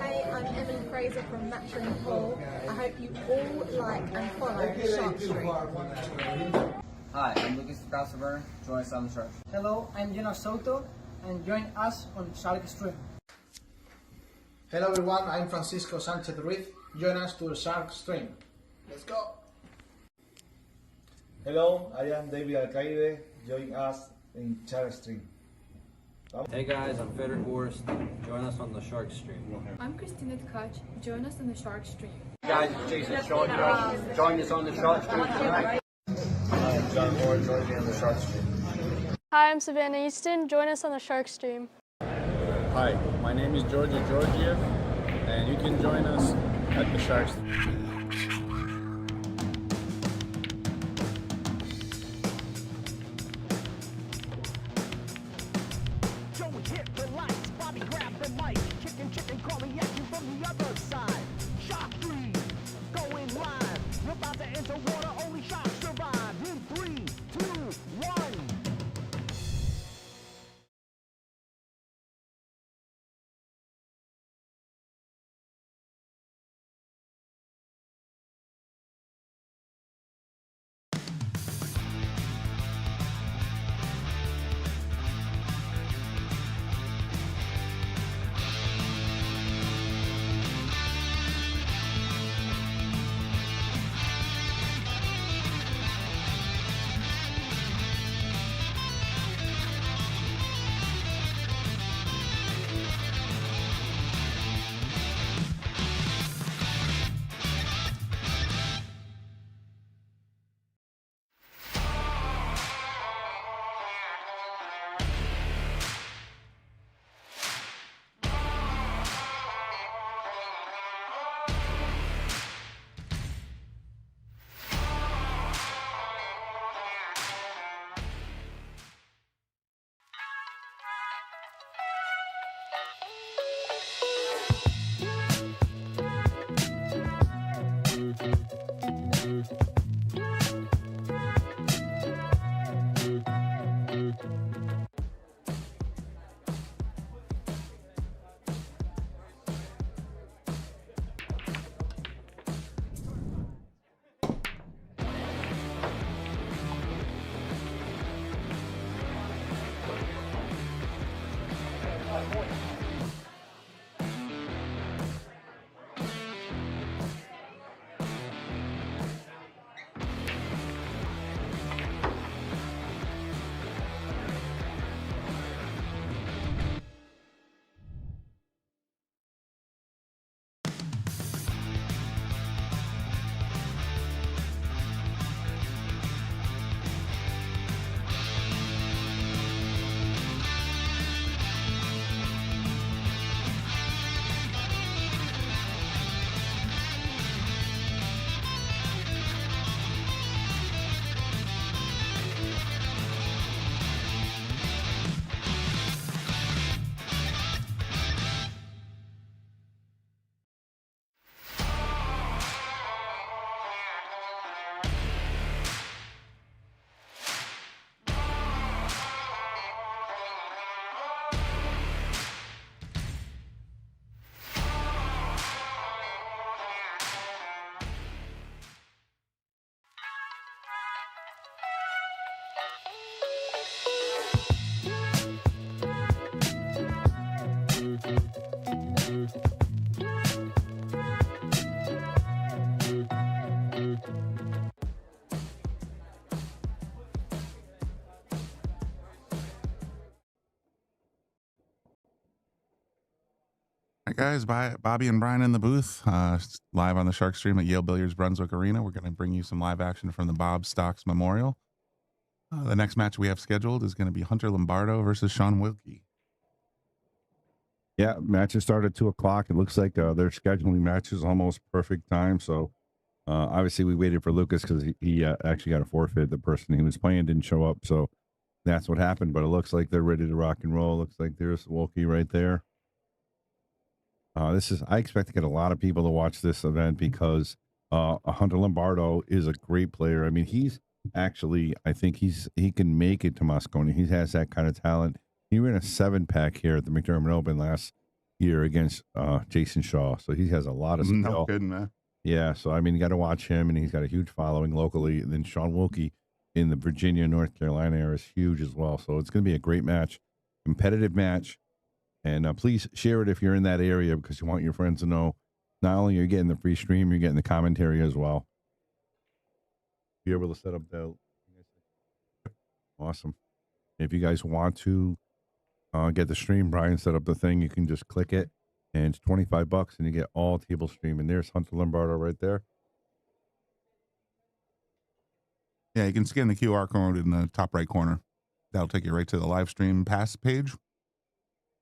Hey, I'm Emily Fraser from McDermott Cues. I hope you all like and follow Sharkstream. Hi, I'm Lucas Casper. Join us on the Shark. Hello, I'm Jonas Soto, and join us on Sharkstream. Hello everyone, I'm Francisco Sanchez Ruiz. Join us to the Sharkstream. Let's go! Hello, I am David Alcaide. Join us in Sharkstream. Hey guys, I'm Federer Horst. Join us on the Sharkstream. I'm Christina Tkach. Join us on the Sharkstream. Guys, it's Jason Shaun. Join us on the Sharkstream tonight. I'm John Moore. Join me on the Sharkstream. Hi, I'm Savannah Easton. Join us on the Sharkstream. Hi, my name is Georgia Georgiev, and you can join us at the Sharkstream. Hi guys, Bobby and Brian in the booth, live on the Sharkstream at Yale Billiards Brunswick Arena. We're going to bring you some live action from the Bob Stocks Memorial. The next match we have scheduled is going to be Hunter Lombardo versus Shaun Wilkie. Yeah, matches start at 2 o'clock. It looks like they're scheduling matches almost perfect time. So obviously we waited for Lucas because he actually got a forfeit. The person he was playing didn't show up. So that's what happened. But it looks like they're ready to rock and roll. Looks like there's Wilkie right there. I expect to get a lot of people to watch this event because Hunter Lombardo is a great player. I mean, he's actually, I think he can make it to Moscone. He has that kind of talent. He ran a 7-pack here at the McDermott Open last year against Jason Shaw. So he has a lot of skill. No kidding, man. Yeah, so I mean, you got to watch him, and he's got a huge following locally. And then Shaun Wilkie in the Virginia, North Carolina area is huge as well. So it's going to be a great match, competitive match. And please share it if you're in that area, because you want your friends to know not only you're getting the free stream, you're getting the commentary as well. Be able to set up the awesome. If you guys want to get the stream, Brian set up the thing. You can just click it, and it's $25, and you get all table stream. And there's Hunter Lombardo right there. Yeah, you can scan the QR code in the top right corner. That'll take you right to the live stream pass page.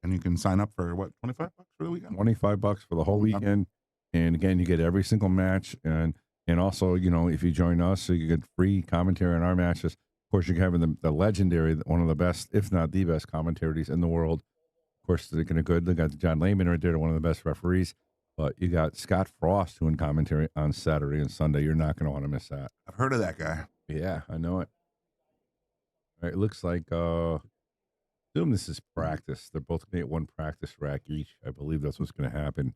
And you can sign up for what, $25 for the weekend? $25 for the whole weekend. And again, you get every single match. And also, you know, if you join us, so you get free commentary on our matches. Of course, you're having the legendary, one of the best, if not the best, commentaries in the world. Of course, they're going to good. They got John Lehman right there, one of the best referees. But you got Scott Frost doing commentary on Saturday and Sunday. You're not going to want to miss that. I've heard of that guy. Yeah, I know it. All right, it looks like assume this is practice. They're both going to get one practice rack each. I believe that's what's going to happen.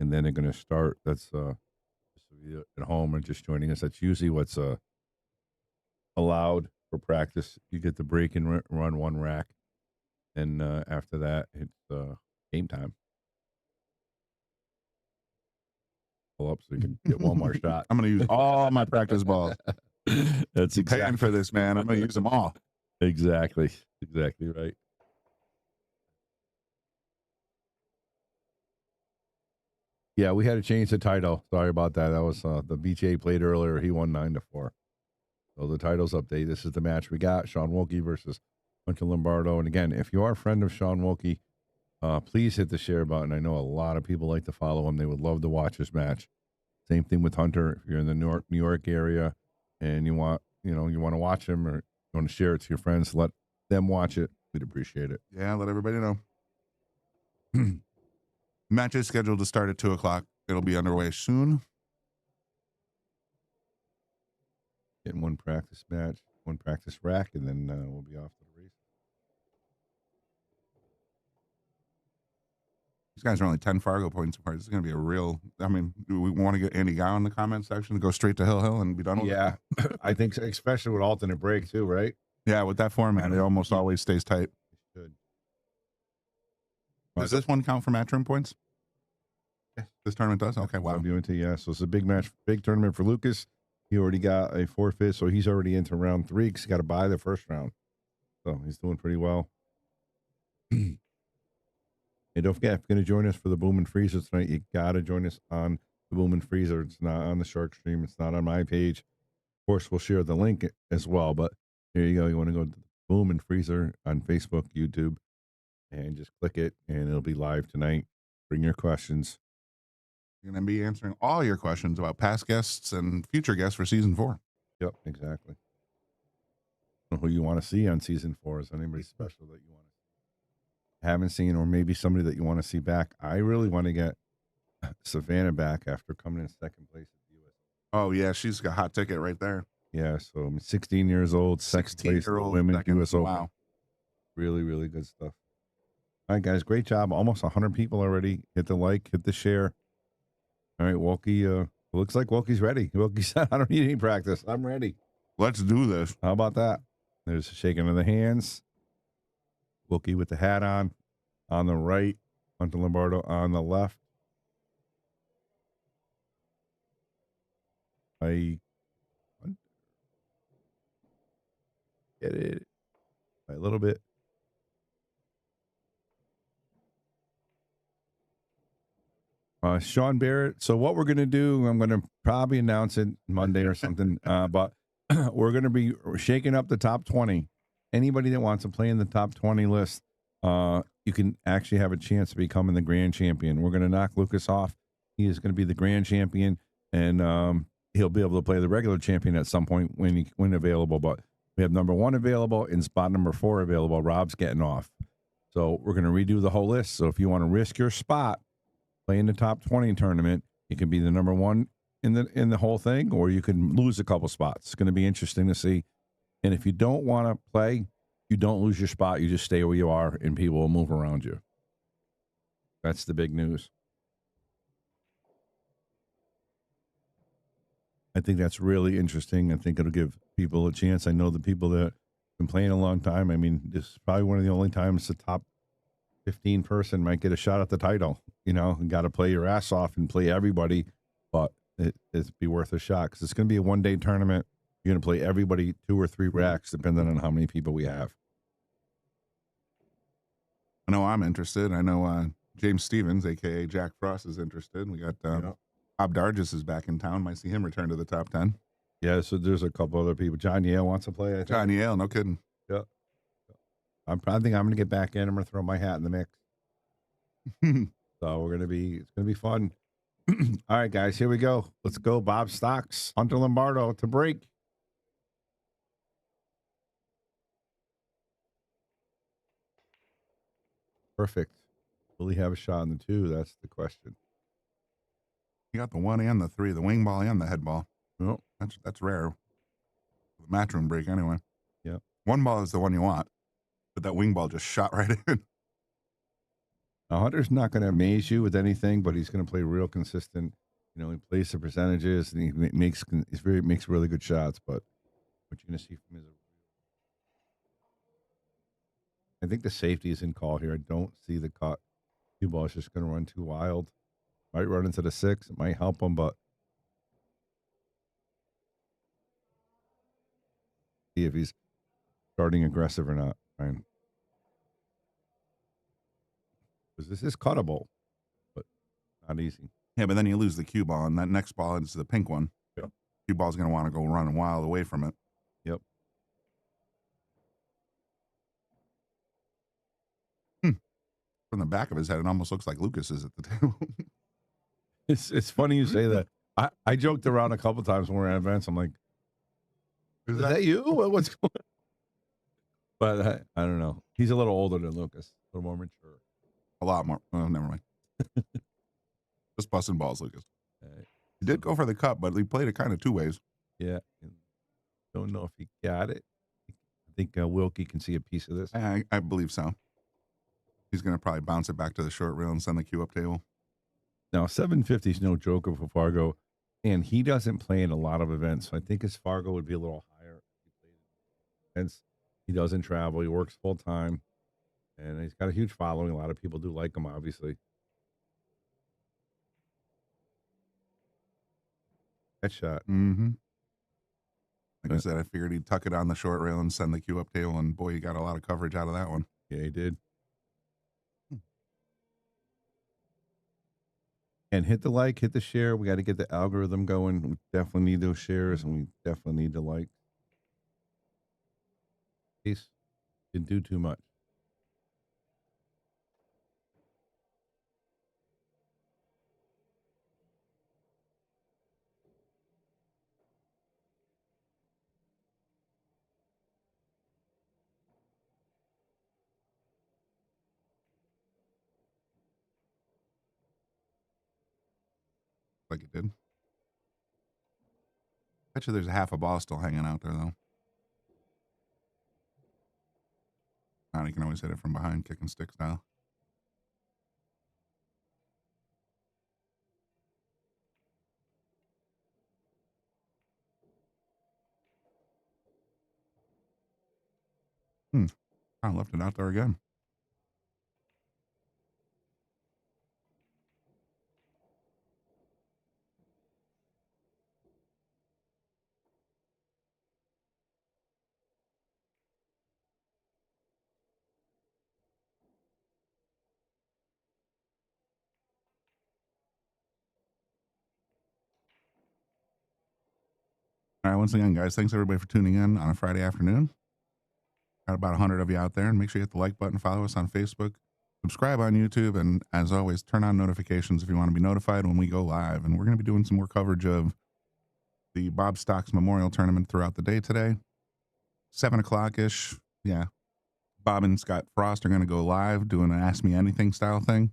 And then they're going to start. That's at home and just joining us. That's usually what's allowed for practice. You get the break and run one rack. And after that, it's game time. Pull up so you can get one more shot. I'm going to use all my practice balls. That's exactly paying for this, man. I'm going to use them all. Exactly right. Yeah, we had to change the title. Sorry about that. That was the BJ played earlier. He won 9-4. So the title's update. This is the match we got: Shaun Wilkie versus Hunter Lombardo. And again, if you are a friend of Shaun Wilkie, please hit the share button. I know a lot of people like to follow him. They would love to watch this match. Same thing with Hunter. If you're in the New York area and you want to watch him or you want to share it to your friends, let them watch it. We'd appreciate it. Yeah, let everybody know. Match is scheduled to start at 2:00. It'll be underway soon. Getting one practice match, one practice rack, and then we'll be off to the race. These guys are only 10 Fargo points apart. This is going to be a real, I mean, do we want to get Andy Gow in the comment section to go straight to Hill and be done with it? Yeah, I think so, especially with alternate break too, right? Yeah, with that format, it almost always stays tight. Good. Does this one count for matchroom points? This tournament does? Okay, wow. Yeah, so it's a big match, big tournament for Lucas. He already got a forfeit, so he's already into round 3 because he got to buy the first round. So he's doing pretty well. And don't forget, if you're going to join us for the Boom and Freezer tonight, you got to join us on the Boom and Freezer. It's not on the Shark Stream. It's not on my page. Of course, we'll share the link as well, but here you go. You want to go to Boom and Freezer on Facebook, YouTube, and just click it, and it'll be live tonight. Bring your questions. You're going to be answering all your questions about past guests and future guests for season 4. Yep, exactly. Who you want to see on season 4? Is anybody special that you want to haven't seen, or maybe somebody that you want to see back? I really want to get Savannah back after coming in second place at the US. Oh yeah, she's got a hot ticket right there. Yeah, so I'm 16 years old, second place for women US Open. Wow, really, really good stuff. All right, guys, great job. Almost 100 people already. Hit the like, hit the share. All right, Wilkie, looks like Wilkie's ready. Wilkie said, I don't need any practice. I'm ready. Let's do this. How about that? There's a shaking of the hands. Wilkie with the hat on the right. Hunter Lombardo on the left. I get it a little bit. Shaun Barrett. So what we're going to do, I'm going to probably announce it Monday or something, but we're going to be shaking up the top 20. Anybody that wants to play in the top 20 list, you can actually have a chance of becoming the grand champion. We're going to knock Lucas off. He is going to be the grand champion, and he'll be able to play the regular champion at some point when available. But we have number 1 available and spot number 4 available. Rob's getting off. So we're going to redo the whole list. So if you want to risk your spot, play in the top 20 tournament, you can be the number 1 in the whole thing, or you can lose a couple spots. It's going to be interesting to see. And if you don't want to play, you don't lose your spot. You just stay where you are, and people will move around you. That's the big news. I think that's really interesting. I think it'll give people a chance. I know the people that have been playing a long time. I mean, this is probably one of the only times the top 15 person might get a shot at the title. You know, you got to play your ass off and play everybody, but it'd be worth a shot because it's going to be a one-day tournament. You're going to play everybody 2 or 3 racks, depending on how many people we have. I know I'm interested. I know James Stevens, a.k.a. Jack Frost, is interested. We got Bob Dargis is back in town. Might see him return to the top 10. Yeah, so there's a couple other people. John Yale wants to play, I think. John Yale, no kidding. Yeah. I think I'm going to get back in. I'm going to throw my hat in the mix. So it's going to be fun. All right, guys, here we go. Let's go. Bob Stocks, Hunter Lombardo to break. Perfect. Will he have a shot in the 2? That's the question. You got the 1 and the 3, the wing ball and the head ball. Well, that's rare. The matchroom break anyway. Yeah. 1 ball is the one you want, but that wing ball just shot right in. Now, Hunter's not going to amaze you with anything, but he's going to play real consistent. You know, he plays the percentages and he makes really good shots. But what you're going to see from him is I think the safety is in call here. I don't see the cut. Cue ball is just going to run too wild. Might run into the 6. It might help him, but see if he's starting aggressive or not. Right? Because this is cuttable, but not easy. Yeah, but then you lose the cue ball, and that next ball is the pink one. Yeah. Cue ball's going to want to go run wild away from it. Yep. From the back of his head, it almost looks like Lucas is at the table. It's funny you say that. I joked around a couple times when we're at events. I'm like, is that you? What's going on? But I don't know. He's a little older than Lucas, a little more mature. A lot more. Oh, never mind. Just busting balls, Lucas. He did go for the cup, but he played it kind of 2 ways. Yeah. Don't know if he got it. I think Wilkie can see a piece of this. I believe so. He's going to probably bounce it back to the short rail and send the cue up table. Now, 750 is no joker for Fargo, and he doesn't play in a lot of events. So I think his Fargo would be a little higher. Hence, he doesn't travel. He works full time, and he's got a huge following. A lot of people do like him, obviously. That shot. Mm-hmm. Like I said, I figured he'd tuck it on the short rail and send the cue up table, and boy, he got a lot of coverage out of that one. Yeah, he did. And hit the like, hit the share. We got to get the algorithm going. We definitely need those shares, and we definitely need the like. Case didn't do too much. Like it did. Bet you there's a half a ball still hanging out there, though. You can always hit it from behind, kick and stick style. I left it out there again. All right, once again, guys, thanks everybody for tuning in on a Friday afternoon. Got about 100 of you out there, and make sure you hit the like button, follow us on Facebook, subscribe on YouTube, and as always, turn on notifications if you want to be notified when we go live. And we're going to be doing some more coverage of the Bob Stocks Memorial Tournament throughout the day today. 7 o'clock-ish, yeah. Bob and Scott Frost are going to go live doing an Ask Me Anything style thing,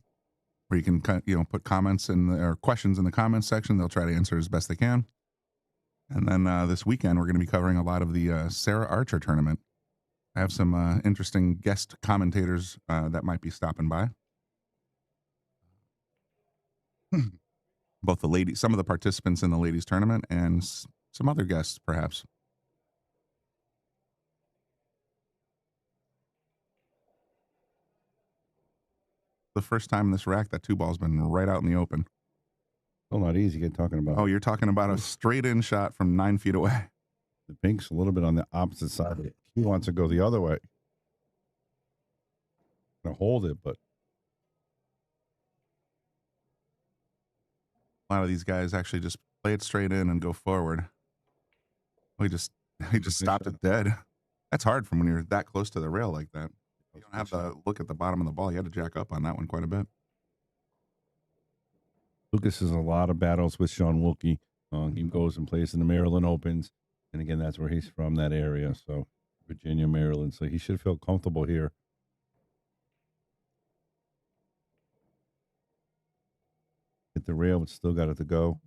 where you can put comments or questions in the comments section. They'll try to answer as best they can. And then this weekend, we're going to be covering a lot of the Sarah Archer tournament. I have some interesting guest commentators that might be stopping by. both the ladies, some of the participants in the ladies tournament, and some other guests, perhaps. The first time in this rack, that 2-ball's been right out in the open. Still not easy. You're talking about. Oh, you're talking about a straight in shot from 9 feet away. The pink's a little bit on the opposite side of it. He wants to go the other way. Gonna hold it, but a lot of these guys actually just play it straight in and go forward. He just stopped it dead. That's hard from when you're that close to the rail like that. You don't have to look at the bottom of the ball. You had to jack up on that one quite a bit. Lucas has a lot of battles with Shaun Wilkie. He goes and plays in the Maryland Opens. And again, that's where he's from, that area. So Virginia, Maryland. So he should feel comfortable here. Hit the rail, but still got it to go.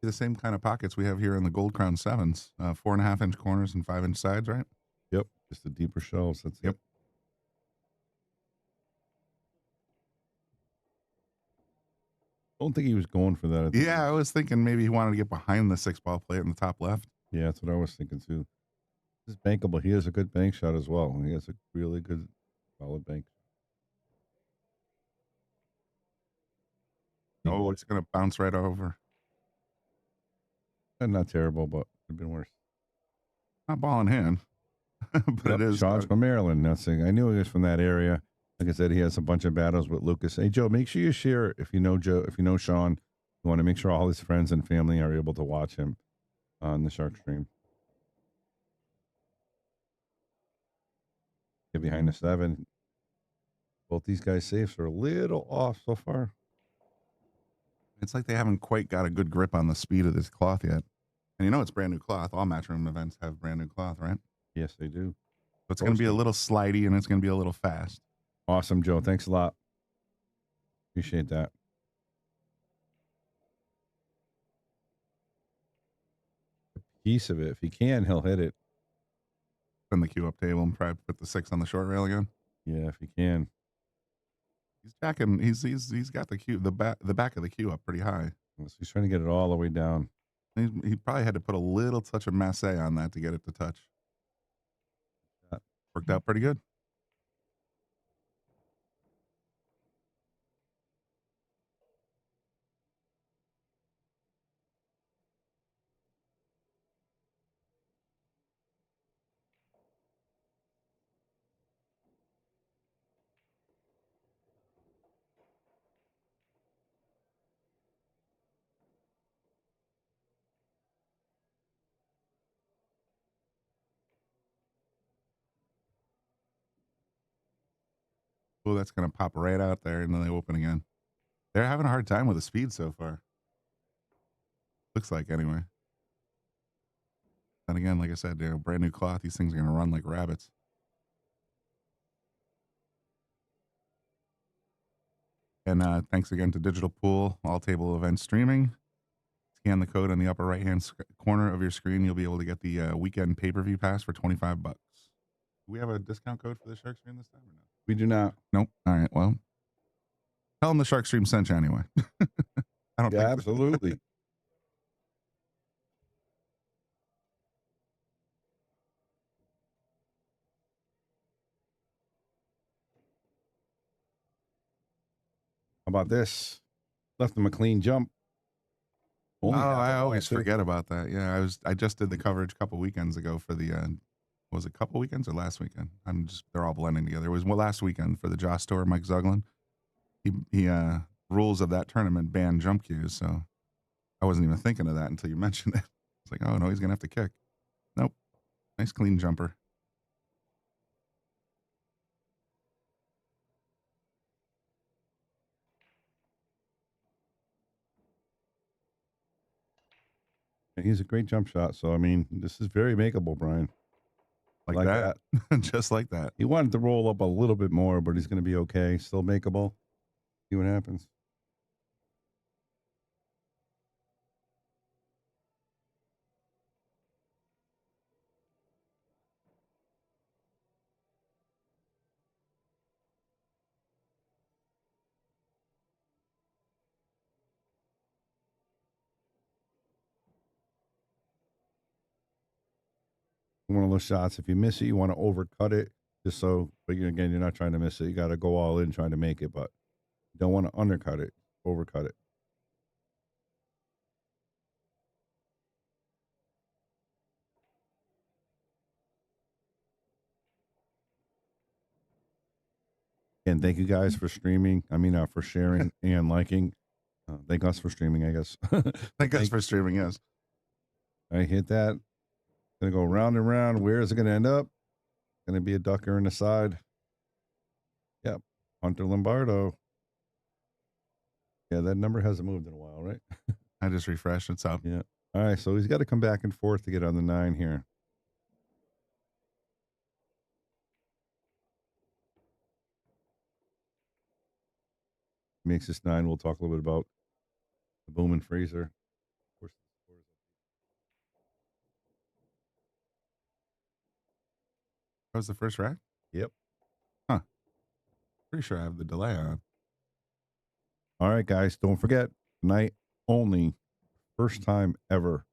The same kind of pockets we have here in the Gold Crown 7s. 4.5-inch corners and 5-inch sides, right? Yep. Just the deeper shells. That's Yep. it. Don't think he was going for that. Yeah, I was thinking maybe he wanted to get behind the 6-ball plate in the top left. Yeah, that's what I was thinking too. This is bankable. He has a good bank shot as well. He has a really good, solid bank. Oh, it's going to bounce right over. And not terrible, but it'd been worse. Not ball in hand, but it is. Shaun's from Maryland. Nothing. I knew he was from that area. Like I said, he has a bunch of battles with Lucas. Hey, Joe, make sure you share if you know Joe, if you know Shaun. You want to make sure all his friends and family are able to watch him on the Shark Stream. Get behind the 7. Both these guys' safes are a little off so far. It's like they haven't quite got a good grip on the speed of this cloth yet. And you know it's brand new cloth. All matchroom events have brand new cloth, right? Yes, they do. So it's going to be a little slidey and it's going to be a little fast. Awesome, Joe. Thanks a lot. Appreciate that. A piece of it. If he can, he'll hit it. Spin the cue up table and probably put the 6 on the short rail again. Yeah, if he can. He's jacking. He's got the cue, the back of the cue up pretty high. So he's trying to get it all the way down. He probably had to put a little touch of masse on that to get it to touch. Worked out pretty good. Oh, that's going to pop right out there, and then they open again. They're having a hard time with the speed so far. Looks like, anyway. And again, like I said, brand new cloth. These things are going to run like rabbits. And thanks again to Digital Pool, all table event streaming. Scan the code on the upper right-hand corner of your screen. You'll be able to get the weekend pay-per-view pass for $25. Do we have a discount code for the Shark Stream this time or no? We do not. Nope. All right. Well, tell them the Shark Stream sent you anyway. I don't think absolutely. How about this? Left him a clean jump. I always forget about that. Yeah, I just did the coverage a couple weekends ago for the was it a couple weekends or last weekend? They're all blending together. It was last weekend for the Joss Tour, Mike Zuglin. He rules of that tournament ban jump cues, so I wasn't even thinking of that until you mentioned it. It's like, oh no, he's gonna have to kick. Nope. Nice clean jumper. He's a great jump shot. So, I mean, this is very makeable, Brian. Like that. Just like that. He wanted to roll up a little bit more, but he's going to be okay. Still makeable. See what happens. one of those shots. If you miss it, you want to overcut it, just so. But again, you're not trying to miss it. You got to go all in trying to make it, but you don't want to undercut it, overcut it. And thank you guys for streaming. I mean, for sharing and liking. Thank us for streaming, I guess. Thank us for streaming, yes. I hit that. Gonna go round and round. Where is it gonna end up? Gonna be a ducker in the side. Yep. Hunter Lombardo. Yeah, that number hasn't moved in a while, right? I just refreshed. It's up. Yeah. All right, so he's got to come back and forth to get on the 9 here. Makes this 9. We'll talk a little bit about the boom and freezer. Of course, That was the first rack? Yep. Huh. Pretty sure I have the delay on. All right, guys, don't forget, tonight only, first time ever,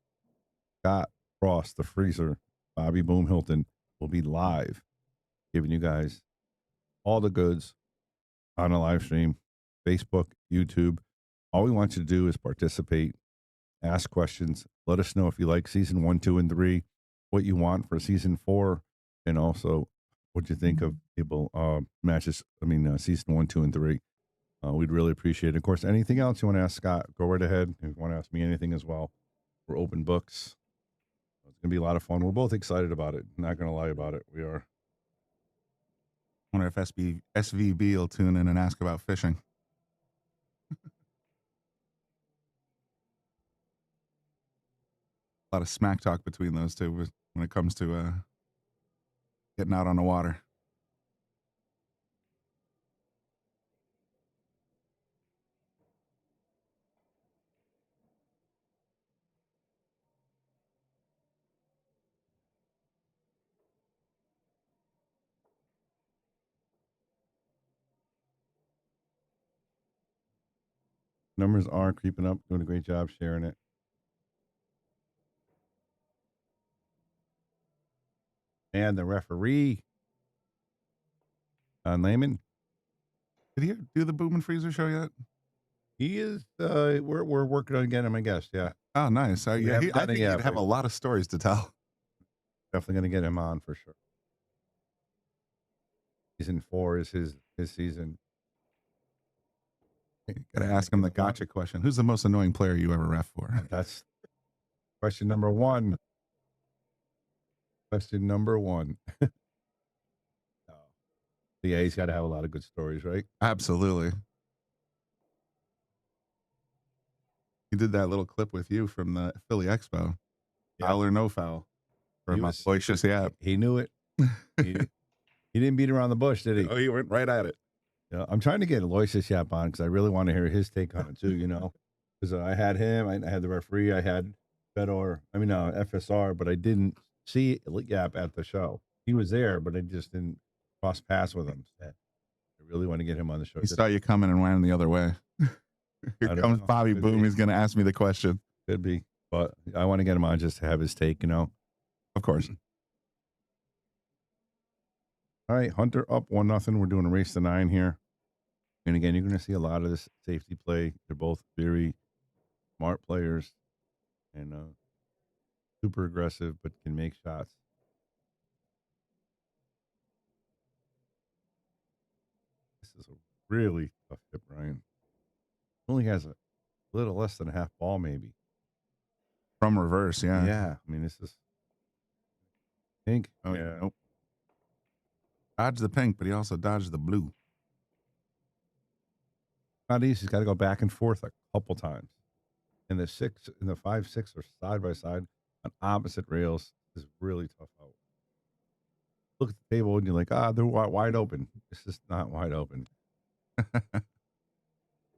Scott Frost, the freezer, Bobby Boom Hilton will be live, giving you guys all the goods on a live stream, Facebook, YouTube. All we want you to do is participate, ask questions, let us know if you like season 1, 2, and 3, what you want for season 4, and also what you think of people matches. I mean, season 1, 2, and 3. We'd really appreciate it. Of course, anything else you want to ask Scott, go right ahead. If you want to ask me anything as well, we're open books. It's going to be a lot of fun. We're both excited about it. Not going to lie about it. We are. I wonder if SVB will tune in and ask about fishing. A lot of smack talk between those two when it comes to getting out on the water. Numbers are creeping up. Doing a great job sharing it. And the referee, Layman. Did he do the Boom and Freezer show yet? He is. We're working on getting him, I guess. Yeah. Oh, nice. Yeah, I think he'd have a lot of stories to tell. Definitely going to get him on for sure. Season 4 is his season. Got to ask him the gotcha question. Who's the most annoying player you ever ref for? That's question number 1. Question number 1. Yeah, he's got to have a lot of good stories, right? Absolutely. He did that little clip with you from the Philly Expo. Yeah. Foul or no foul for my Loicious Yap. He knew it. He didn't beat around the bush, did he? Oh, he went right at it. Yeah, I'm trying to get Loicious Yap on because I really want to hear his take on it too, you know. Because I had him, I had the referee, I had FSR, but I didn't see Yap at the show. He was there, but I just didn't cross paths with him. I really want to get him on the show. He saw you coming and ran the other way. Here comes Bobby Boom. He's going to ask me the question. Could be, but I want to get him on just to have his take, you know. Of course. All right, Hunter up 1-0. We're doing a race to 9 here. And again, you're going to see a lot of this safety play. They're both very smart players and super aggressive, but can make shots. This is a really tough hit, Ryan. Only has a little less than a half ball, maybe. From reverse, yeah. Yeah, I mean, this is pink. Oh, yeah. Nope. Dodged the pink, but he also dodged the blue. Not easy. He's got to go back and forth a couple times. And the 5, 6 are side by side on opposite rails. This is really tough out. Look at the table and you're like, they're wide open. This is not wide open.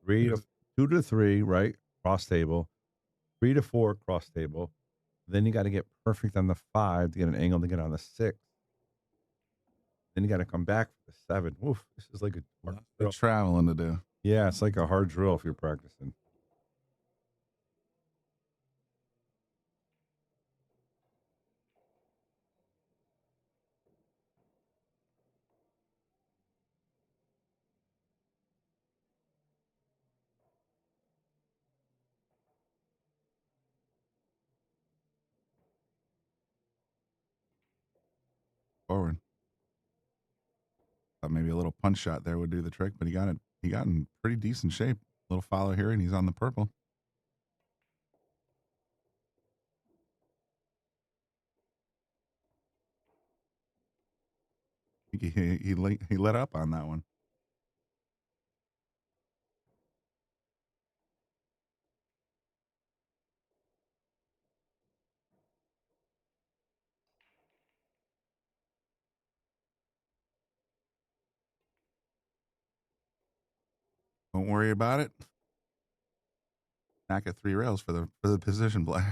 2 to 3, right? Cross table. 3 to 4, cross table. Then you got to get perfect on the 5 to get an angle to get on the 6. Then you got to come back for the 7. Oof, this is like a traveling to do. Yeah, it's like a hard drill if you're practicing. forward. Thought maybe a little punch shot there would do the trick, but he got it. He got in pretty decent shape. Little follow here, and he's on the purple. He let up on that one. Don't worry about it. Back at 3 rails for the position play.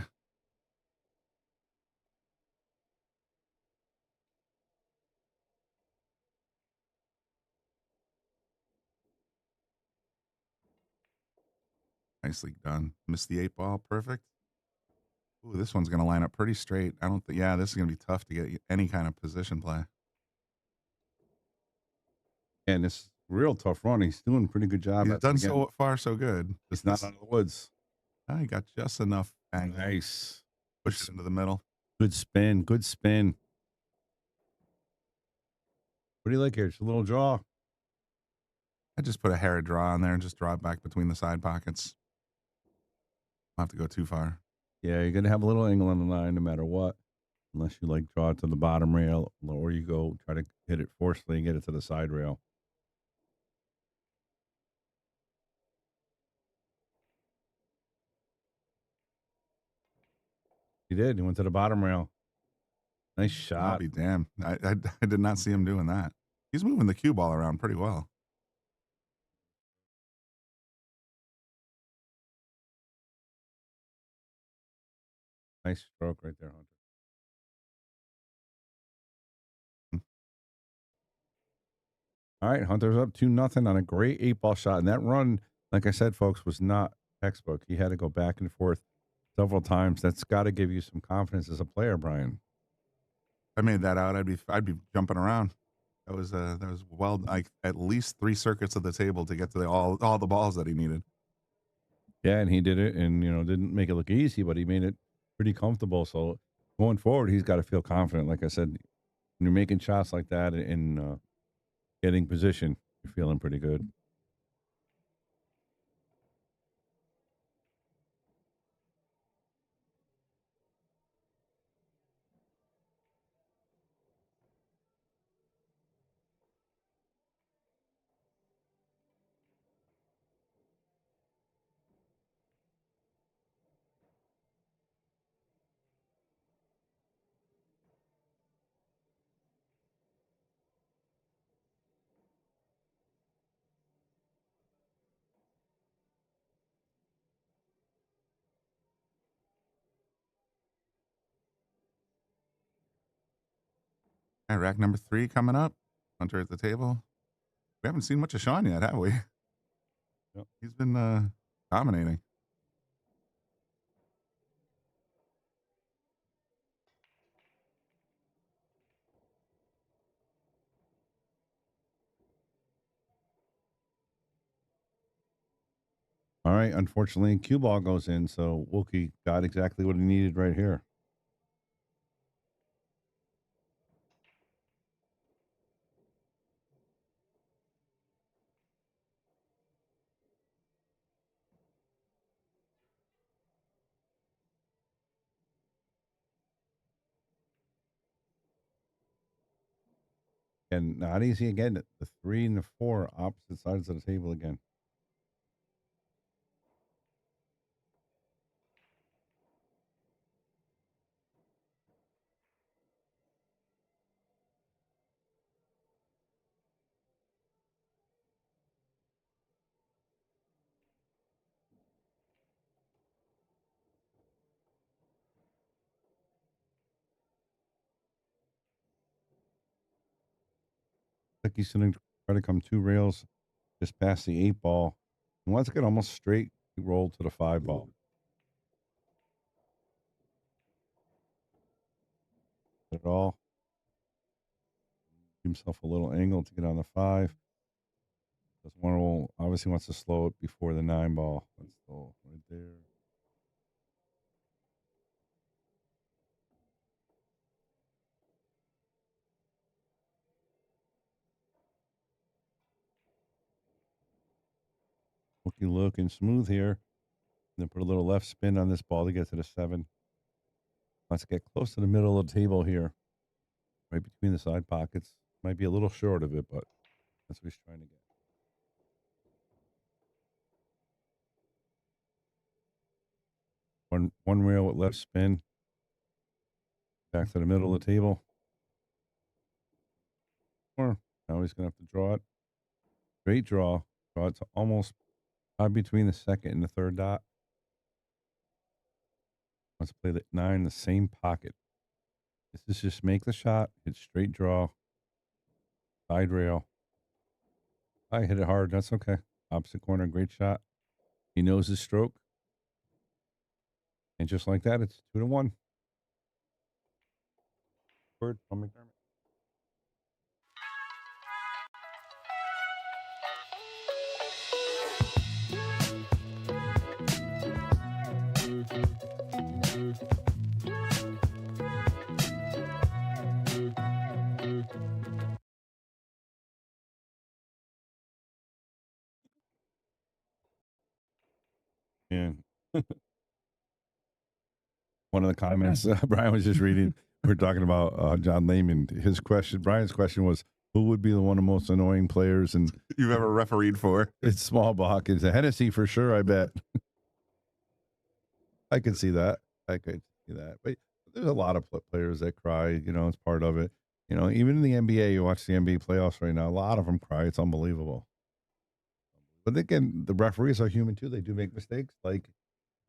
Nicely done. Missed the 8 ball. Perfect. Ooh, this one's going to line up pretty straight. I don't think, yeah, this is going to be tough to get any kind of position play. And it's real tough run. He's doing a pretty good job. He's done so far, so good. He's not out of the woods. I got just enough angle. Nice. Push it into the middle. Good spin. Good spin. What do you like here? Just a little draw. I just put a hair of draw on there and just draw it back between the side pockets. Don't have to go too far. Yeah, you're going to have a little angle on the line no matter what. Unless you like draw it to the bottom rail, or you go try to hit it forcefully and get it to the side rail. He did. He went to the bottom rail. Nice shot. I'll be damned. I did not see him doing that. He's moving the cue ball around pretty well. Nice stroke right there, Hunter. All right, Hunter's up 2-0 on a great 8-ball shot. And that run, like I said, folks, was not textbook. He had to go back and forth several times. That's got to give you some confidence as a player, Brian. If I made that out, I'd be jumping around. That was well, like at least 3 circuits of the table to get to all the balls that he needed. Yeah, and he did it, and didn't make it look easy, but he made it pretty comfortable. So going forward, he's got to feel confident. Like I said, when you're making shots like that and getting position, you're feeling pretty good. All right, rack number 3 coming up. Hunter at the table. We haven't seen much of Shaun yet, have we? Yep. He's been dominating. All right, unfortunately, cue ball goes in, so Wilkie got exactly what he needed right here. And not easy again. The 3 and the 4 opposite sides of the table again. Like he's going to try to come 2 rails just past the 8 ball. And once again, almost straight, he rolled to the 5 ball. At all. Give himself a little angle to get on the 5. Doesn't want to, obviously wants to slow it before the 9 ball. That's still right there. looking smooth here. Then put a little left spin on this ball to get to the 7. Let's get close to the middle of the table here. Right between the side pockets. Might be a little short of it, but that's what he's trying to get. One rail with left spin. Back to the middle of the table. Or now he's going to have to draw it. Straight draw. Draw it to almost between the second and the third dot. Let's play the 9 in the same pocket. This is just make the shot. Hit straight draw. Side rail. I hit it hard. That's okay. Opposite corner. Great shot. He knows his stroke. And just like that, it's 2-1. Word from McDermott. Yeah. One of the comments Brian was just reading, we're talking about John Lehman. His question, Brian's question was, who would be the one of the most annoying players and You've ever refereed for? it's small block? It's a Hennessy for sure, I bet. I could see that. I could see that. But there's a lot of players that cry, you know, it's part of it. You know, even in the NBA, you watch the NBA playoffs right now, a lot of them cry. It's unbelievable. But again, the referees are human too. They do make mistakes. Like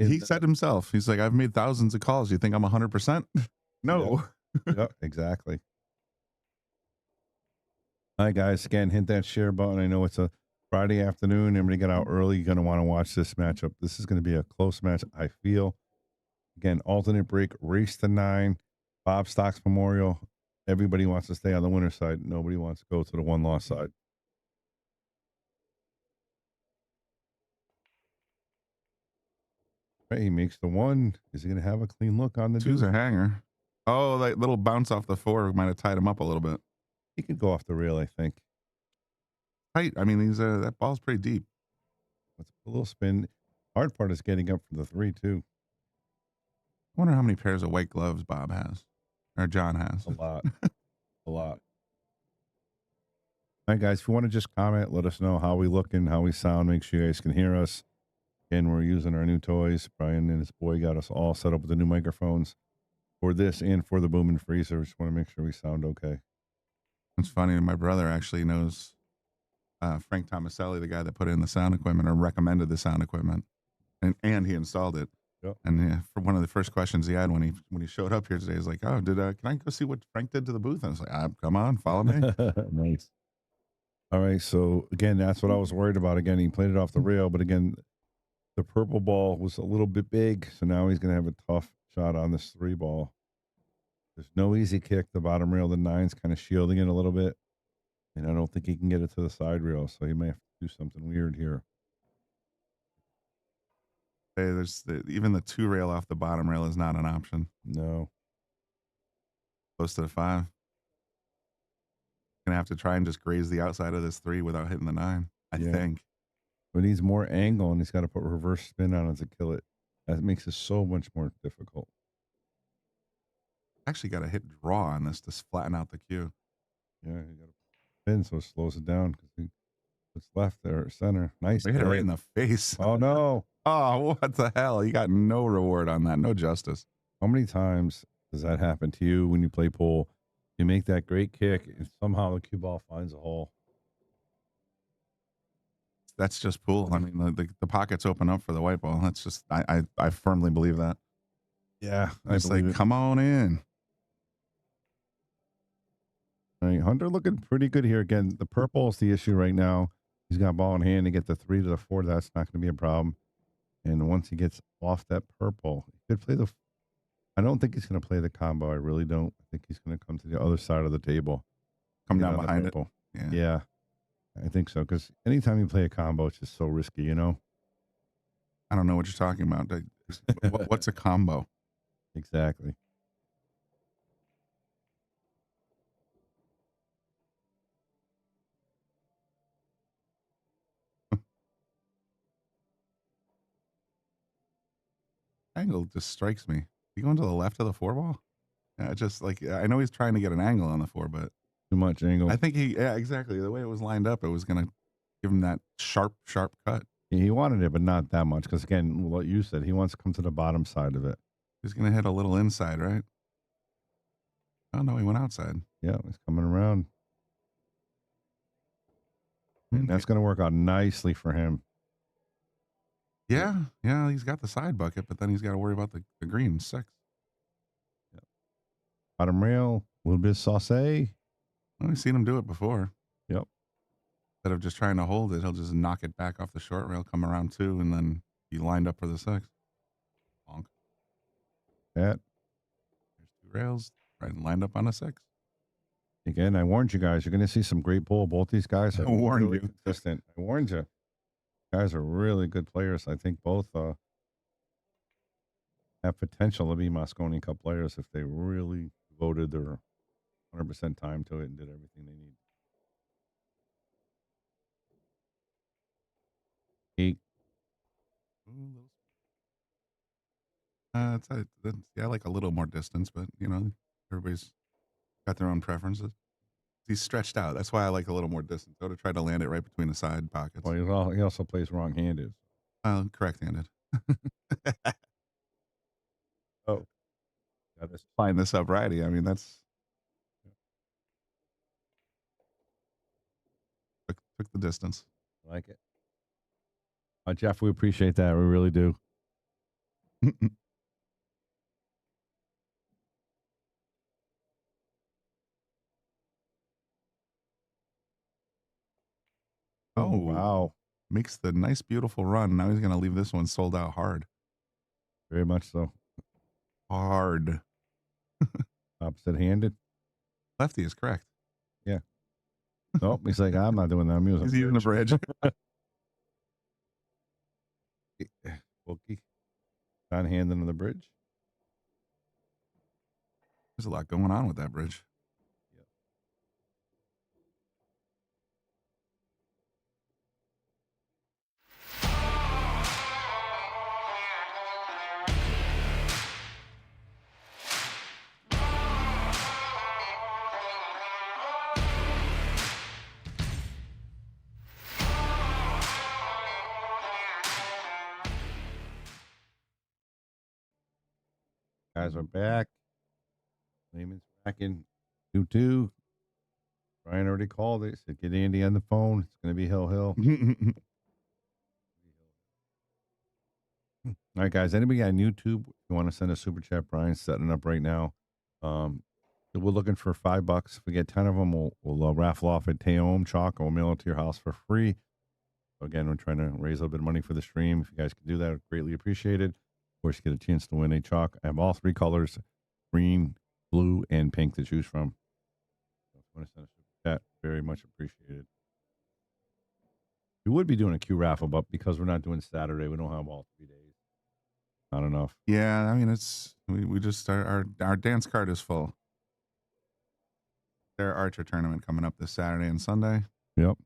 He said himself, he's like, I've made thousands of calls. You think I'm 100%? No. Yep, exactly. All right, guys. Again, hit that share button. I know it's a Friday afternoon. Everybody got out early. You're going to want to watch this matchup. This is going to be a close match, I feel. Again, alternate break, race to 9, Bob Stocks Memorial. Everybody wants to stay on the winner's side. Nobody wants to go to the one-loss side. Right, he makes the 1. Is he going to have a clean look on the 2's a hanger. Oh, that little bounce off the 4 might have tied him up a little bit. He could go off the rail, I think. Right. I mean, that ball's pretty deep. Let's put a little spin. Hard part is getting up for the 3, too. I wonder how many pairs of white gloves Bob has, or John has. A lot. A lot. All right, guys, if you want to just comment, let us know how we looking, how we sound. Make sure you guys can hear us. Again, we're using our new toys. Brian and his boy got us all set up with the new microphones for this and for the boom and freezer. Just want to make sure we sound okay. It's funny. My brother actually knows Frank Tomaselli, the guy that put in the sound equipment or recommended the sound equipment, and he installed it. Yep. And yeah, for one of the first questions he had when he showed up here today, he's like, "Oh, can I go see what Frank did to the booth?" And I was like, "Come on, follow me." Nice. All right. So again, that's what I was worried about. Again, he played it off the rail, but again, the purple ball was a little bit big, so now he's going to have a tough shot on this 3 ball. There's no easy kick. The bottom rail, the 9's kind of shielding it a little bit, and I don't think he can get it to the side rail, so he may have to do something weird here. Hey, even the 2 rail off the bottom rail is not an option. No. Close to the 5. Gonna have to try and just graze the outside of this 3 without hitting the 9. I think. But he needs more angle, and he's got to put reverse spin on it to kill it. That makes it so much more difficult. Actually, got to hit draw on this to flatten out the cue. Yeah, you got to spin so it slows it down because he puts left there, center. Nice. They hit it right in the face. Oh no! Oh, what the hell? You got no reward on that. No justice. How many times does that happen to you when you play pool? You make that great kick, and somehow the cue ball finds a hole. That's just pool. I mean, the pockets open up for the white ball. That's just, I firmly believe that. Yeah. It's like, come on in. All right, Hunter looking pretty good here. Again, the purple is the issue right now. He's got ball in hand to get the 3 to the 4. That's not going to be a problem. And once he gets off that purple, he could play the, I don't think he's going to play the combo. I really don't. I think he's going to come to the other side of the table. Come down behind it. Yeah. I think so, because anytime you play a combo, it's just so risky, you know? I don't know what you're talking about. What's a combo? Exactly. angle just strikes me. He going to the left of the 4-ball? Yeah, just like, I know he's trying to get an angle on the 4, but Too much angle. I think yeah, exactly. The way it was lined up, it was going to give him that sharp cut. He wanted it, but not that much. Because again, what you said, he wants to come to the bottom side of it. He's going to hit a little inside, right? Oh, no, he went outside. Yeah, he's coming around. And that's going to work out nicely for him. Yeah, he's got the side bucket, but then he's got to worry about the green 6. Yep. Bottom rail, a little bit of sauce. Well, we've seen him do it before. Yep. Instead of just trying to hold it, he'll just knock it back off the short rail, come around 2, and then be lined up for the 6. Bonk. That. There's 2 rails, right, lined up on a 6. Again, I warned you guys. You're going to see some great pull. Both these guys are warned really you. consistent. I warned you. Guys are really good players. I think both have potential to be Mosconi Cup players if they really devoted their 100% time to it and did everything they need. 8. I like a little more distance, but everybody's got their own preferences. He's stretched out. That's why I like a little more distance. I would have tried to land it right between the side pockets. Well, he also plays wrong-handed. Correct-handed. Oh. Got this. Line this up righty. I mean, that's... Took the distance. I like it. Jeff, we appreciate that. We really do. Oh, wow. Makes the nice, beautiful run. Now he's going to leave this one sold out hard. Very much so. Hard. Opposite-handed? Lefty is correct. Yeah. Nope. He's like, I'm not doing that. I'm using He's using the bridge. Wilkie. John hand into the bridge. There's a lot going on with that bridge. Guys are back. Lehman's back in 2-2. Brian already called it. Said, get Andy on the phone. It's going to be Hill. All right, guys. Anybody on YouTube, if you want to send a super chat, Brian's setting it up right now. We're looking for $5. If we get 10 of them, we'll raffle off at Taom chalk, and we'll mail it to your house for free. So again, we're trying to raise a little bit of money for the stream. If you guys can do that, I'd greatly appreciate it. Of course, you get a chance to win a chalk. I have all 3 colors, green, blue, and pink to choose from. So if you want to send a super chat, very much appreciated. We would be doing a Q raffle, but because we're not doing Saturday, we don't have all 3 days. Not enough. Yeah, I mean, we just, our dance card is full. Their Archer tournament coming up this Saturday and Sunday. Yep.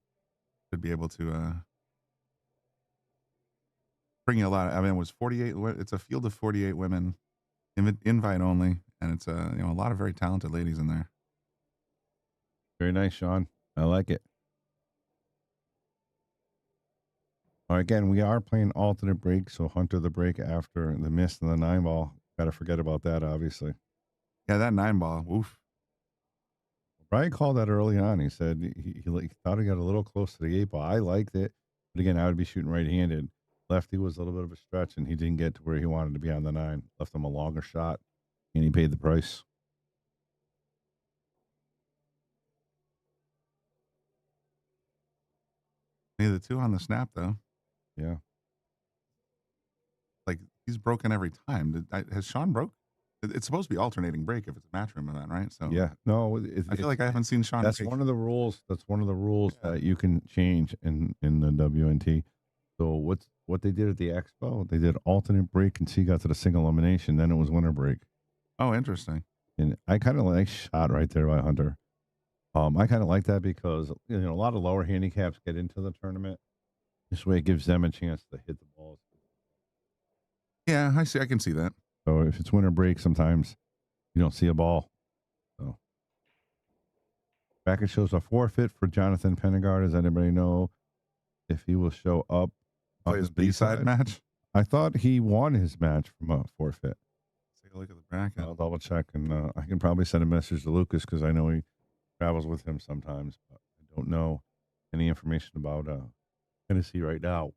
Should be able to bring you a lot. I mean, it was 48. It's a field of 48 women, invite only, and it's a lot of very talented ladies in there. Very nice, Shaun. I like it. All right, again, we are playing alternate break, so Hunter the break after the miss and the 9-ball. Got to forget about that, obviously. Yeah, that 9-ball. Oof. Brian called that early on. He said he thought he got a little close to the 8-ball. I liked it, but again, I would be shooting right-handed. Lefty was a little bit of a stretch, and he didn't get to where he wanted to be on the 9. Left him a longer shot, and he paid the price. The 2 on the snap, though. Yeah. Like, he's broken every time. Has Shaun broke? It's supposed to be alternating break if it's a match room event, right? So Yeah. No, I feel like I haven't seen Shaun that's break. one of the rules. That's one of the rules that you can change in the WNT. So what they did at the Expo, they did alternate break until you got to the single elimination. Then it was winner break. Oh, interesting. And I kind of like shot right there by Hunter. I kind of like that because a lot of lower handicaps get into the tournament. This way, it gives them a chance to hit the balls. Yeah, I see. I can see that. So if it's winter break, sometimes you don't see a ball. So bracket shows a forfeit for Jonathan Penegard. Does anybody know if he will show up? Play his B-side match. I thought he won his match from a forfeit. Take a look at the bracket. I'll double check, and I can probably send a message to Lucas because I know he travels with him sometimes, but I don't know any information about Tennessee right now.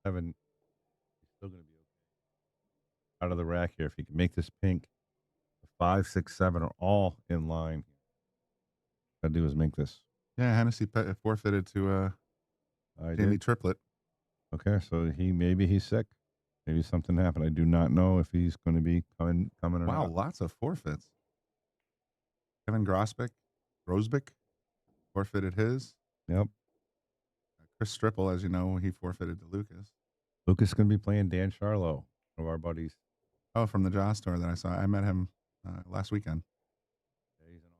Evan, he's still going to be okay. Out of the rack here. If he can make this pink, the 5, 6, 7 are all in line. What I do is make this. Yeah, Hennessy forfeited to Jamie Triplett. Okay, so maybe he's sick. Maybe something happened. I do not know if he's going to be coming or not. Wow, lots of forfeits. Kevin Grosbeck forfeited his. Yep. Chris Stripple, as you know, he forfeited to Lucas. Lucas is going to be playing Dan Charlo, one of our buddies. Oh, from the Jaws store that I saw. I met him last weekend. Yeah, he's an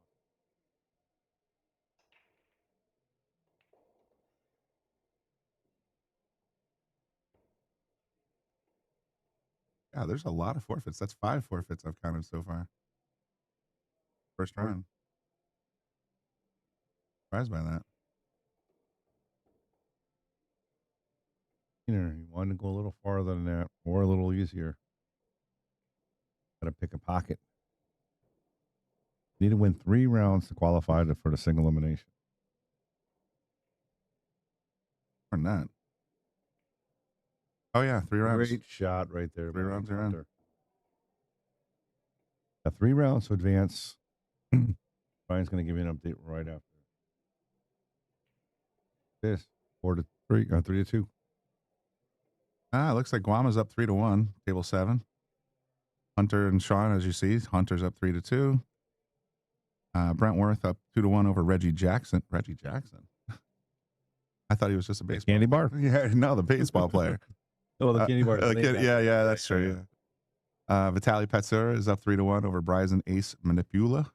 Yeah, there's a lot of forfeits. That's 5 forfeits I've counted so far. First round. Surprised by that. You want to go a little farther than that or a little easier. Got to pick a pocket. Need to win 3 rounds to qualify for the single elimination. Or not. Oh, yeah, 3 rounds. Great shot right there. 3 rounds you're in. 3 rounds to advance. Brian's going to give you an update right after this. 4-3, 3-2. It looks like Guam is up 3-1, table 7. Hunter and Shaun, as you see, Hunter's up 3-2. Brentworth up 2-1 over Reggie Jackson. Reggie Jackson. I thought he was just a baseball candy bar. Yeah, no, the baseball player. Oh, the candy bar. Yeah, that's true. Yeah. Vitaly Petsura is up 3-1 over Bryson Ace Manipula.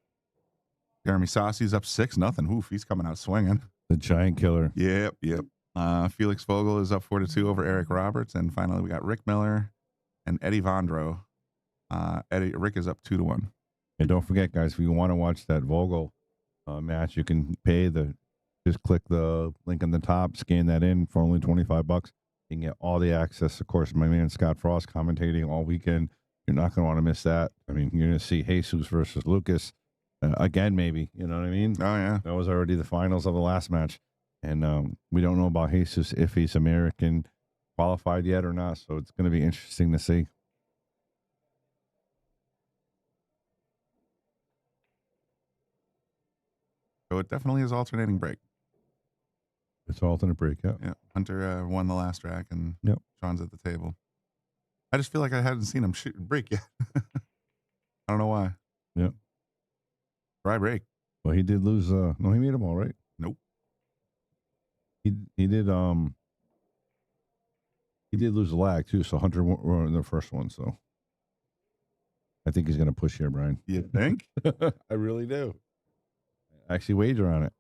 Jeremy Saucy's up 6-0. Oof, he's coming out swinging. The giant killer. Yep. Felix Vogel is up 4-2 over Eric Roberts. And finally, we got Rick Miller and Eddie Vondro. Rick is up 2-1. And don't forget, guys, if you want to watch that Vogel match, you can just click the link on the top, scan that in for only $25. You can get all the access. Of course, my man Scott Frost commentating all weekend. You're not going to want to miss that. I mean, you're going to see Jesus versus Lucas again, maybe. You know what I mean? Oh, yeah. That was already the finals of the last match. And we don't know about Jesus if he's American qualified yet or not. So it's going to be interesting to see. So it definitely is alternating break. It's alternate break, yeah. Yeah. Hunter won the last rack, and Yep. Shaun's at the table. I just feel like I hadn't seen him shoot break yet. I don't know why. Yep. Dry break. Well, he did lose. No, he made them all right. Nope. He did. He did lose a lag too. So Hunter won the first one. So I think he's going to push here, Brian. You think? I really do. I actually wager on it.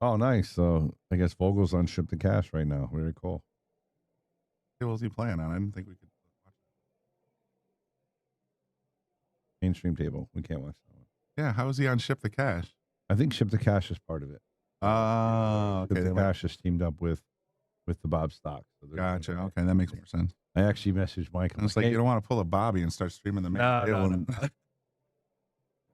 Oh, nice. So I guess Vogel's on ship to cash right now. Very cool. What was he playing on? I didn't think we could watch that. Mainstream table. We can't watch that one. Yeah, how is he on ship to cash? I think ship to cash is part of it. Oh, okay. Ship to cash is teamed up with the Bob Stock. So Gotcha. Okay, that makes more sense. I actually messaged Mike. It's like, you don't want to pull a Bobby and start streaming the main table. No.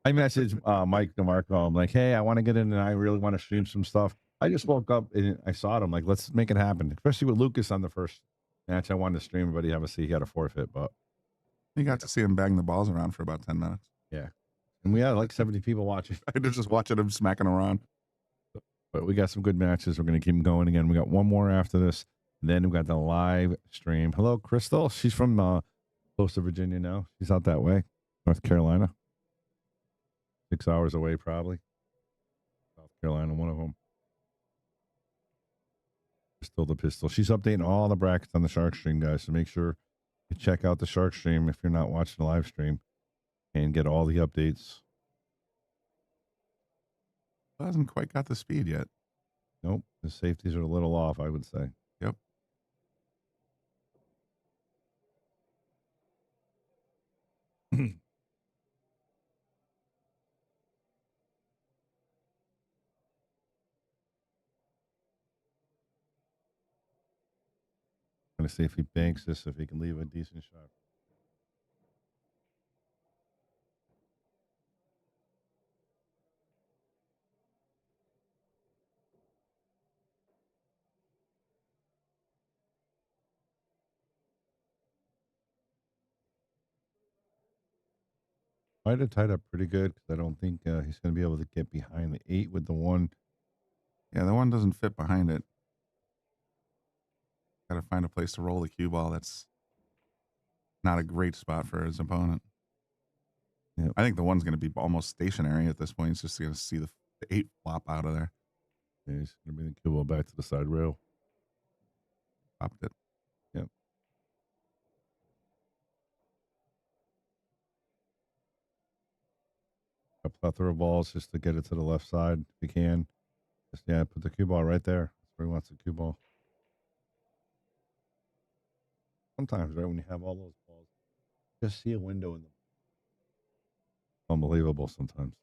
I messaged Mike DeMarco. I'm like, hey, I want to get in and I really want to stream some stuff. I just woke up and I saw it. I'm like, let's make it happen. Especially with Lucas on the first match. I wanted to stream, but he got a forfeit. But you got to see him bang the balls around for about 10 minutes. Yeah. And we had like 70 people watching. I was just watching him smacking around. But we got some good matches. We're going to keep them going again. We got one more after this. Then we got the live stream. Hello, Crystal. She's from close to Virginia now. She's out that way, North Carolina. 6 hours away, probably. South Carolina, one of them. Still the pistol. She's updating all the brackets on the Shark Stream, guys. So make sure you check out the Shark Stream if you're not watching the live stream and get all the updates. Hasn't quite got the speed yet. Nope. The safeties are a little off, I would say. Yep. Trying to see if he banks this, if he can leave a decent shot. Might have tied up pretty good because I don't think he's going to be able to get behind the 8 with the 1. Yeah, the 1 doesn't fit behind it. Got to find a place to roll the cue ball. That's not a great spot for his opponent. Yep. I think the 1's going to be almost stationary at this point. He's just going to see the 8 flop out of there. Yeah, he's going to bring the cue ball back to the side rail. Popped it. Yep. A plethora of balls just to get it to the left side if you can. Just, yeah, put the cue ball right there. That's where he wants the cue ball. Sometimes, right, when you have all those balls, just see a window in them. Unbelievable sometimes.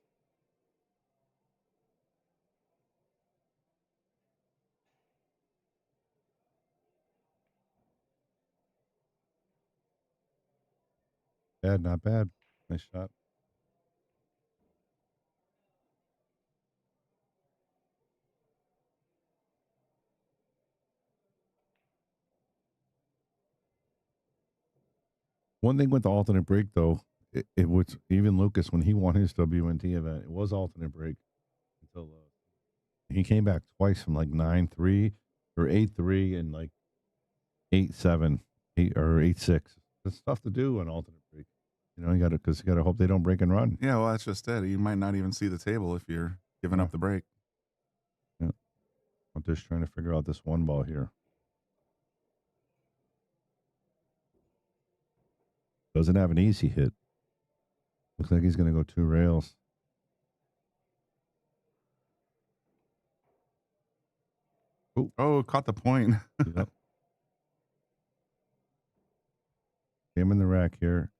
Bad, not bad. Nice shot. One thing with the alternate break, though, it was even Lucas when he won his WNT event. It was alternate break until he came back twice from like 9-3 or 8-3 and like 8-7, 8 or 8-6. It's tough to do on alternate break. You know, you got to because you got to hope they don't break and run. Yeah, well, that's just it. You might not even see the table if you're giving up the break. Yeah, I'm just trying to figure out this 1 ball here. Doesn't have an easy hit. Looks like he's going to go 2 rails. Oh, caught the point. Yep. Him in the rack here.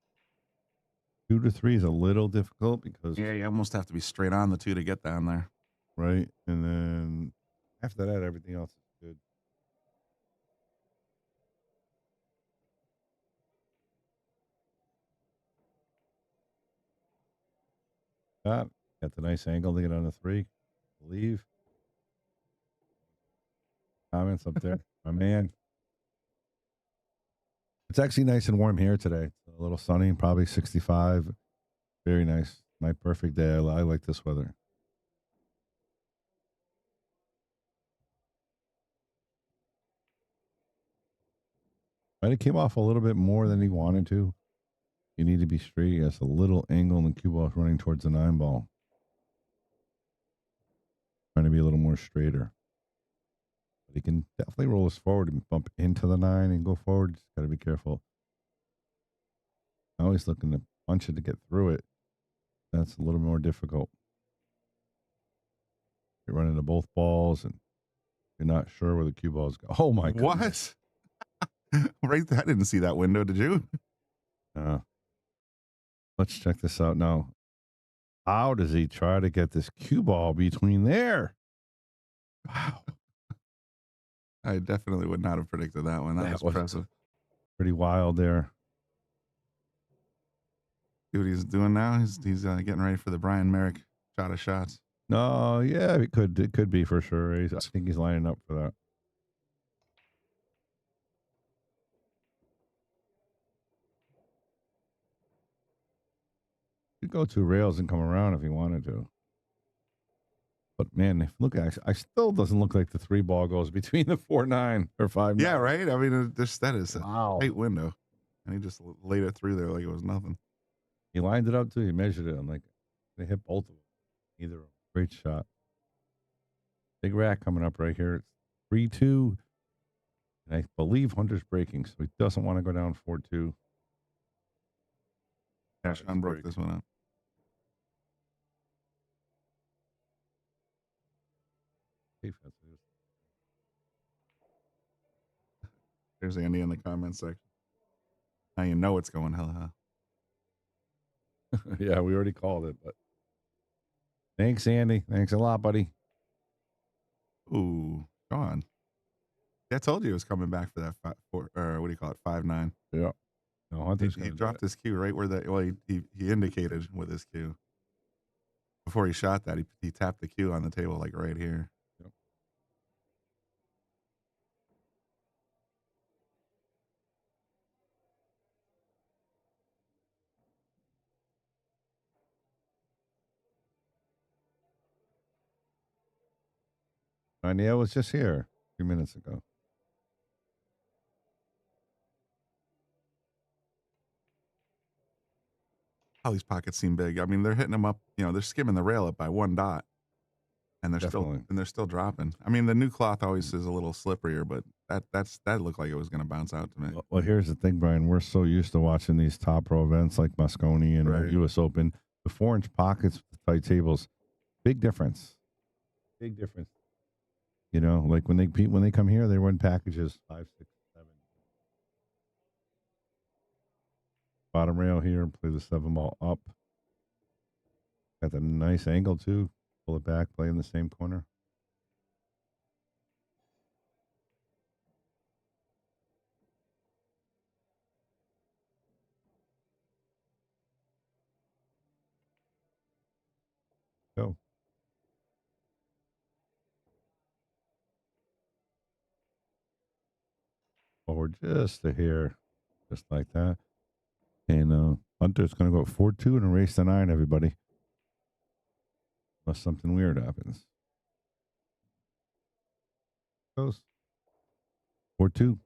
2 to 3 is a little difficult because Yeah, you almost have to be straight on the 2 to get down there. right, and then after that, everything else is good. Got the nice angle to get on the 3. Believe. Comments up there, my man. It's actually nice and warm here today. It's a little sunny, probably 65. Very nice. My perfect day. I like this weather. Might have came off a little bit more than he wanted to. You need to be straight. That's a little angle, and the cue ball is running towards the 9 ball. Trying to be a little more straighter. But he can definitely roll us forward and bump into the 9 and go forward. Just got to be careful. Always looking to punch it to get through it. That's a little more difficult. You're running to both balls, and you're not sure where the cue balls go. Oh, my God. What? Right there. I didn't see that window. Did you? Let's check this out now. How does he try to get this cue ball between there? Wow. I definitely would not have predicted that one. That was impressive. Pretty wild there. See what he's doing now? He's getting ready for the Brian Merrick shot of shots. No, yeah, it could be for sure. I think he's lining up for that. He could go 2 rails and come around if he wanted to. But man, look, I still doesn't look like the 3 ball goes between the 4-9 or 5-9. Yeah, right. I mean, that is a tight window, and he just laid it through there like it was nothing. He lined it up too. He measured it. I'm like, they hit both of them. Either great shot. Big rack coming up right here. It's 3-2. And I believe Hunter's breaking, so he doesn't want to go down 4-2. Yeah, Shaun broke this one up. safe. There's Andy in the comments section. Now you know what's going hell. Yeah, we already called it, but thanks, Andy. Thanks a lot, buddy. Ooh, Shaun. Yeah, I told you he was coming back for that what do you call it? 5-9. Yeah. No, He dropped his cue right where he indicated with his cue. Before he shot that, he tapped the cue on the table like right here. Yep. Neil was just here a few minutes ago. Oh, these pockets seem big. I mean, they're hitting them up. They're skimming the rail up by 1 dot, and they're still dropping. I mean, the new cloth always is a little slipperier, but that looked like it was going to bounce out to me. Well, here's the thing, Brian. We're so used to watching these top pro events like Moscone and U.S. Open. The 4-inch pockets with the tight tables, big difference. Big difference. Like when they come here, they run packages 5, 6, 7. Bottom rail here, play the 7 ball up. Got the nice angle too. Pull it back, play in the same corner. Go. Or just a hair, just like that. And Hunter's going to go 4-2 and race to 9, everybody. Unless something weird happens. Goes 4-2.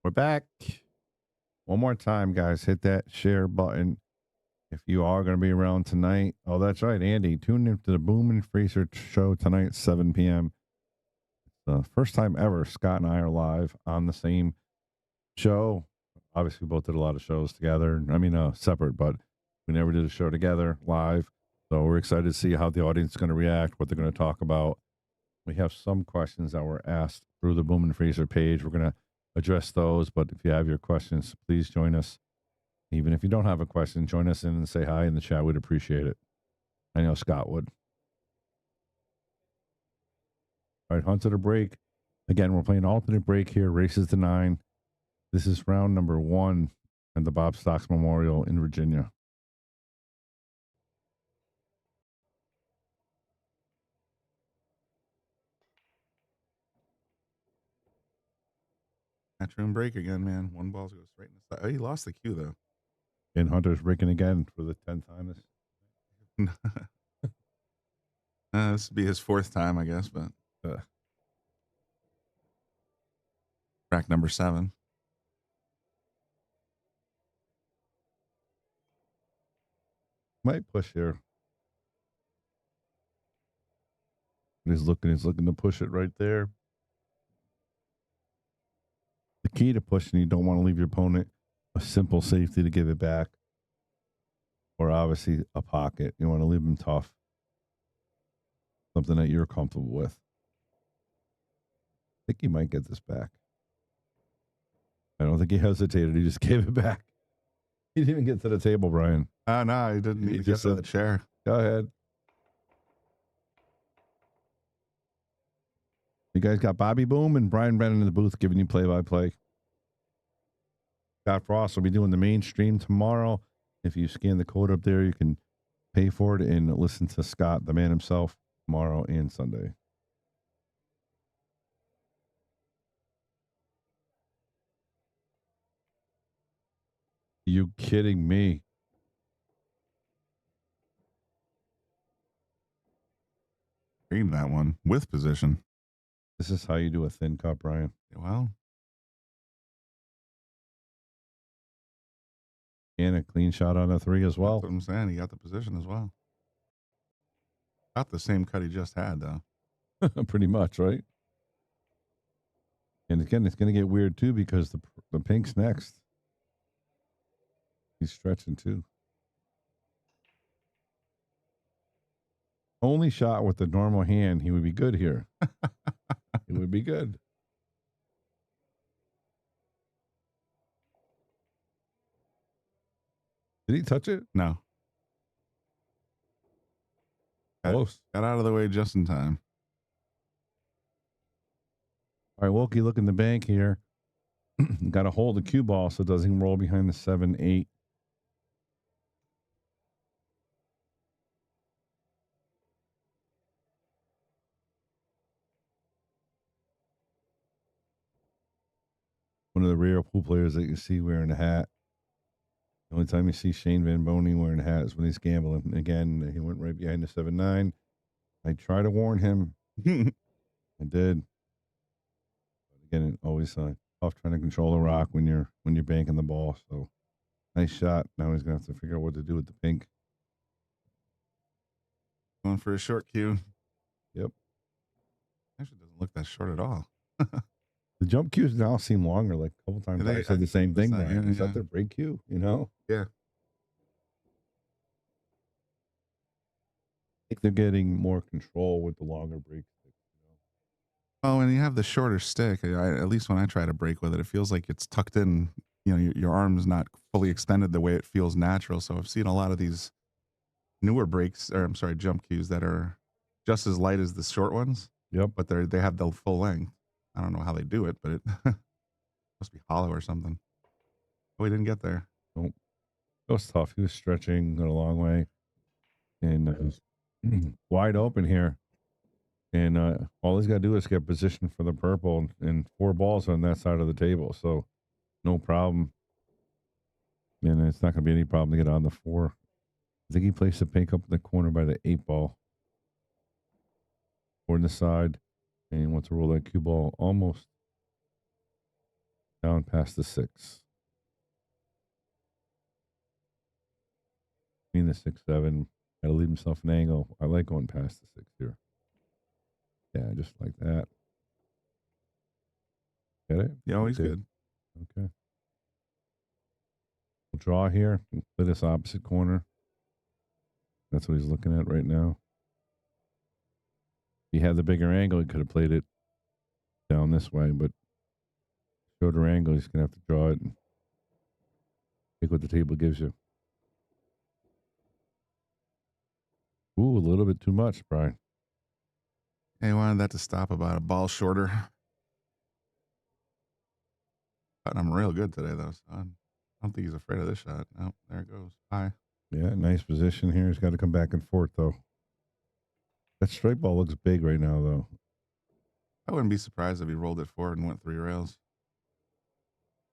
We're back. One more time, guys. Hit that share button if you are going to be around tonight. Oh, that's right, Andy. Tune into the Boom and Freezer show tonight at 7 p.m. It's the first time ever Scott and I are live on the same show. Obviously, we both did a lot of shows together. I mean, separate, but we never did a show together live. So we're excited to see how the audience is going to react, what they're going to talk about. We have some questions that were asked through the Boom and Freezer page. We're going to address those, but if you have your questions, please join us. Even if you don't have a question, join us in and say hi in the chat. We'd appreciate it. I know Scott would. All right, Hunter to break. Again, we're playing alternate break here, races to 9. This is round number 1 at the Bob Stocks Memorial in Virginia. Matchroom break again, man. 1 ball goes straight in the side. Oh, he lost the cue though. And Hunter's breaking again for the 10th time. This would be his 4th time, I guess, but rack number 7. Might push here. He's looking to push it right there. The key to pushing, you don't want to leave your opponent a simple safety to give it back. Or obviously a pocket. You want to leave them tough. Something that you're comfortable with. I think he might get this back. I don't think he hesitated. He just gave it back. He didn't even get to the table, Brian. No, he didn't. He just said the chair. Go ahead. You guys got Bobby Boom and Brian Brennan in the booth giving you play-by-play. Scott Frost will be doing the main stream tomorrow. If you scan the code up there, you can pay for it and listen to Scott, the man himself, tomorrow and Sunday. You kidding me? Read that one with position. This is how you do a thin cut, Brian. Well, And a clean shot on a 3 as well. that's what I'm saying. He got the position as well. About the same cut he just had, though. Pretty much, right? And again, it's going to get weird too because the pink's next. He's stretching too. Only shot with the normal hand, he would be good here. It would be good. Did he touch it? No. Close. Got out of the way just in time. All right, Wilkie, look in the bank here. Got to hold the cue ball so it doesn't roll behind the 7-8. One of the rare pool players that you see wearing a hat. The only time you see Shane Van Boney wearing a hat is when he's gambling. Again, he went right behind the 7-9. I tried to warn him. I did. But again, always tough trying to control the rock when you're banking the ball. So nice shot. Now he's gonna have to figure out what to do with the pink. Going for a short cue. Yep. Actually, doesn't look that short at all. The jump cues now seem longer. Like a couple times I said the same thing. Brian. Is that their break cue? You know? Yeah. I think they're getting more control with the longer break stick. Oh, and you have the shorter stick. At least when I try to break with it, it feels like it's tucked in. You know, your arm's not fully extended the way it feels natural. So I've seen a lot of these newer jump cues that are just as light as the short ones. Yep. But they have the full length. I don't know how they do it, but it must be hollow or something. Oh, we didn't get there. Nope. It was tough. He was stretching, got a long way, and wide open here. And all he's got to do is get position for the purple, and 4 balls on that side of the table. So no problem. And it's not going to be any problem to get on the 4. I think he placed the pink up in the corner by the 8 ball. Or in the side. And he wants to roll that cue ball almost down past the 6. In the 6-7. Got to leave himself an angle. I like going past the 6 here. Yeah, just like that. Get it? Yeah, he's good. Okay. We'll draw here. Play this opposite corner. That's what he's looking at right now. If he had the bigger angle, he could have played it down this way, but shorter angle, he's going to have to draw it and take what the table gives you. Ooh, a little bit too much, Brian. Hey, wanted that to stop about a ball shorter. But I'm real good today, though. So I don't think he's afraid of this shot. No, there it goes. High. Yeah, nice position here. He's got to come back and forth, though. That straight ball looks big right now, though. I wouldn't be surprised if he rolled it forward and went 3 rails.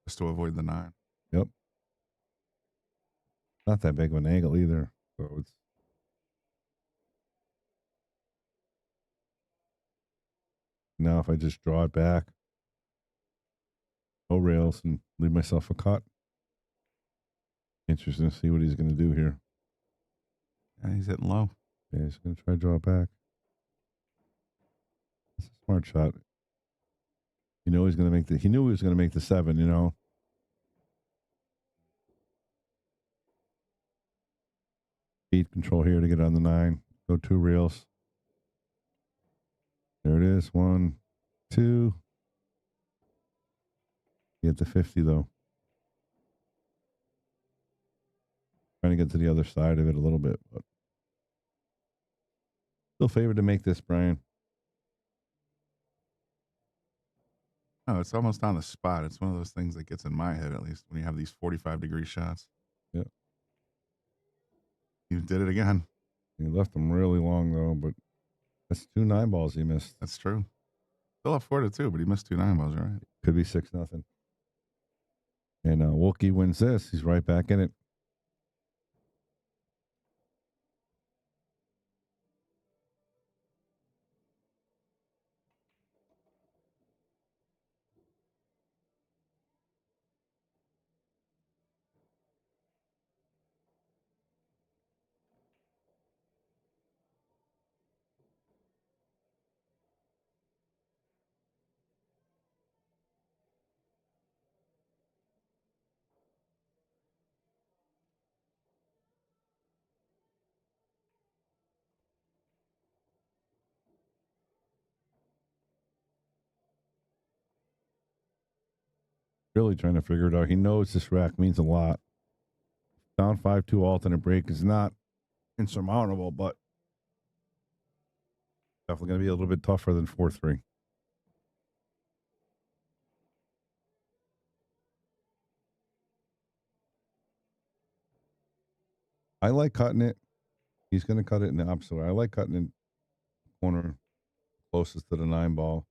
Just to avoid the 9. Yep. Not that big of an angle either. So it's. Now if I just draw it back. No rails and leave myself a cut. Interesting to see what he's going to do here. Yeah, he's hitting low. Yeah, he's going to try to draw it back. It's a smart shot. You know he's going to make he knew he was going to make the 7, you know. Speed control here to get on the 9. Go 2 reels. There it is. 1, 2. Get the 50 though. Trying to get to the other side of it a little bit, but still favored to make this, Brian. Oh, it's almost on the spot. It's one of those things that gets in my head, at least, when you have these 45-degree shots. Yep. You did it again. He left them really long, though, but that's 2 9 balls he missed. That's true. Still up 4-2, but he missed 2 9 balls, right? Could be 6-0. And Wilkie wins this. He's right back in it. Really trying to figure it out. He knows this rack means a lot. Down 5-2 alternate break is not insurmountable, but definitely going to be a little bit tougher than 4-3. I like cutting it. He's going to cut it in the opposite way. I like cutting it corner closest to the 9 ball.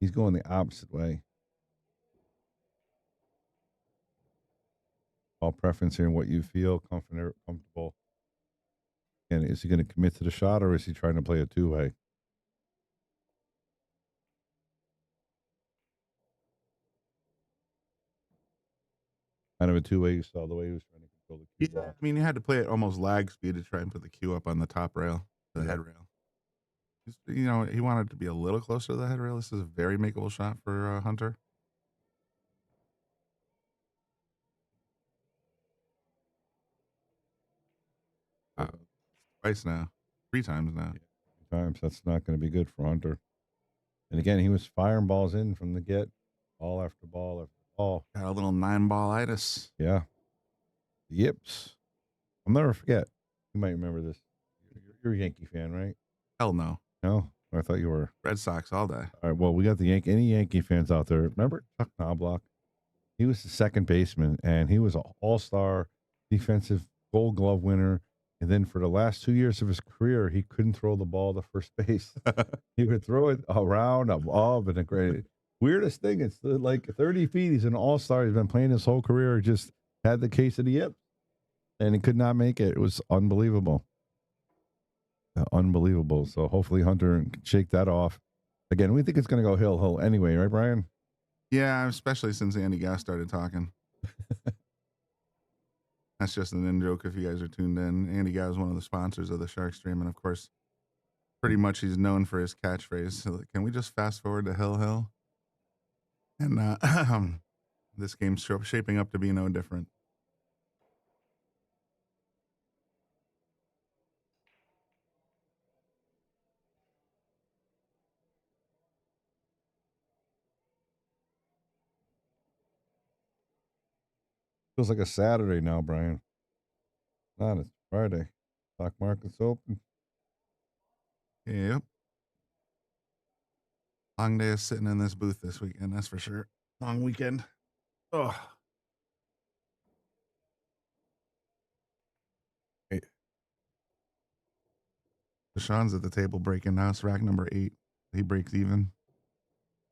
He's going the opposite way. All preference here and what you feel comfortable. And is he going to commit to the shot, or is he trying to play a 2-way? Kind of a 2-way. You saw the way he was trying to control the cue ball. I mean, you had to play it almost lag speed to try and put the cue up on the top rail, the head rail. You know, he wanted to be a little closer to the head rail. This is a very makeable shot for Hunter. Twice now. 3 times now. 3 times. That's not going to be good for Hunter. And again, he was firing balls in from the get. Ball after ball after ball. Got a little 9-ball-itis. Yeah. Yips. I'll never forget. You might remember this. You're a Yankee fan, right? Hell no. No? I thought you were. Red Sox all day. All right, well, we got the any Yankee fans out there. Remember Chuck Knobloch? He was the second baseman, and he was an all-star defensive Gold Glove winner. And then for the last 2 years of his career, he couldn't throw the ball to first base. He would throw it around, above, and a great. Weirdest thing, it's like 30 feet. He's an all-star. He's been playing his whole career. Just had the case of the yips, and he could not make it. It was unbelievable. Unbelievable. So hopefully Hunter can shake that off. Again, we think it's going to go hill anyway, right, Brian? Yeah, especially since Andy Gass started talking. That's just an in-joke if you guys are tuned in. Andy Gass is one of the sponsors of the Shark Stream, and of course, pretty much he's known for his catchphrase. So can we just fast forward to hill? And this game's shaping up to be no different. Feels like a Saturday now, Brian. Not, it's Friday. Stock market's open. Yep. Long day of sitting in this booth this weekend, that's for sure. Long weekend. Oh. Hey. Shaun's at the table breaking now. It's rack number 8. He breaks even.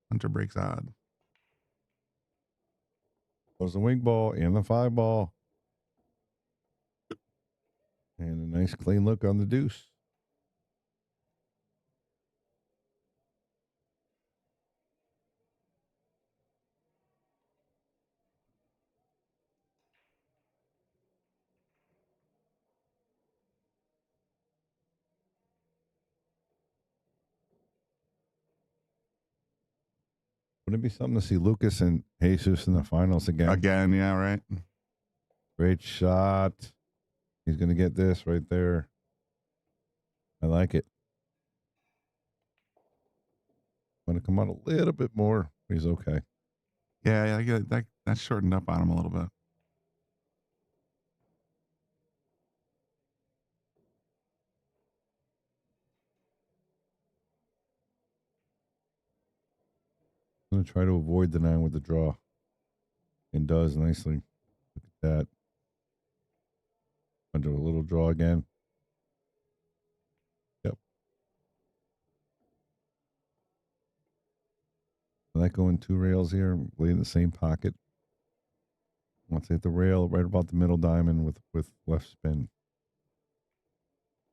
Hunter breaks odd. Goes the wing ball and the 5 ball. And a nice clean look on the deuce. Wouldn't it be something to see Lucas and Jesus in the finals again? Again, yeah, right. Great shot. He's going to get this right there. I like it. Going to come out a little bit more. He's okay. Yeah, that shortened up on him a little bit. I'm going to try to avoid the 9 with the draw. And does nicely. Look at that. Under a little draw again. Yep. I like going 2 rails here. Lay in the same pocket. Let's hit the rail right about the middle diamond with left spin.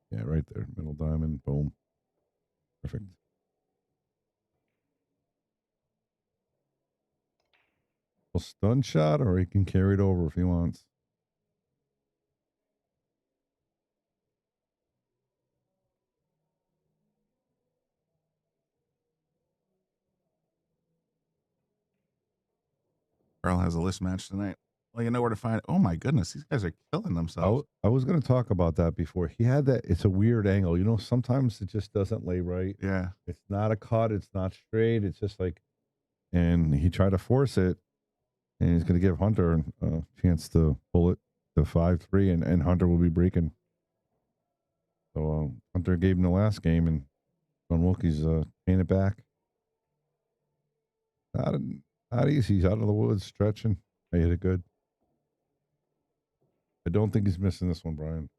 Yeah, right there. Middle diamond. Boom. Perfect. A stun shot, or he can carry it over if he wants. Earl has a list match tonight. Well, you know where to find it. Oh my goodness, these guys are killing themselves. I was going to talk about that before. He had that. It's a weird angle. You know, sometimes it just doesn't lay right. Yeah. It's not a cut. It's not straight. It's just like, and he tried to force it, and he's going to give Hunter a chance to pull it to 5-3, and Hunter will be breaking. So Hunter gave him the last game, and Wilkie's paying it back. Not easy. He's out of the woods, stretching. I hit it good. I don't think he's missing this one, Brian.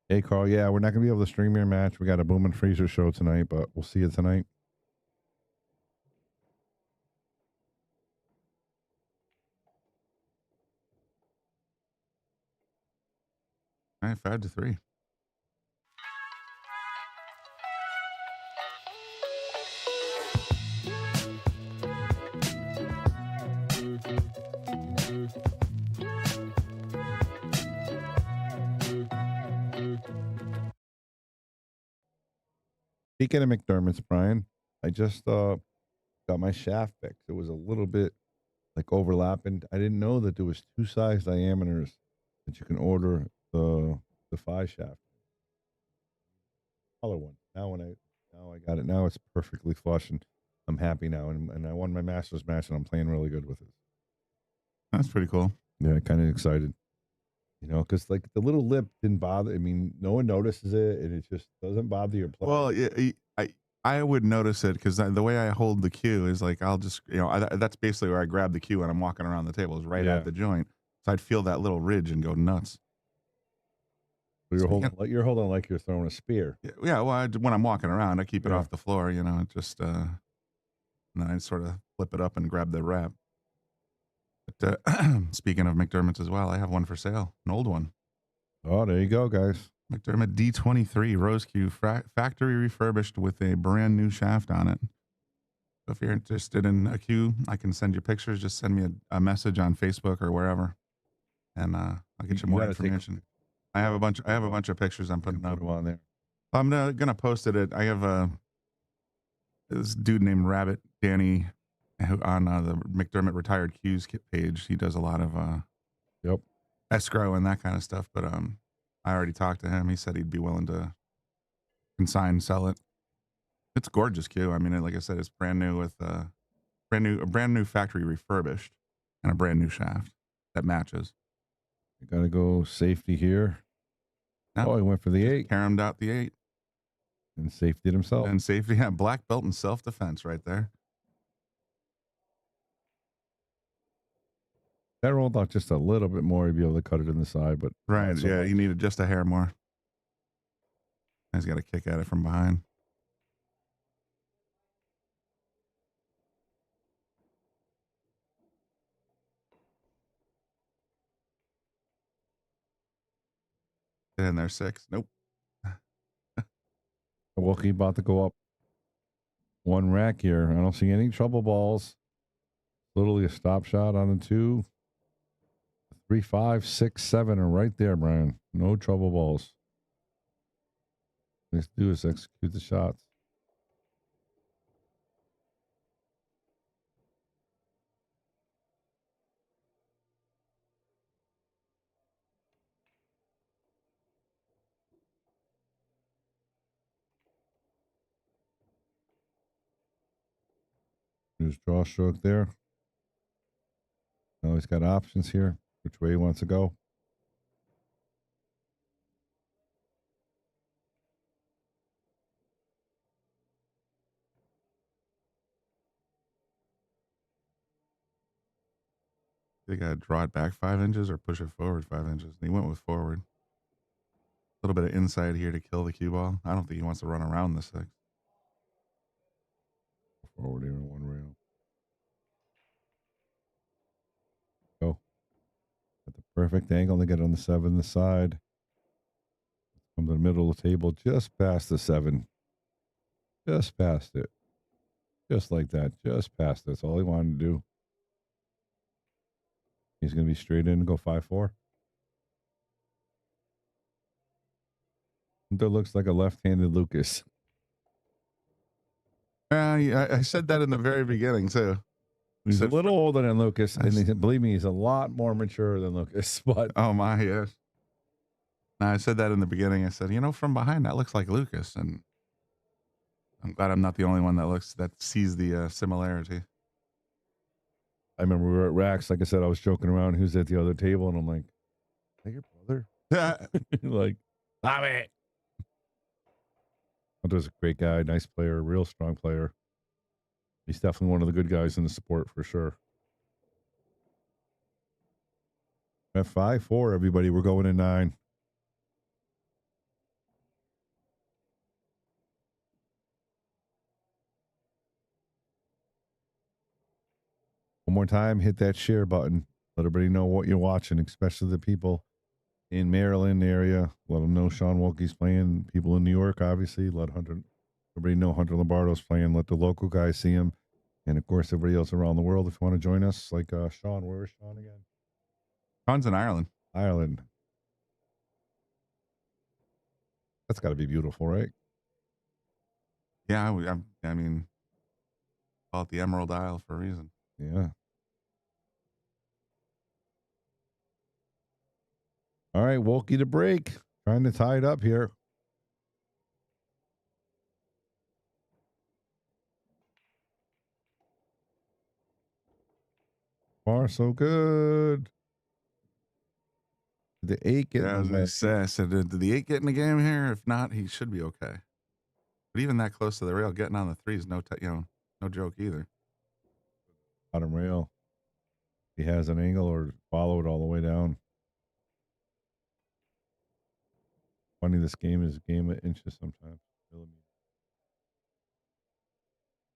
Hey, Carl. Yeah, we're not going to be able to stream your match. We got a Boom and Freezer show tonight, but we'll see you tonight. All right, 5-3. Speaking of McDermott's, Brian, I just got my shaft fixed. It was a little bit like overlapping. I didn't know that there was 2 size diameters that you can order the 5 shaft. Color one. Now I got it. Now it's perfectly flush, and I'm happy now. And I won my Masters match, and I'm playing really good with it. That's pretty cool. Yeah, kind of excited. You know, because like the little lip didn't bother. I mean, no one notices it, and it just doesn't bother your play. Well, I would notice it because the way I hold the cue is like I'll just, you know, that's basically where I grab the cue when I'm walking around the table is right at the joint. So I'd feel that little ridge and go nuts. You're holding like you're throwing a spear. Yeah. Well, when I'm walking around, I keep it off the floor. You know, just and then I sort of flip it up and grab the wrap. But speaking of McDermott's as well, I have one for sale, an old one. Oh, there you go, guys. McDermott D23 Rose Cue, factory refurbished with a brand new shaft on it. So if you're interested in a cue, I can send you pictures. Just send me a message on Facebook or wherever, and I'll get you more information. I have a bunch of pictures I'm putting up on there. I'm gonna post it. I have this dude named Rabbit Danny on the McDermott Retired Cues page. He does a lot of escrow and that kind of stuff. But I already talked to him. He said he'd be willing to consign, sell it. It's a gorgeous cue. I mean, like I said, it's brand new with a brand new factory refurbished and a brand new shaft that matches. You got to go safety here. Oh, he went for the 8. Caromed out the 8. And safety himself. And safety, yeah, black belt in self-defense right there. That rolled out just a little bit more, you'd be able to cut it in the side, but right, yeah, he needed just a hair more. He's got a kick at it from behind. And there's 6. Nope. Wilkie about to go up 1 rack here. I don't see any trouble balls. Literally a stop shot on the 2. 3, 5, 6, 7 are right there, Brian. No trouble balls. Let's do is execute the shots. There's draw stroke there. Now he's got options here, which way he wants to go. They got to draw it back 5 inches or push it forward 5 inches. And he went with forward. A little bit of inside here to kill the cue ball. I don't think he wants to run around the 6. Forward here in 1 rail. Perfect angle to get on the 7 the side. Come to the middle of the table, just past the 7. Just past it. Just like that. Just past it. That's all he wanted to do. He's going to be straight in and go 5-4. That looks like a left-handed Lucas. Yeah, I said that in the very beginning too. He's a little older than Lucas, and believe me, he's a lot more mature than Lucas. But oh my, yes. No, I said that in the beginning. I said, from behind that looks like Lucas, and I'm glad I'm not the only one that sees the similarity. I remember we were at Rax. Like I said, I was joking around. Who's at the other table? And I'm like, is that your brother? Like, stop it. Hunter's a great guy, nice player, real strong player. He's definitely one of the good guys in the sport for sure. At 5-4, everybody. We're going in 9. One more time, hit that share button. Let everybody know what you're watching, especially the people in Maryland area. Let them know Shaun Wilkie's playing. People in New York, obviously. Let everybody know Hunter Lombardo's playing. Let the local guys see him. And, of course, everybody else around the world, if you want to join us, like Shaun. Where is Shaun again? Shaun's in Ireland. Ireland. That's got to be beautiful, right? Yeah, I mean, call it the Emerald Isle for a reason. Yeah. All right, Wilkie to break. Trying to tie it up here. Far so good. Did the 8 get in the I said, did the 8 get in the game here? If not, he should be okay. But even that close to the rail, getting on the 3 is no joke either. bottom rail? He has an angle or follow it all the way down. Funny, this game is a game of inches sometimes.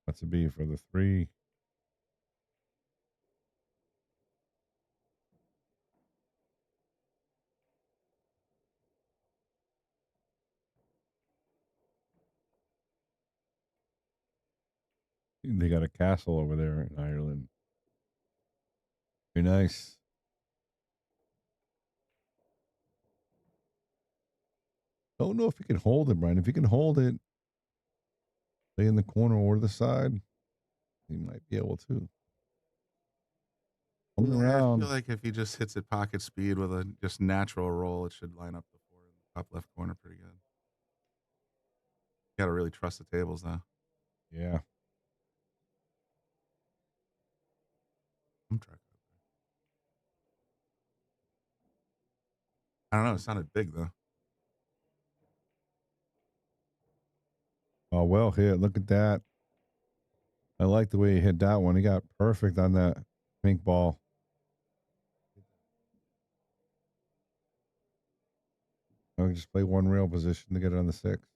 That's a B for the 3. They got a castle over there in Ireland. Very nice. Don't know if he can hold it, Brian. If he can hold it, stay in the corner or the side, he might be able to. I feel like if he just hits it pocket speed with a just natural roll, it should line up the 4 in the top left corner pretty good. You got to really trust the tables, though. Yeah. I'm trying. I don't know. It sounded big, though. Oh, well hit. Look at that. I like the way he hit that one. He got perfect on that pink ball. I can just play one rail position to get it on the 6.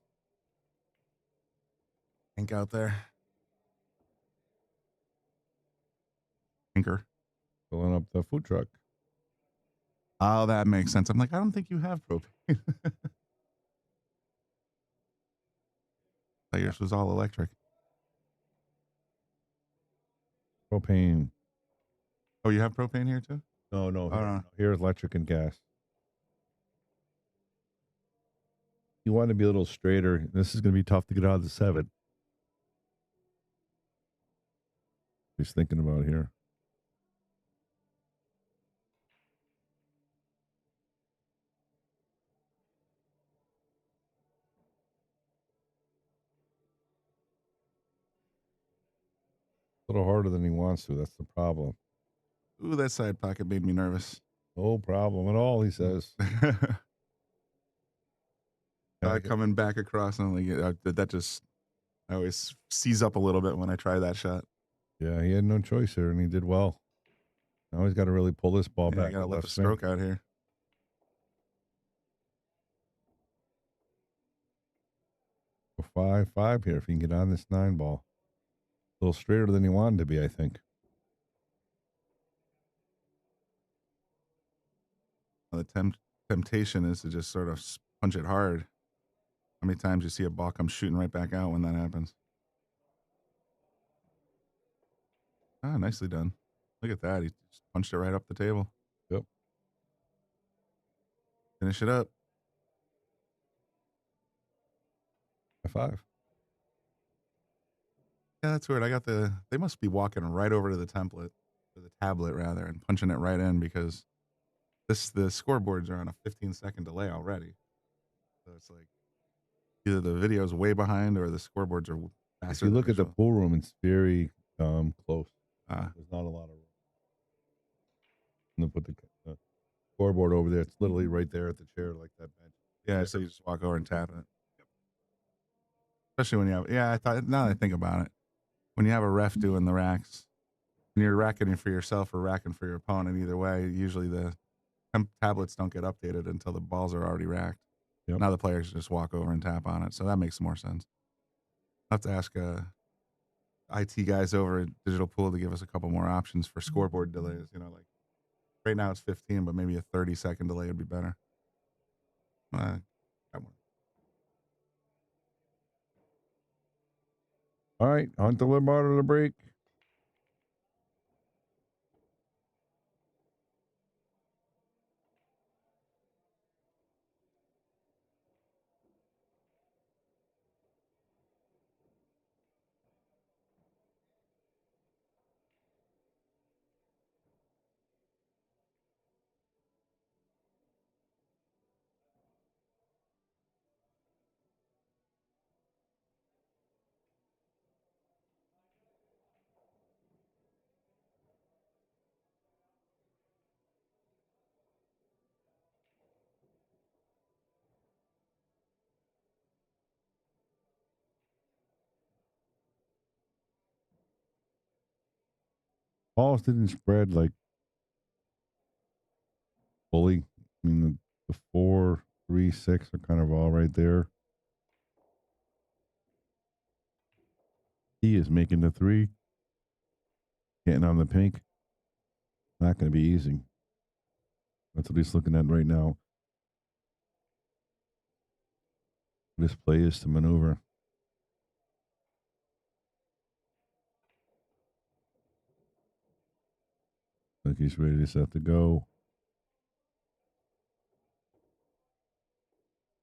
Pink out there. Pinker. Filling up the food truck. Oh, that makes sense. I'm like, I don't think you have propane. Yours was all electric. Propane. Oh, you have propane here too? No. Here's electric and gas. You want to be a little straighter. This is going to be tough to get out of the 7. He's thinking about here. A little harder than he wants to. That's the problem. Ooh, that side pocket made me nervous. No problem at all, he says. Coming back across, and like I always seize up a little bit when I try that shot. Yeah, he had no choice here, and he did well. Now he's got to really pull this ball back. I got to let the stroke out here. For 5-5 here, if he can get on this 9 ball. A little straighter than he wanted to be, I think. The temptation is to just sort of punch it hard. How many times you see a ball come shooting right back out when that happens? Ah, nicely done. Look at that. He just punched it right up the table. Yep. Finish it up. High five. Yeah, that's weird. They must be walking right over to the template, or the tablet rather, and punching it right in because the scoreboards are on a 15-second delay already. So it's like either the video's way behind or the scoreboards are faster. If you look at the pool room, it's very close. Ah. There's not a lot of room. I'm gonna put the scoreboard over there. It's literally right there at the chair, like that bench. Yeah, so you just walk over and tap it. Especially when you have, I thought, now that I think about it, when you have a ref doing the racks, when you're racking for yourself or racking for your opponent, either way, usually the tablets don't get updated until the balls are already racked. Yep. Now the players just walk over and tap on it. So that makes more sense. I'll have to ask IT guys over at Digital Pool to give us a couple more options for scoreboard delays. You know, like right now it's 15, but maybe a 30-second delay would be better. Got one. All right, on to Lombardo to break. Balls didn't spread like fully. I mean, the 4, 3, 6 are kind of all right there. He is making the 3. Getting on the pink. Not going to be easy. That's what he's looking at right now. This play is to maneuver. Look, he's ready to set to go.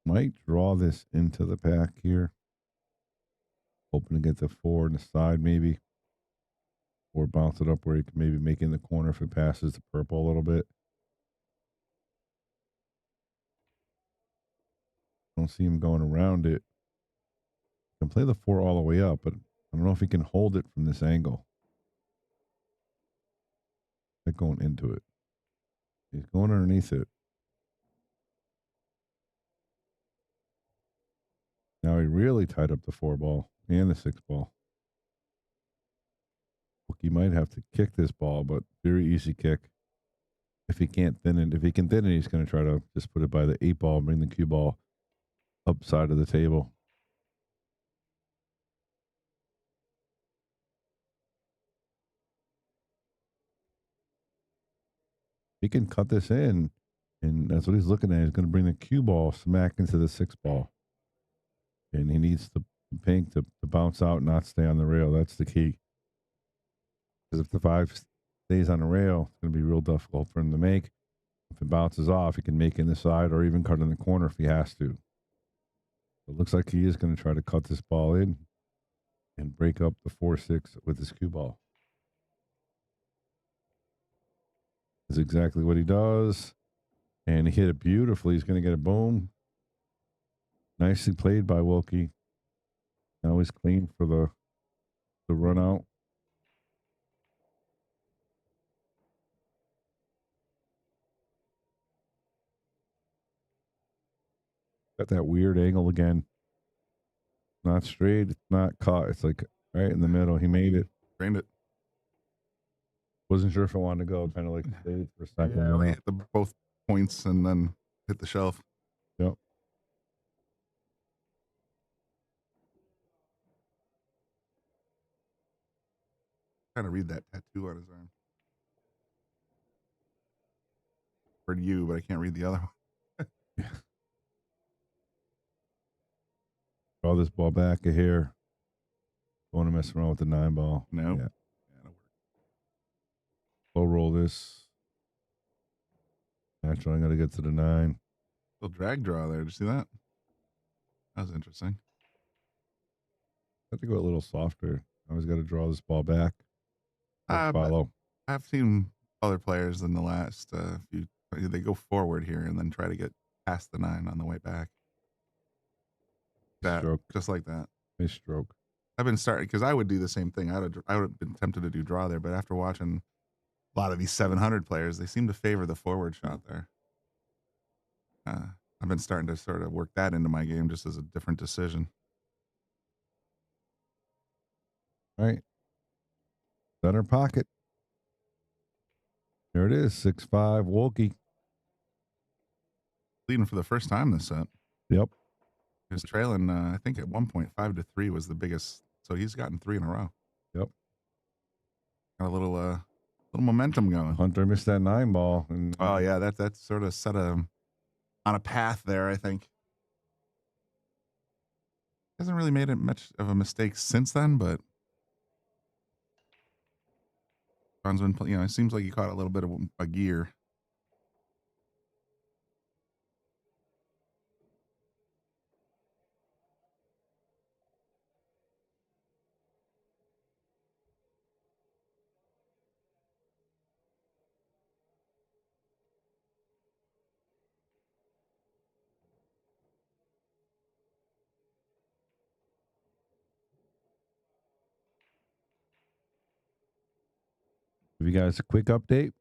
Might draw this into the pack here. Hoping to get the 4 on the side maybe. Or bounce it up where he can maybe make in the corner if it passes the purple a little bit. Don't see him going around it. Can play the 4 all the way up, but I don't know if he can hold it from this angle. Like going into it. He's going underneath it. Now he really tied up the 4 ball and the 6 ball. He might have to kick this ball, but very easy kick. If he can't thin it, if he can thin it, he's going to try to just put it by the 8 ball and bring the cue ball up side of the table. He can cut this in, and that's what he's looking at. He's going to bring the cue ball smack into the 6 ball. And he needs the pink to bounce out and not stay on the rail. That's the key. Because if the 5 stays on the rail, it's going to be real difficult for him to make. If it bounces off, he can make in the side or even cut in the corner if he has to. It looks like he is going to try to cut this ball in and break up the 4-6 with his cue ball. That's exactly what he does. And he hit it beautifully. He's going to get a boom. Nicely played by Wilkie. Now he's clean for the run out. Got that weird angle again. Not straight. It's not caught. It's like right in the middle. He made it. Drained it. Wasn't sure if I wanted to go. Kind of like stayed for a second. Yeah, they hit both points and then hit the shelf. Yep. Kind of read that tattoo on his arm. word you, but I can't read the other one. Draw this ball back a hair. Don't want to mess around with the 9 ball. Nope. Yeah. Low roll this. Actually, I'm going to get to the 9. Little drag draw there. Did you see that? That was interesting. I have to go a little softer. I always got to draw this ball back. Follow. I've seen other players in the last few. They go forward here and then try to get past the 9 on the way back. That Stroke. just like that. Nice stroke. I've been starting because I would do the same thing. I would have been tempted to do draw there, but after watching a lot of these 700 players, they seem to favor the forward shot there. I've been starting to sort of work that into my game just as a different decision. All right. Center pocket. There it is. 6-5 Wilkie. Leading for the first time this set. Yep. He was trailing, I think at 1.5-3 was the biggest. So he's gotten 3 in a row. Yep. Got a little momentum going. Hunter missed that 9 ball. And oh yeah, that sort of set on a path there, I think. Hasn't really made it much of a mistake since then, but Shaun's been, it seems like he caught a little bit of a gear. Give you guys a quick update.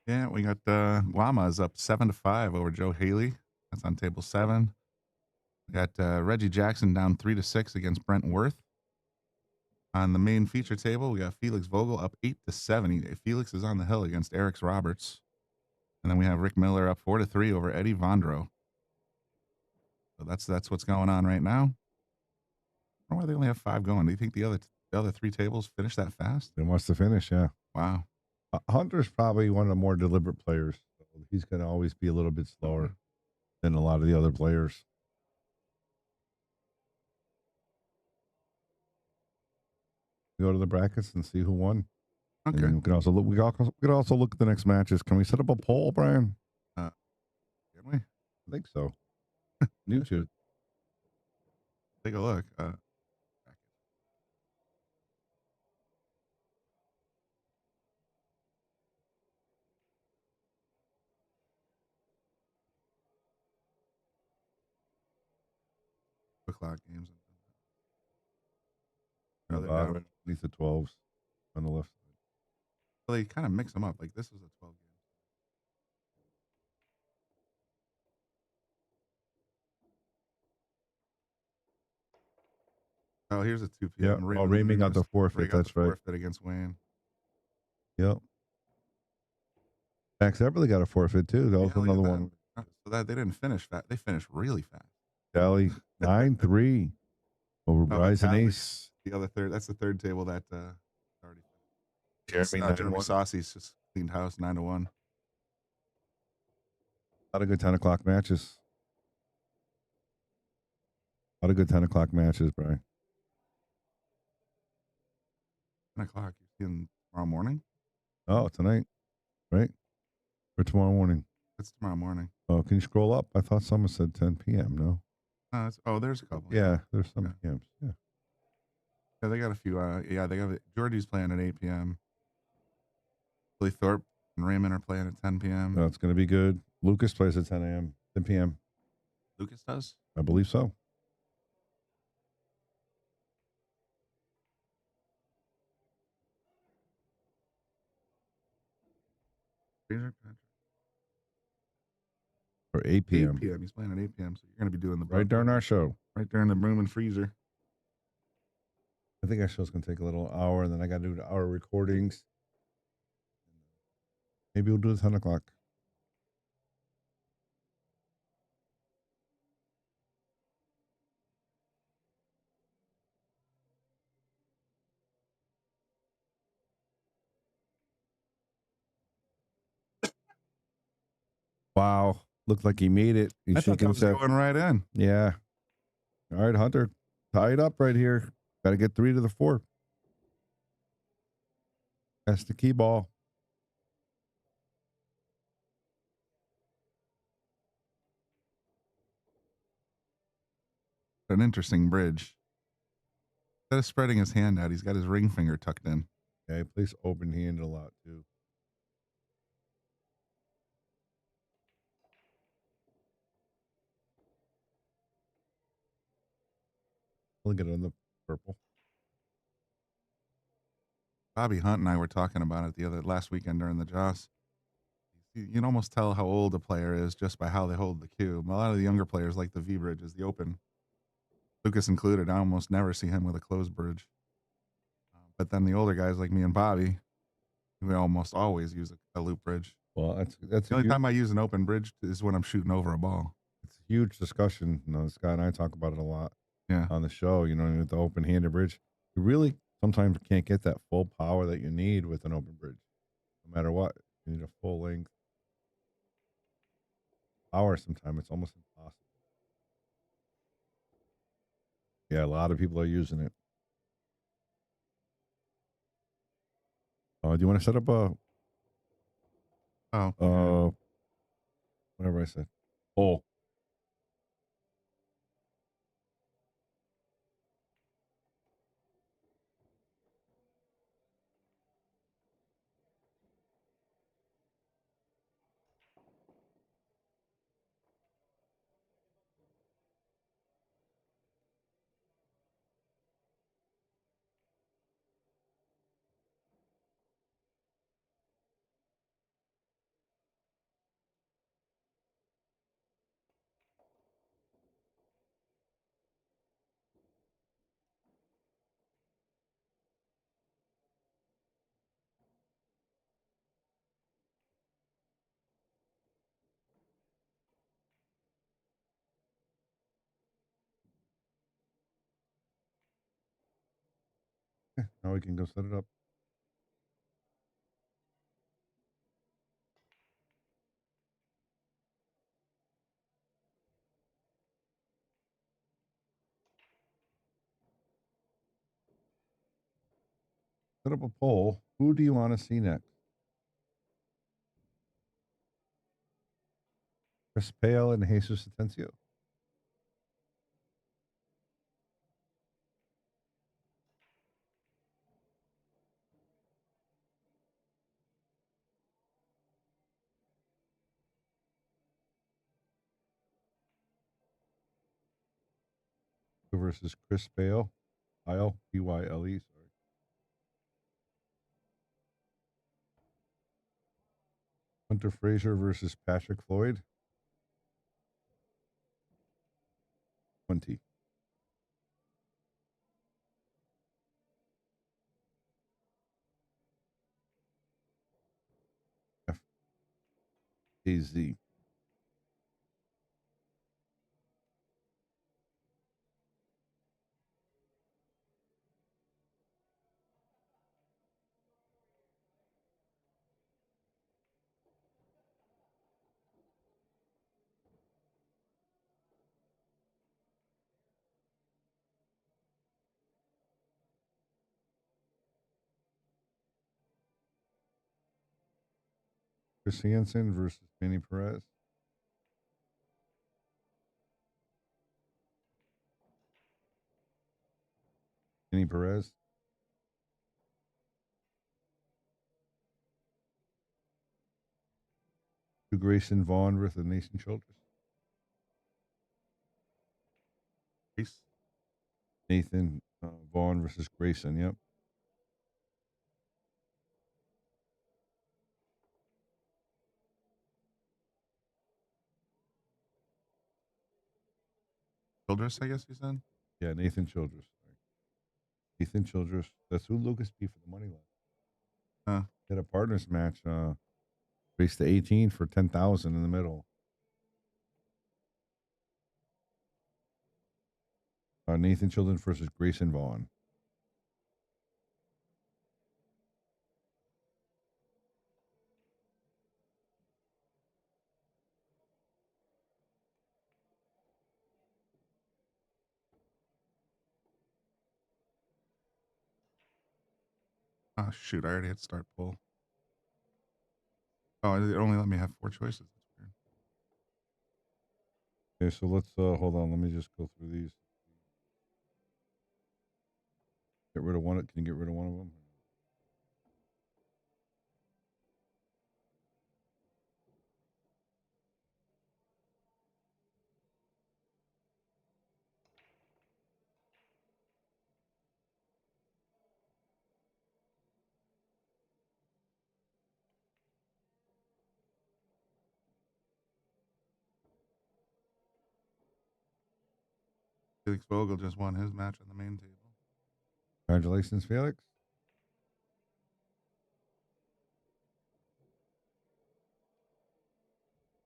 Yeah, we got Guama's up 7-5 over Joe Haley. That's on table 7. We got Reggie Jackson down 3-6 against Brent Worth. On the main feature table, we got Felix Vogel up 8-7. Felix is on the hill against Eric Roberts. And then we have Rick Miller up 4-3 over Eddie Vondro. So that's what's going on right now. I don't know why they only have 5 going. Do you think the other 3 tables finish that fast? They wants to finish, yeah. Wow. Hunter's probably one of the more deliberate players. He's going to always be a little bit slower than a lot of the other players. Go to the brackets and see who won. Okay. And we can also look. We could also look at the next matches. Can we set up a poll, Brian? Can we? I think so. New to take a look. O'clock games. Underneath the 12s on the left side. Well, they kind of mix them up. Like this is a 12 game. Oh, here's a 2 p.m. Yeah. Raymond got the forfeit. That's right. Forfeit against Wayne. Yep. Max Everly got a forfeit too. That was another one. So that they didn't finish fast. They finished really fast. Tally 9-3 over Bryson Ace. The other third. That's the third table that already. Jeremy Saucy's just cleaned house 9-1. A lot of good 10 o'clock matches. A lot of good 10 o'clock matches, Brian. 10 o'clock. You're seeing tomorrow morning? Oh, tonight, right? Or tomorrow morning? It's tomorrow morning. Oh, can you scroll up? I thought someone said 10 p.m. No. There's a couple. Yeah, there's some PMs. Yeah. Yeah, they got a few. They got Georgie's playing at 8 p.m. Billy Thorpe and Raymond are playing at 10 p.m. That's going to be good. Lucas plays at 10 a.m., 10 p.m. Lucas does? I believe so. Or 8 p.m. 8 p.m. He's playing at 8 p.m. So you're going to be doing the right during our show. Right during the room and freezer. I think our show's going to take a little hour, and then I got to do the hour recordings. Maybe we'll do it 10 o'clock. Wow. Looked like he made it. He's I thought that shaking was his head. going right in. Yeah. All right, Hunter. Tie it up right here. Got to get 3 to the 4. That's the key ball. An interesting bridge. Instead of spreading his hand out, he's got his ring finger tucked in. Yeah, he plays open handed a lot too. Look at it on the purple. Bobby Hunt and I were talking about it last weekend during the Joss. You can almost tell how old a player is just by how they hold the cue. A lot of the younger players like the V bridge is the open. Lucas included. I almost never see him with a closed bridge. But then the older guys like me and Bobby, we almost always use a loop bridge. Well, that's the only time I use an open bridge is when I'm shooting over a ball. It's a huge discussion. Scott and I talk about it a lot. Yeah. On the show, with the open handed bridge, you really sometimes can't get that full power that you need with an open bridge. No matter what, you need a full length power. Sometimes it's almost impossible. Yeah, a lot of people are using it. Do you want to set up whatever I said? Oh. Now we can go set it up. Set up a poll. Who do you want to see next? Chris Pyle and Jesus Atencio. Versus Chris Pyle. Pyle, Pyle, sorry. Hunter Fraser versus Patrick Floyd. 20. AZ. Chris Hansen versus Manny Perez. Manny Perez. Grayson Vaughn versus Nathan Childress. Nathan Vaughn versus Grayson. Yep. Childress, I guess you said? Yeah, Nathan Childress. Nathan Childress. That's who Lucas beat for the money line. Had a partners match. Race to 18 for 10,000 in the middle. Nathan Childress versus Grayson Vaughn. Oh, shoot. I already hit start poll. Oh, it only let me have 4 choices. That's weird. Okay, so let's hold on. Let me just go through these. Get rid of one. Can you get rid of one of them? Felix Vogel just won his match on the main table. Congratulations, Felix.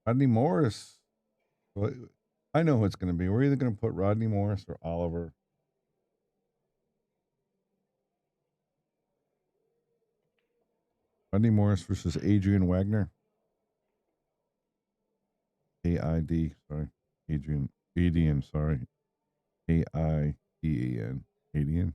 Rodney Morris. Well, I know who it's going to be. We're either going to put Rodney Morris or Oliver. Rodney Morris versus Adrian Wagner. A-I-D, sorry. Adian, sorry. A-I-D-A-N. Adian.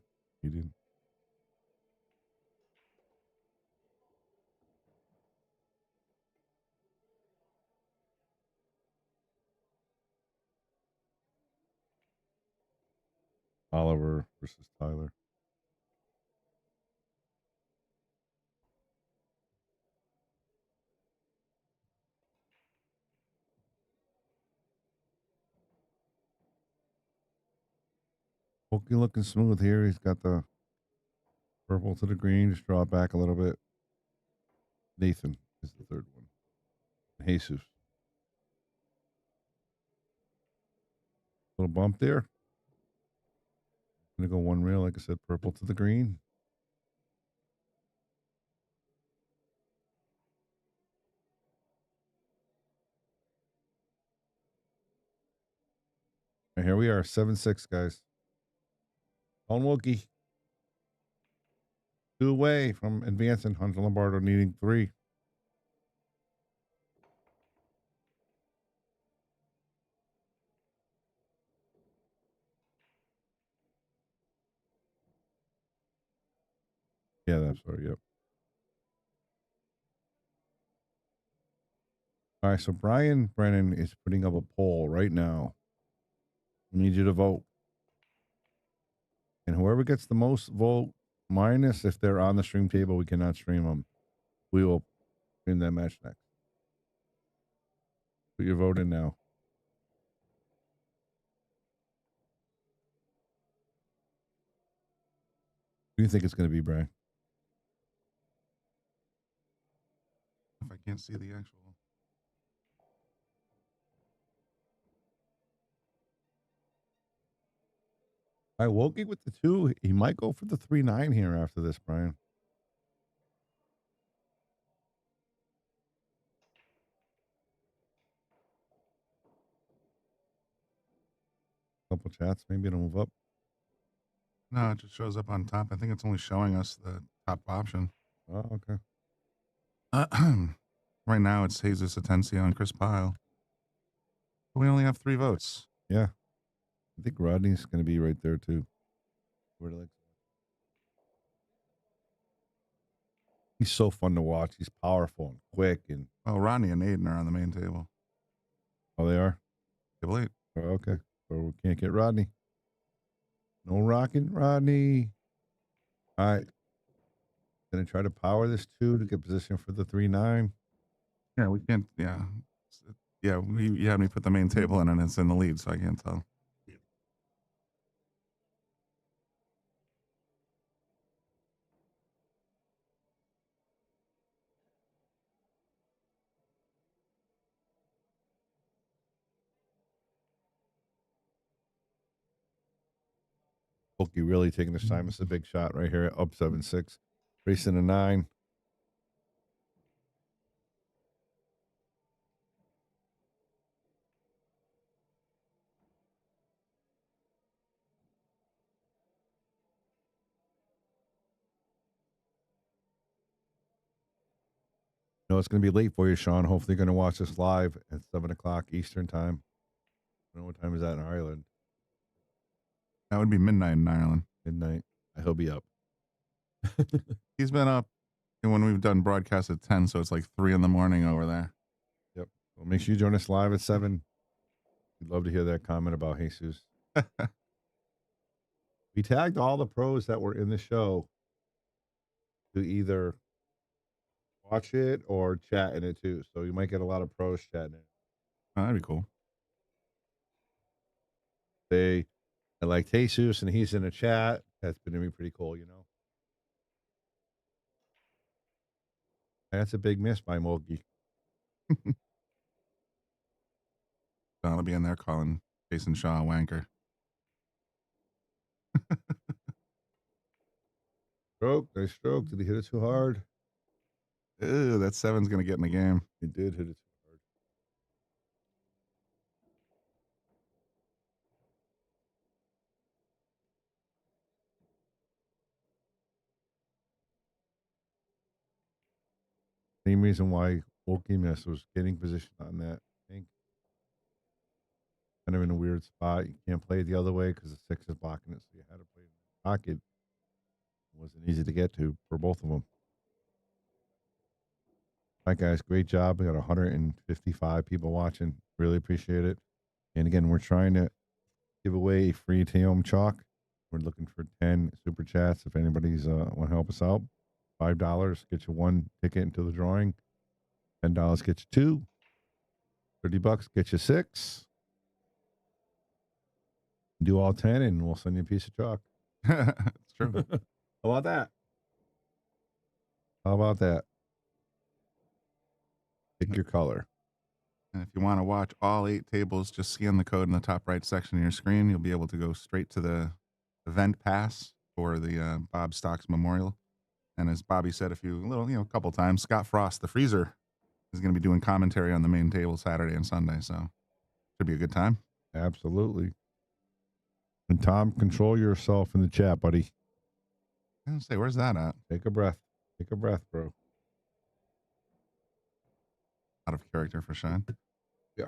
Oliver versus Tyler. Wilkie looking smooth here. He's got the purple to the green. Just draw it back a little bit. Nathan is the third one. Jesus. Little bump there. Gonna go one rail, like I said, purple to the green. And here we are, 7-6, guys. On Wilkie. 2 away from advancing. Hunter Lombardo needing 3. Yeah, that's right. Yep. All right, so Brian Brennan is putting up a poll right now. We need you to vote. And whoever gets the most vote, minus if they're on the stream table, we cannot stream them. We will stream that match next. Put your vote in now. Who do you think it's going to be, Brian? If I can't see the actual. I Wilkie with the 2. He might go for the 3-9 here after this, Brian. Couple chats, maybe it'll move up. No, it just shows up on top. I think it's only showing us the top option. Oh, okay. Right now it's Jesus Atencio and Chris Pyle. We only have 3 votes. Yeah. I think Rodney's going to be right there too. He's so fun to watch. He's powerful and quick. And oh, Rodney and Aiden are on the main table. Oh, they are? Table 8. Oh, okay. So we can't get Rodney. No rocking Rodney. All right. Gonna try to power this 2 to get position for the 3-9. Yeah, we can't. Yeah. Yeah, you had me put the main table in and it's in the lead, so I can't tell. Wilkie really taking his time. It's a big shot right here. Up 7-6. Racing a 9. No, it's going to be late for you, Shaun. Hopefully, you're going to watch this live at 7 o'clock Eastern time. I don't know what time is that in Ireland. That would be midnight in Ireland. Midnight. I hope be up. He's been up when we've done broadcasts at 10, so it's like 3 in the morning over there. Yep. Well, make sure you join us live at 7. We'd love to hear that comment about Jesus. We tagged all the pros that were in the show to either watch it or chat in it too. So you might get a lot of pros chatting it. Oh, that'd be cool. I like Jesus and he's in a chat. That's going to be pretty cool, you know. That's a big miss by Wilkie. I'll be in there calling Jason Shaw a wanker. Nice stroke. Did he hit it too hard? Ew, that 7's going to get in the game. He did hit it too hard. Same reason why Wilkie missed was getting position on that. I think kind of in a weird spot. You can't play it the other way because the 6 is blocking it, so you had to play it in the pocket. It wasn't easy to get to for both of them. All right, guys, great job. We got 155 people watching. Really appreciate it. And again, we're trying to give away a free Taom chalk. We're looking for 10 super chats. If anybody's want to help us out, $5 get you 1 ticket into the drawing. $10 get you 2. $30 get you 6. Do all 10 and we'll send you a piece of chalk. It's true. How about that? How about that? Pick your color. And if you want to watch all 8 tables, just scan the code in the top right section of your screen. You'll be able to go straight to the event pass for the Bob Stocks Memorial. And as Bobby said a couple times, Scott Frost, the freezer, is going to be doing commentary on the main table Saturday and Sunday. So should be a good time. Absolutely. And Tom, control yourself in the chat, buddy. I was gonna say, where's that at? Take a breath. Take a breath, bro. Out of character for Shaun. Yeah.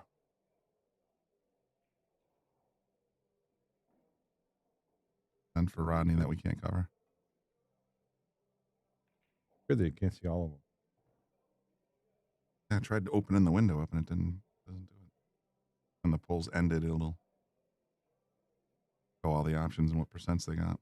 And for Rodney that we can't cover. Really, you can't see all of them. Yeah, I tried to open in the window up and it doesn't do it. When the polls ended, it'll show all the options and what percents they got.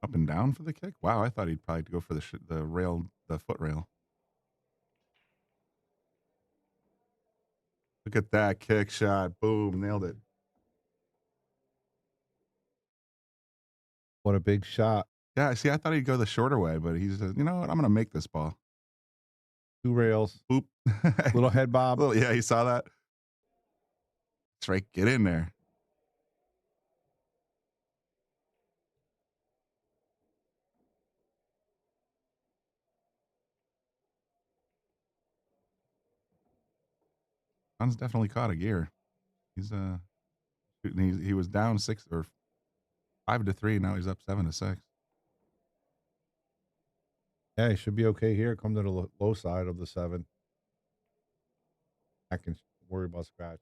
Up and down for the kick? Wow, I thought he'd probably go for the foot rail. Look at that kick shot. Boom, nailed it. What a big shot. Yeah, see, I thought he'd go the shorter way, but he said, you know what, I'm going to make this ball. 2 rails. Boop. Little head bob. Yeah, he saw that. That's right, get in there. Shaun's definitely caught a gear. He's he was down 6 or 5-3. Now he's up 7-6. Yeah, he should be okay here. Come to the low side of the 7. I can worry about scratch.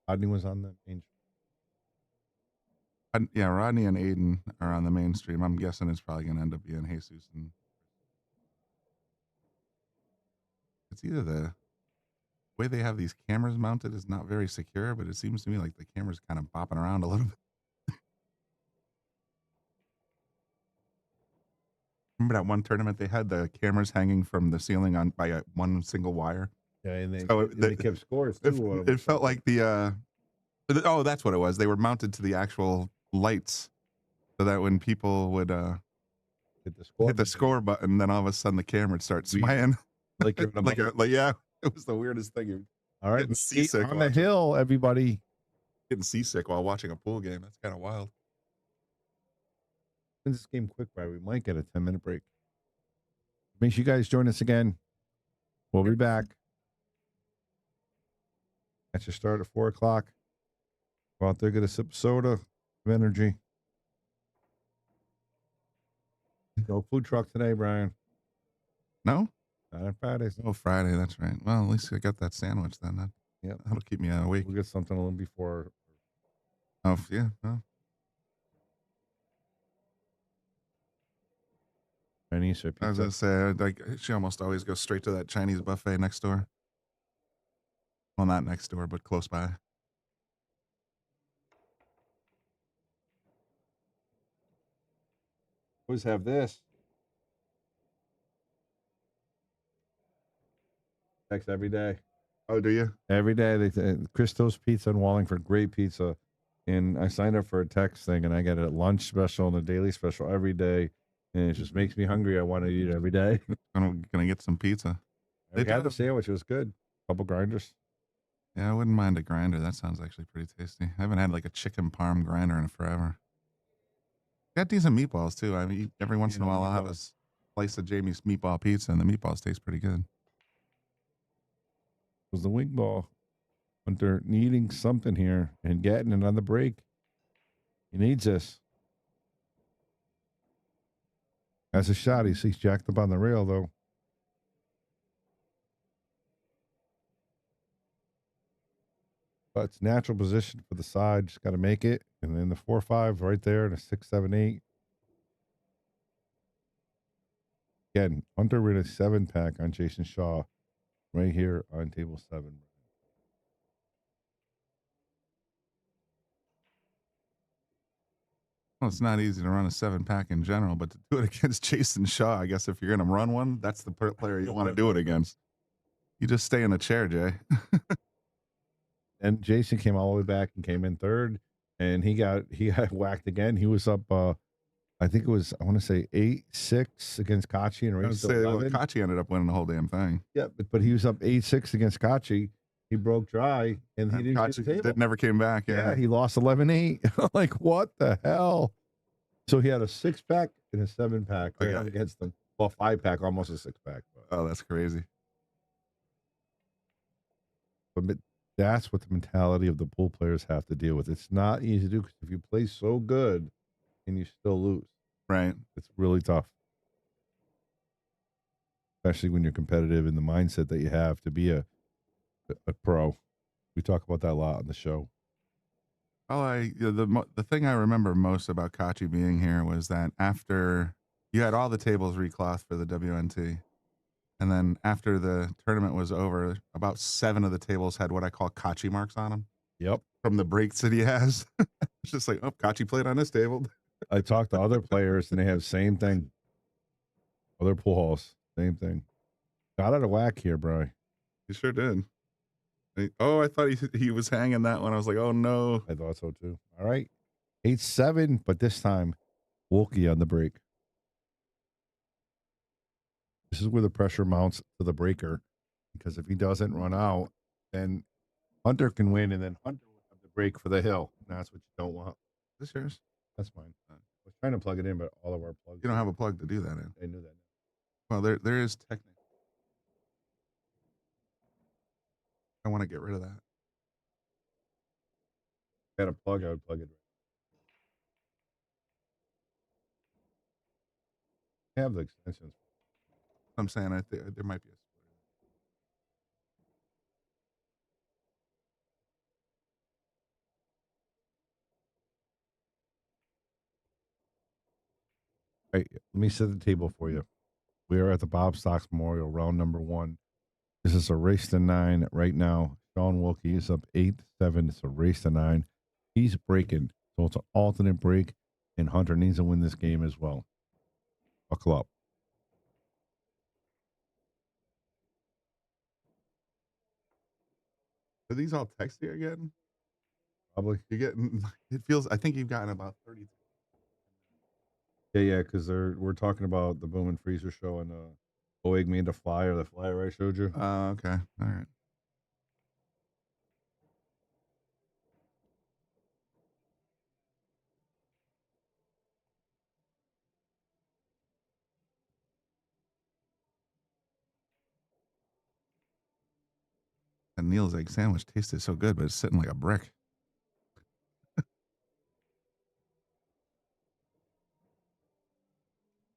Rodney was on the main. Yeah, Rodney and Aiden are on the mainstream. I'm guessing it's probably going to end up being Jesus. And it's either the way they have these cameras mounted is not very secure, but it seems to me like the camera's kind of bopping around a little bit. Remember that one tournament they had the cameras hanging from the ceiling by one single wire? Yeah, and they kept scores too. It felt like that's what it was. They were mounted to the actual lights. so that when people would hit the score button, then all of a sudden the camera would start swaying. Like you're in a like yeah, it was the weirdest thing. All right, Getting seasick on the hill, everybody. Getting seasick while watching a pool game. That's kind of wild. Since this game quick, by we might get a 10-minute break. Make sure you guys join us again. We'll be back. At your start at 4 o'clock. Go out there, get a sip of soda of energy. No food truck today, Brian. No? Not on Fridays. Oh, Friday. That's right. Well, at least I got that sandwich then. That'll keep me awake. We'll get something a little before. Oh, yeah. No. Chinese or pizza. I was going to say, like, she almost always goes straight to that Chinese buffet next door. Well, not next door, but close by. Always have this. Text every day. Oh, do you? Every day. Christo's Pizza in Wallingford, great pizza. And I signed up for a text thing, and I get a lunch special and a daily special every day. And it just makes me hungry. I want to eat it every day. I'm going to get some pizza. They had the sandwich. It was good. Couple grinders. Yeah, I wouldn't mind a grinder. That sounds actually pretty tasty. I haven't had like a chicken parm grinder in forever. Got decent meatballs too. I mean, every once in a while I'll have a slice of Jamie's meatball pizza, and the meatballs taste pretty good. Was the wing ball Hunter needing something here and getting another break? He needs this. That's a shot. He's jacked up on the rail though. But it's natural position for the side. Just got to make it. And then the 4-5 right there and a 6-7-8. Again, Hunter with a 7-pack on Jason Shaw right here on table 7. Well, it's not easy to run a 7-pack in general, but to do it against Jason Shaw, I guess if you're going to run one, that's the player you want to do it against. You just stay in the chair, Jay. And Jason came all the way back and came in third, and he got whacked again. He was up, I think it was, I want to say 8-6 against Kachi and raised to 11. Kachi ended up winning the whole damn thing. Yeah, but he was up 8-6 against Kachi. He broke dry, and he didn't get the table. That never came back. Yeah, he lost 11-8. Like, what the hell? So he had a 6-pack and a 7-pack against them. Well, 5-pack, almost a 6-pack. Oh, that's crazy. But that's what the mentality of the pool players have to deal with. It's not easy to do because if you play so good and you still lose, right? It's really tough, especially when you're competitive in the mindset that you have to be a pro. We talk about that a lot on the show. Oh, the thing I remember most about Kachi being here was that after you had all the tables reclothed for the WNT. And then after the tournament was over, about 7 of the tables had what I call Kachi marks on them. Yep. From the breaks that he has. It's just like, oh, Kachi played on this table. I talked to other players, and they have the same thing. Other pool halls, same thing. Got out of whack here, bro. He sure did. I thought he was hanging that one. I was like, oh, no. I thought so, too. All right. 8-7, but this time, Wilkie on the break. This is where the pressure mounts to the breaker, because if he doesn't run out, then Hunter can win, and then Hunter will have the break for the hill. And that's what you don't want. Is this yours? That's mine. I was trying to plug it in, but all of our plugs. You don't have a plug to do that in. They knew that. Well, there is technically. I want to get rid of that. Got a plug, I would plug it. I have the extensions. I'm saying there might be a split. All right, let me set the table for you. We are at the Bob Stocks Memorial, round number 1. This is a race to 9 right now. Shaun Wilkie is up 8-7. It's a race to 9. He's breaking, so it's an alternate break, and Hunter needs to win this game as well. Buckle up. Are these all texty again? Probably. You're getting, it feels, I think you've gotten about 30. Yeah, because we're talking about the Boom and Freezer show and Oeg made the flyer I showed you. Oh, okay. All right. And Neil's egg sandwich tasted so good, but it's sitting like a brick.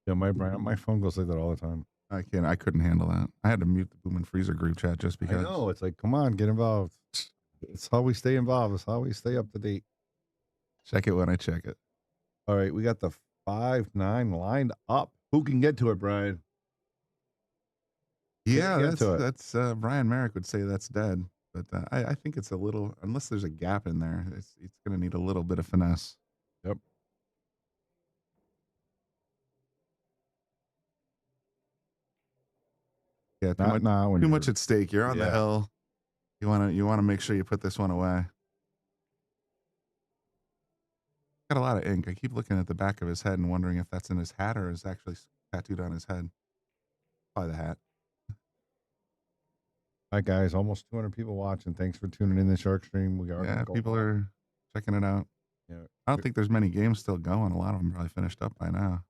Yeah, my phone goes like that all the time. I couldn't handle that. I had to mute the Boom and Freezer group chat just because. I know. It's like, come on, get involved. It's how we stay involved. It's how we stay up to date. Check it when I check it. All right, we got the 5-9 lined up. Who can get to it, Brian? Yeah, that's Brian Merrick would say that's dead, but I think it's a little, unless there's a gap in there, it's going to need a little bit of finesse. Yep. Yeah, too much at stake. You're on the hill. You want to make sure you put this one away. Got a lot of ink. I keep looking at the back of his head and wondering if that's in his hat or is actually tattooed on his head. Probably the hat. All right, guys, almost 200 people watching. Thanks for tuning in the Shark Stream. People are checking it out. Yeah, I don't think there's many games still going. A lot of them probably finished up by now.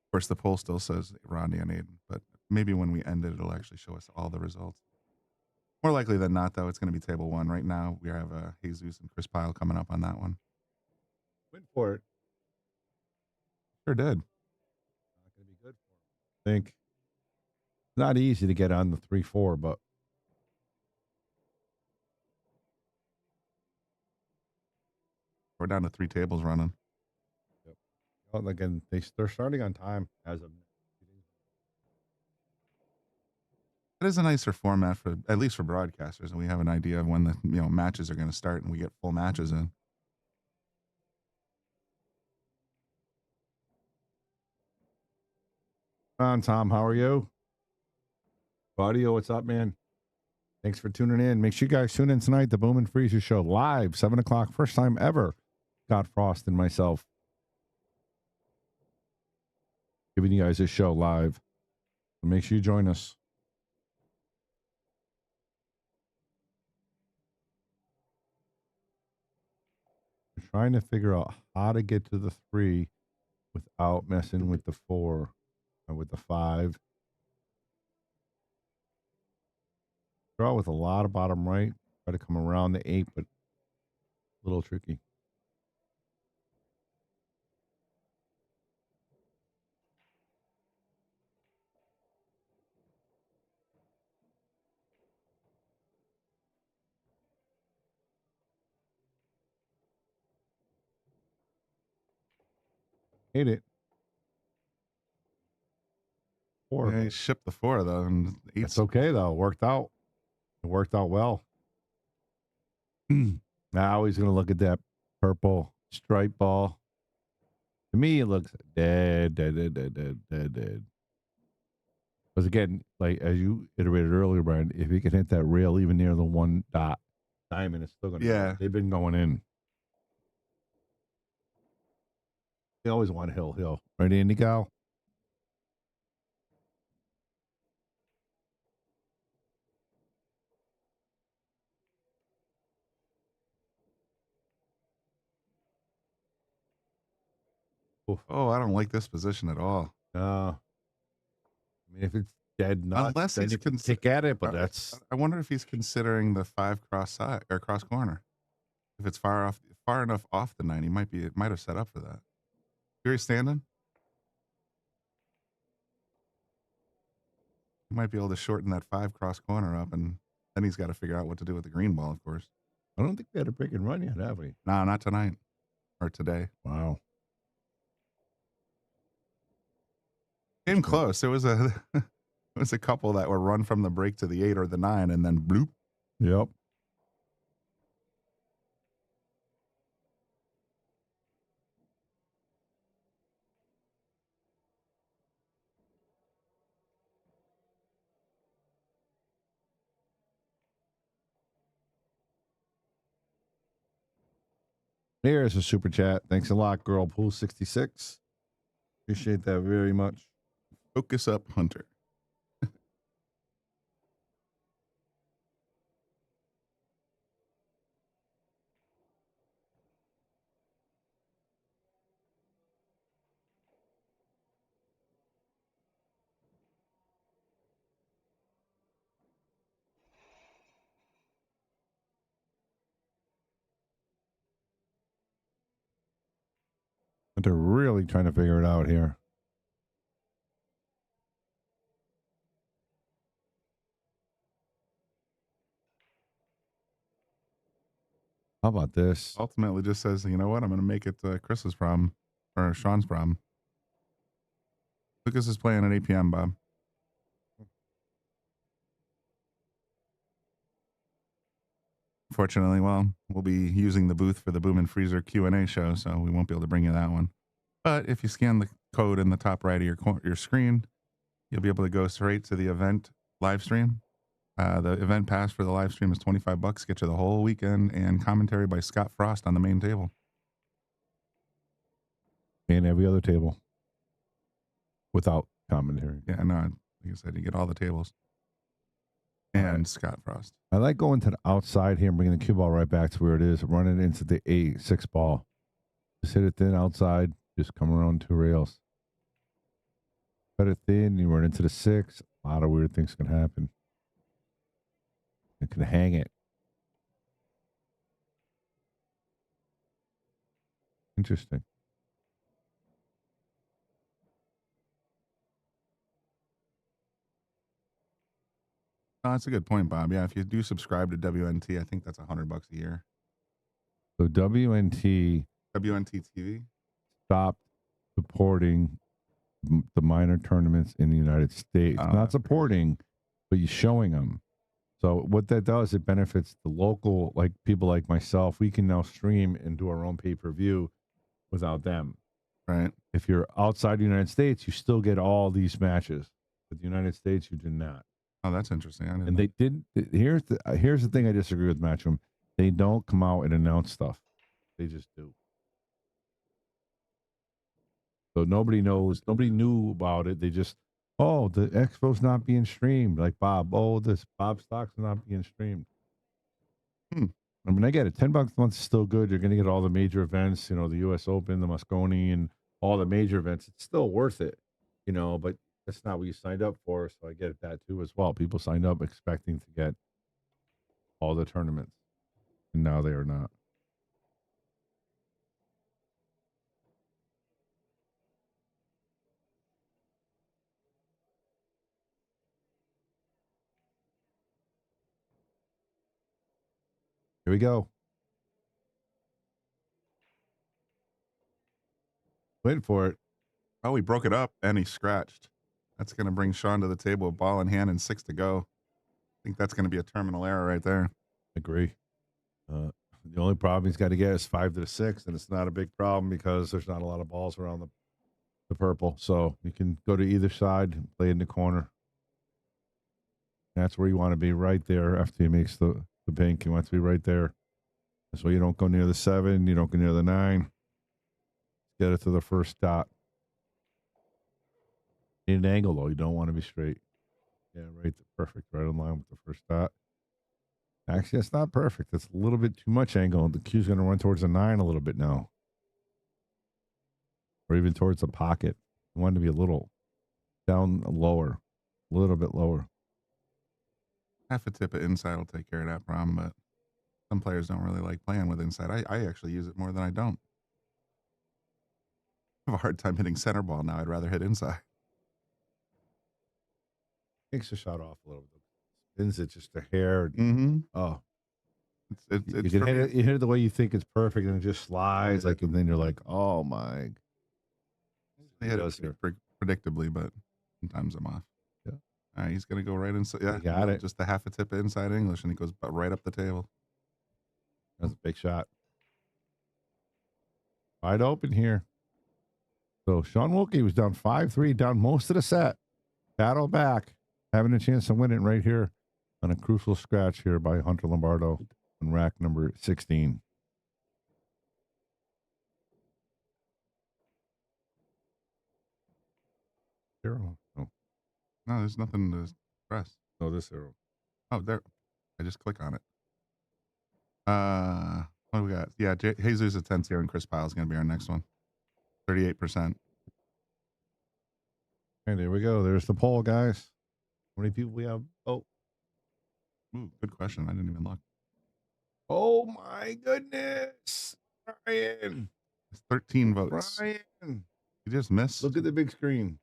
Of course, the poll still says Rodney and Aiden, but maybe when we end it, it'll actually show us all the results. More likely than not, though, it's going to be table one. Right now, we have Jesus and Chris Pyle coming up on that one. Went for it. Sure did. Not going to be good for him. I think not easy to get on the 3-4, but we're down to 3 tables running. Yep. Well, again, they're starting on time as of. It is a nicer format for at least for broadcasters, and we have an idea of when the matches are going to start, and we get full matches in. Tom, how are you? Audio, what's up, man? Thanks for tuning in. Make sure you guys tune in tonight. The Boom and Freezer Show live, 7 o'clock, first time ever. Scott Frost and myself giving you guys a show live. So make sure you join us. We're trying to figure out how to get to the 3 without messing with the 4 or with the 5. Draw with a lot of bottom right. Try to come around the 8, but a little tricky. Hit it. 4. Yeah, he shipped the 4 though, and 8. It's okay though. Worked out. It worked out well. Now he's gonna look at that purple stripe ball. To me, it looks dead. Because again, like as you iterated earlier, Brian, if you can hit that rail even near the 1 dot diamond, it's still gonna. Yeah, they've been going in. They always want hill, right, Andy Gal? Oh, I don't like this position at all. I mean, if it's dead nuts, unless then he's you can kick at it, but that's. I wonder if he's considering the 5 cross side or cross corner. If it's far enough off the 9, it might have set up for that. Here he's standing. He might be able to shorten that 5 cross corner up, and then he's got to figure out what to do with the green ball, of course. I don't think we had a break and run yet, have we? No, not tonight or today. Wow. Came close. It was a couple that were run from the break to the 8 or the 9, and then bloop. Yep. Here's a super chat. Thanks a lot, Girl Pool 66. Appreciate that very much. Focus up, Hunter. But they're really trying to figure it out here. How about this? Ultimately just says, you know what? I'm going to make it Chris's problem or Shaun's problem. Lucas is playing at 8 p.m., Bob. Fortunately, well, we'll be using the booth for the Boom and Freezer Q&A show, so we won't be able to bring you that one. But if you scan the code in the top right of your screen, you'll be able to go straight to the event live stream. The event pass for the live stream is $25. Get you the whole weekend and commentary by Scott Frost on the main table. And every other table. Without commentary. Yeah, no, like I said, you get all the tables. And Scott Frost. I like going to the outside here and bringing the cue ball right back to where it is, running into the 8-6 ball. Just hit it thin outside, just come around 2 rails. Cut it thin, you run into the 6. A lot of weird things can happen. You can hang it. Interesting. Oh, that's a good point, Bob. Yeah, if you do subscribe to WNT, I think that's $100 a year. So WNT TV stopped supporting the minor tournaments in the United States. Not supporting, but you're showing them. So what that does, it benefits the local, like people like myself. We can now stream and do our own pay-per-view without them. Right. If you're outside the United States, you still get all these matches. But the United States, you do not. Oh, that's interesting. And they didn't. Here's the thing I disagree with Matchroom. They don't come out and announce stuff. They just do. So nobody knows. Nobody knew about it. They just, oh, the expo's not being streamed. Like Bob. Oh, this Bob Stock's not being streamed. I mean, I get it. $10 a month is still good. You're going to get all the major events. You know, the U.S. Open, the Mosconi, and all the major events. It's still worth it. You know, but that's not what you signed up for. So I get that too as well. People signed up expecting to get all the tournaments, and now they are not. Here we go. Waiting for it. Oh, he broke it up and he scratched. That's going to bring Shaun to the table, ball in hand and 6 to go. I think that's going to be a terminal error right there. Agree. The only problem he's got to get is 5 to the 6, and it's not a big problem because there's not a lot of balls around the purple. So you can go to either side and play in the corner. That's where you want to be, right there after he makes the pink. He wants to be right there. That's why you don't go near the 7. You don't go near the 9. Get it to the first dot. In an angle, though. You don't want to be straight. Yeah, right. Perfect. Right in line with the first dot. Actually, that's not perfect. That's a little bit too much angle. The cue's going to run towards the 9 a little bit now. Or even towards the pocket. You want to be a little down lower. A little bit lower. Half a tip of inside will take care of that problem, but some players don't really like playing with inside. I actually use it more than I don't. I have a hard time hitting center ball now. I'd rather hit inside. Takes the shot off a little bit. Spins it just a hair. Oh. It's you hit it the way you think it's perfect, and it just slides, like, and then you're like, oh my. I hit it predictably, but sometimes I'm off. Yeah. All right, he's going to go right inside. Yeah, got it. Just a half a tip of inside English, and he goes right up the table. That's a big shot. Wide open here. So Shaun Wilkie was down 5-3, down most of the set. Battle back, having a chance to win it right here on a crucial scratch here by Hunter Lombardo on rack number 16. arrow? Oh, No, there's nothing to press. no, this arrow. Oh, there. I just click on it. What do we got? Yeah, Jesus Atencio and Chris Pyle is going to be our next one. 38%. And there we go. There's the poll, guys. How many people we have? Oh, Ooh, good question. I didn't even look. oh my goodness, Brian! It's 13 votes. Brian, You just missed. look at the big screen.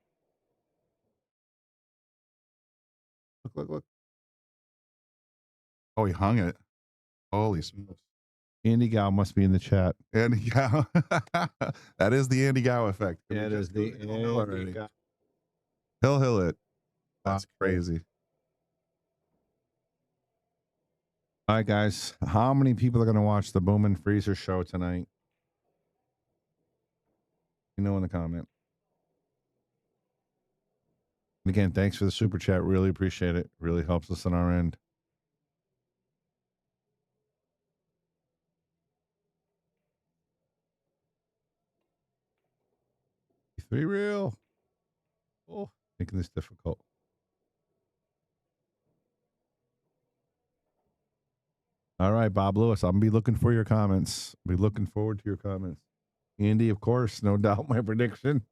Look. Oh, he hung it. Holy smokes. Andy Gow must be in the chat. Andy Gow. That is the Andy Gow effect. Can we It just is the go to Hill already? Andy Gow. Hill it. That's crazy. All right, guys. How many people are going to watch the Boom and Freezer show tonight? You know in the comment. And again, thanks for the super chat. Really appreciate it. Really helps us on our end. Three real. Oh, making this difficult. All right, Bob Lewis. I'll be looking for your comments. Be looking forward to your comments. Andy, of course, no doubt my prediction.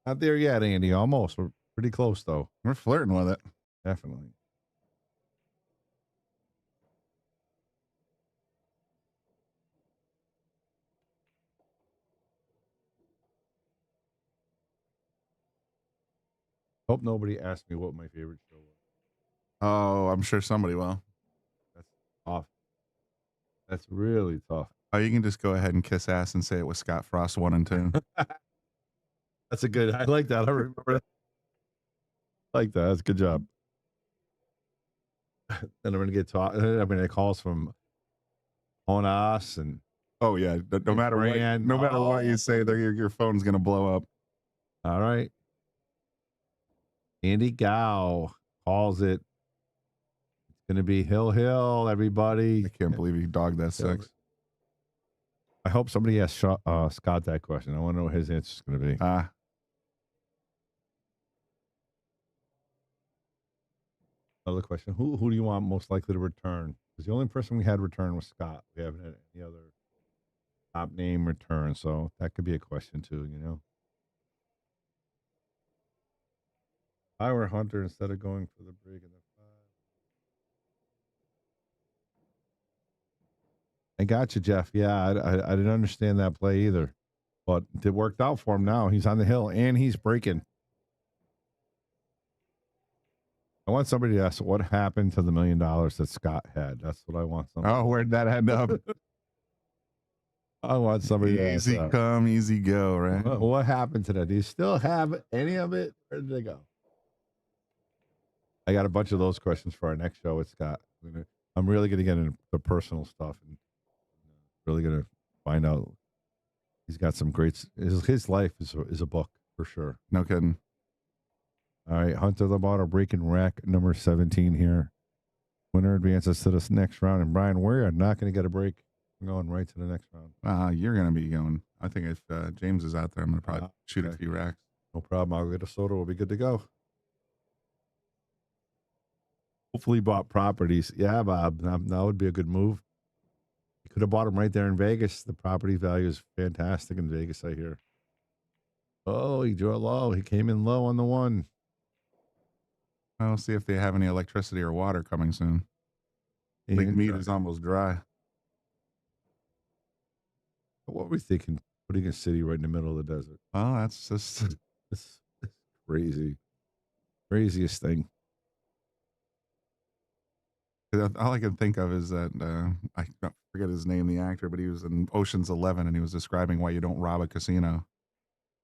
Not there yet, Andy. Almost. We're pretty close, though. We're flirting with it. Definitely. Hope nobody asked me what my favorite show was. Oh, I'm sure somebody will. That's tough. That's really tough. Oh, you can just go ahead and kiss ass and say it was Scott Frost 1 and 2. That's a good. I like that. I remember that. I like that. That's a good job. And I'm gonna get taught. I mean, it calls from on us and Oh yeah, no matter what, Brand. no matter what you say, your phone's gonna blow up. all right. Andy Gow calls it. It's gonna be Hill, everybody. I can't believe he dogged that 6. I hope somebody asked Scott that question. I want to know what his answer is going to be. Another question: Who do you want most likely to return? Because the only person we had return was Scott. We haven't had any other top name return, so that could be a question too. You know, if I were Hunter instead of going for the brig and the 5. I got you, Jeff. Yeah, I didn't understand that play either, but it worked out for him now. He's on the hill and he's breaking. I want somebody to ask what happened to the $1 million that Scott had. That's what I want. Oh, where'd that end up? I want somebody to ask Easy that. come, easy go, right? What happened to that? Do you still have any of it? Where did they go? I got a bunch of those questions for our next show with Scott. I'm really going to get into the personal stuff and really going to find out. He's got some great. His life is a book for sure. No kidding. All right, Hunter Lombardo breaking rack number 17 here. Winner advances to this next round. And Brian, we're not going to get a break. I'm going right to the next round. You're going to be going. I think if James is out there, I'm going to probably shoot okay. a few racks. No problem. I'll get a soda. We'll be good to go. Hopefully bought properties. Yeah, Bob, that would be a good move. You could have bought them right there in Vegas. The property value is fantastic in Vegas, I hear. Oh, he drew low. He came in low on the 1. I'll see if they have any electricity or water coming soon. Lake Mead is almost dry. What were we thinking? Putting a city right in the middle of the desert. Oh, that's just It's crazy. Craziest thing. all I can think of is that I forget his name, the actor, but he was in Ocean's 11 and he was describing why you don't rob a casino.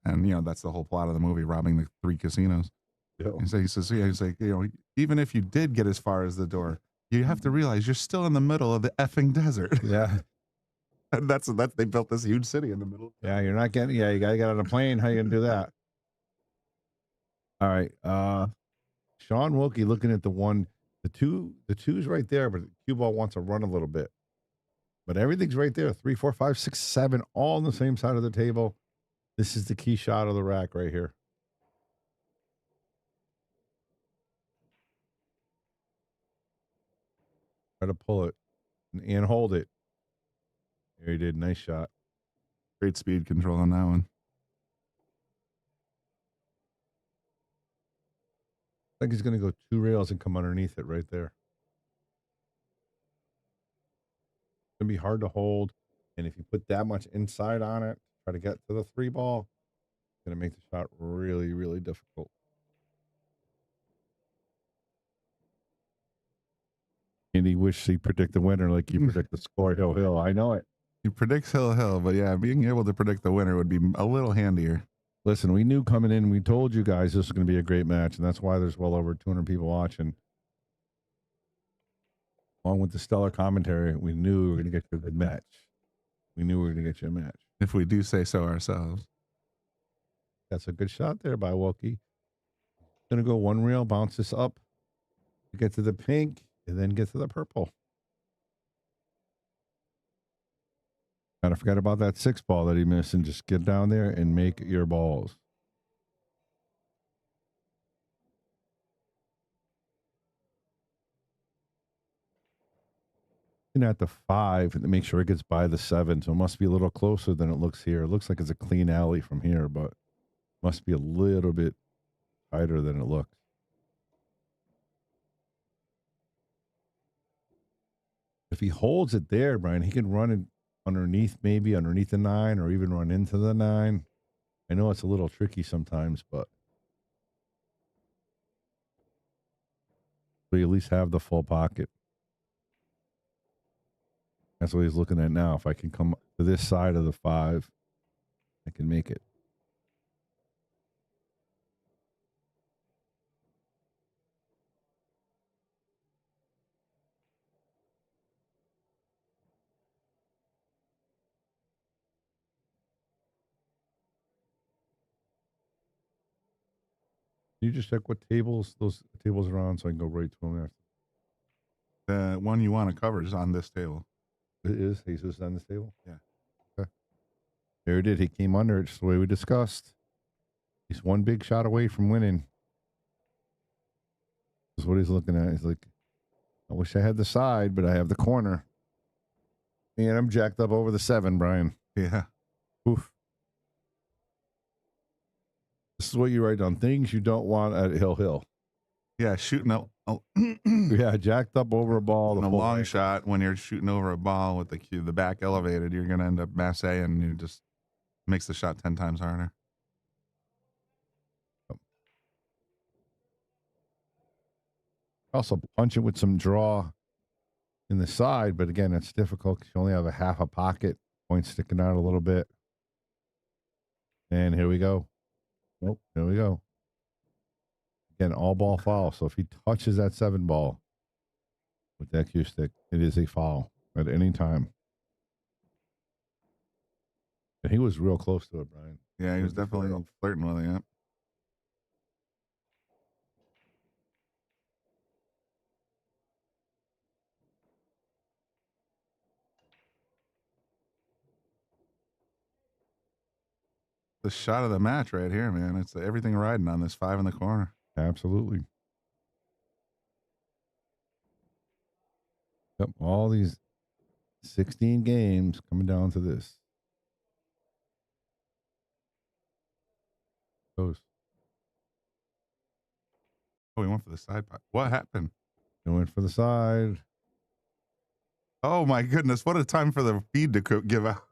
And, you know, that's the whole plot of the movie, robbing the 3 casinos. Yeah. He says, he's like, you know, even if you did get as far as the door, you have to realize you're still in the middle of the effing desert. Yeah. And that's they built this huge city in the middle. Yeah, you're not getting. Yeah, you gotta get on a plane. How you gonna do that? All right, Shaun Wilkie looking at the 1, the 2, the 2's right there, but the cue ball wants to run a little bit. But everything's right there. 3, 4, 5, 6, 7, all on the same side of the table. This is the key shot of the rack right here. Try to pull it and hold it. There he did. Nice shot. Great speed control on that one. I think he's going to go 2 rails and come underneath it right there. It's going to be hard to hold. And if you put that much inside on it, try to get to the 3 ball, it's going to make the shot really, really difficult. And he wished he predict the winner like you predict the score hill. I know it. He predicts hill, but yeah, being able to predict the winner would be a little handier. Listen, we knew coming in, we told you guys this was going to be a great match, and that's why there's well over 200 people watching. Along with the stellar commentary, we knew we were going to get you a good match. We knew we were going to get you a match. If we do say so ourselves. That's a good shot there by Wilkie. Going to go 1 rail, bounce this up, get to the pink, and then get to the purple. Gotta forget about that 6 ball that he missed and just get down there and make your balls. Looking at the 5 and make sure it gets by the 7, so it must be a little closer than it looks here. It looks like it's a clean alley from here, but must be a little bit tighter than it looks. If he holds it there, Brian, he can run it underneath, maybe underneath the 9, or even run into the 9. I know it's a little tricky sometimes, but we at least have the full pocket. That's what he's looking at now. If I can come to this side of the 5, I can make it. You just check what tables those tables are on so I can go right to them after. The one you want to cover is on this table. It is? Jesus on this table? Yeah. Okay. There it is. He came under it just the way we discussed. He's 1 big shot away from winning. That's what he's looking at. He's like, I wish I had the side, but I have the corner. And I'm jacked up over the 7, Brian. Yeah. Oof. This is what you write down. Things you don't want at Hill. Yeah, shooting a Yeah, jacked up over a ball. a long shot when you're shooting over a ball with the back elevated, you're going to end up masse and it just makes the shot 10 times harder. Also punch it with some draw in the side, but again, that's difficult because you only have a half a pocket, point sticking out a little bit. And here we go. Nope, there we go. Again, all ball foul. So if he touches that 7 ball with that cue stick, it is a foul at any time. And he was real close to it, Brian. Yeah, he was definitely flirting with it. Yeah. The shot of the match right here, man. It's everything riding on this 5 in the corner. Absolutely. Yep, all these 16 games coming down to this. Goes. Oh, he went for the side pot. What happened? He went for the side. Oh my goodness! What a time for the feed to give out.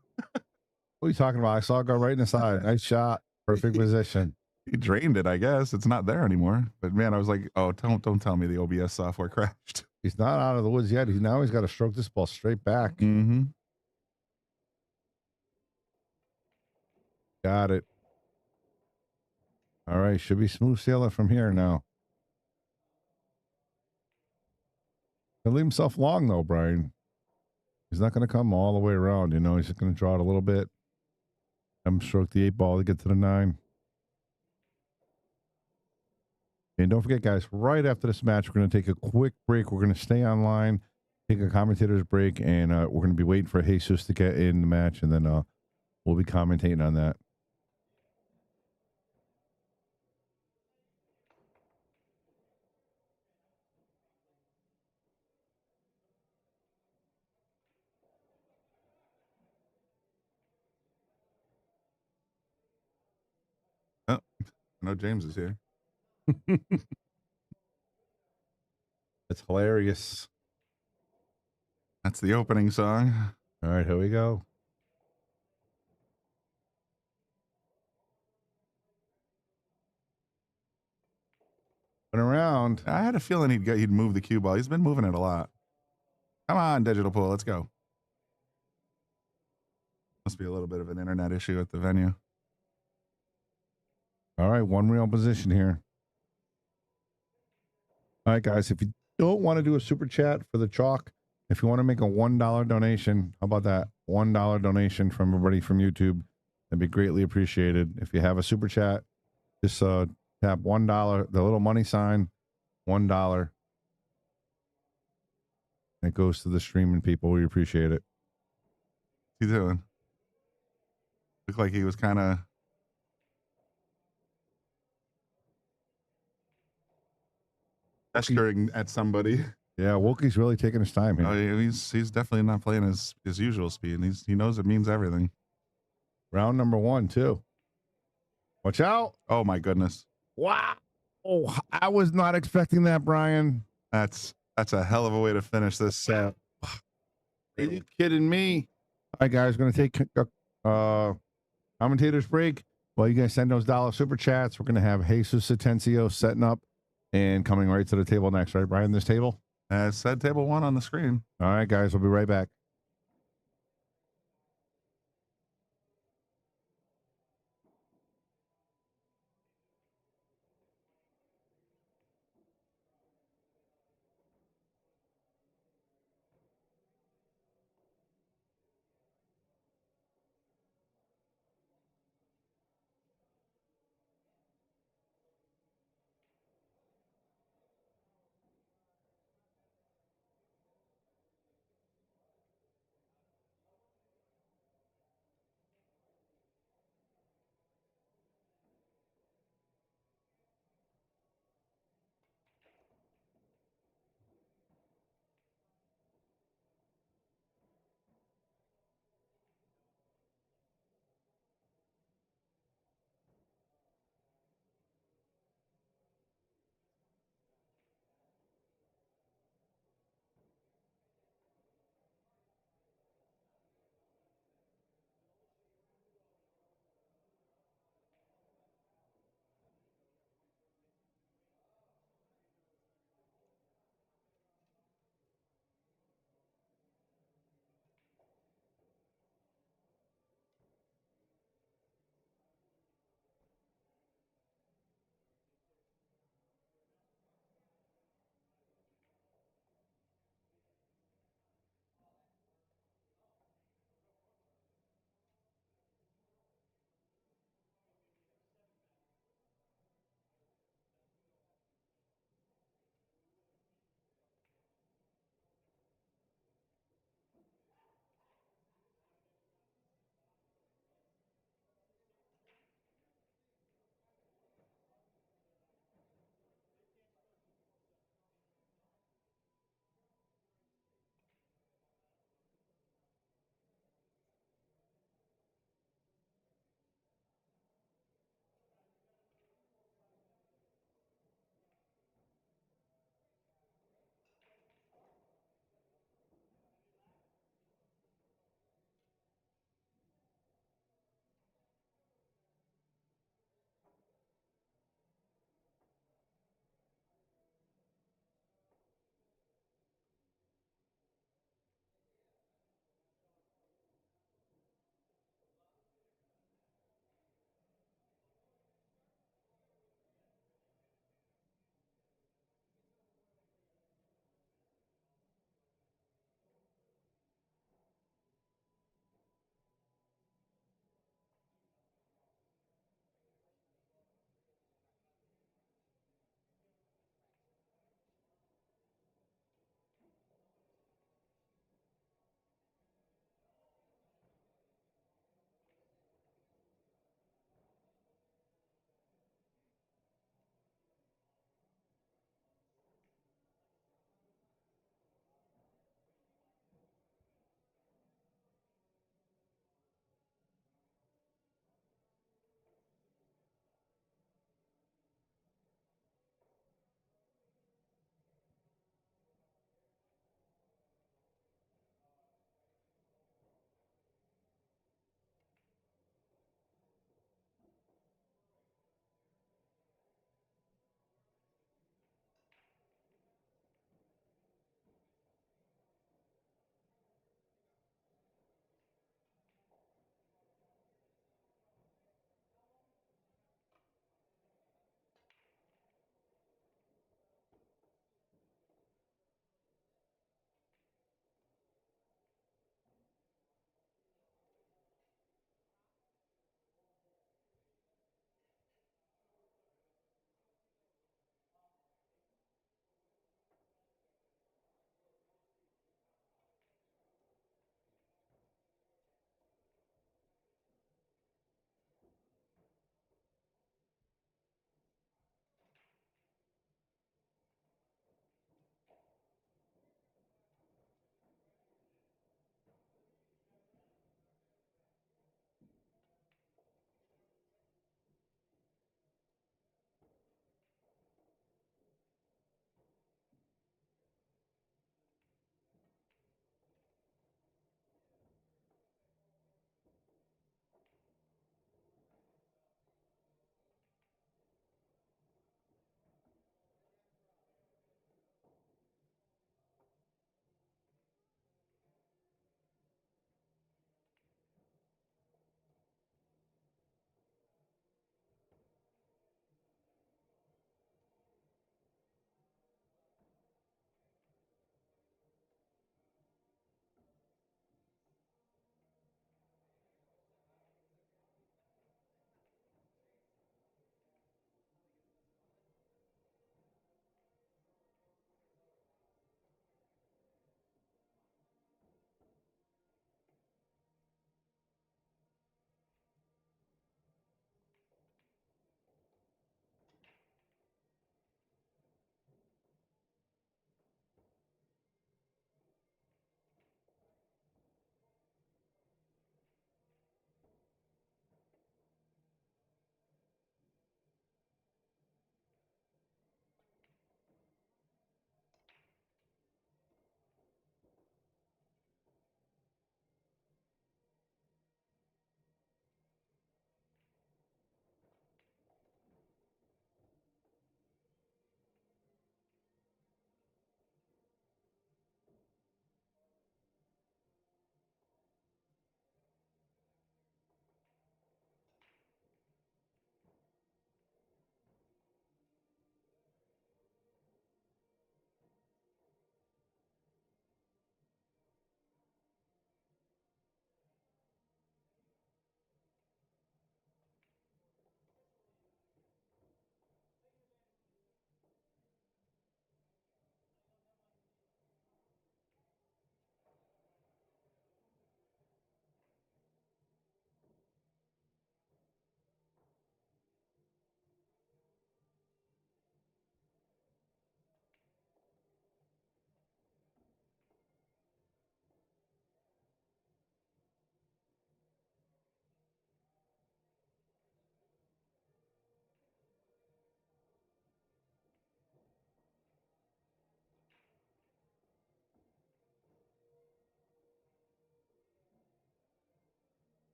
What are you talking about? I saw it go right in the side. Nice shot. Perfect position. He drained it, I guess. It's not there anymore. But man, I was like, oh, don't tell me the OBS software crashed. He's not out of the woods yet. He's got to stroke this ball straight back. Mm-hmm. Got it. All right. Should be smooth sailing from here now. He'll leave himself long, though, Brian. He's not going to come all the way around. He's just going to draw it a little bit. Stroke the 8 ball to get to the 9. And don't forget, guys, right after this match, we're going to take a quick break. We're going to stay online, take a commentator's break, and we're going to be waiting for Jesus to get in the match, and then we'll be commentating on that. know James is here. It's hilarious. That's the opening song. All right, here we go. Around. I had a feeling he'd move the cue ball. He's been moving it a lot. Come on, digital pool, let's go. Must be a little bit of an internet issue at the venue. All right, one real position here. All right, guys, if you don't want to do a super chat for the chalk, if you want to make a $1 donation, how about that? $1 donation from everybody from YouTube. That'd be greatly appreciated. If you have a super chat, just tap $1, the little money sign, $1. It goes to the streaming people. We appreciate it. What's he doing? Looked like he was kind of gesturing at somebody. Yeah, Wilkie's really taking his time here. Oh, yeah, he's definitely not playing his usual speed. He knows it means everything. Round number 1, too. Watch out. Oh, my goodness. Wow. Oh, I was not expecting that, Brian. That's a hell of a way to finish this set. Are you kidding me? All right, guys, going to take a commentator's break. Well, you guys send those dollar super chats. We're going to have Jesus Atensio setting up and coming right to the table next, right, Brian? This table? Said table 1 on the screen. All right, guys, we'll be right back.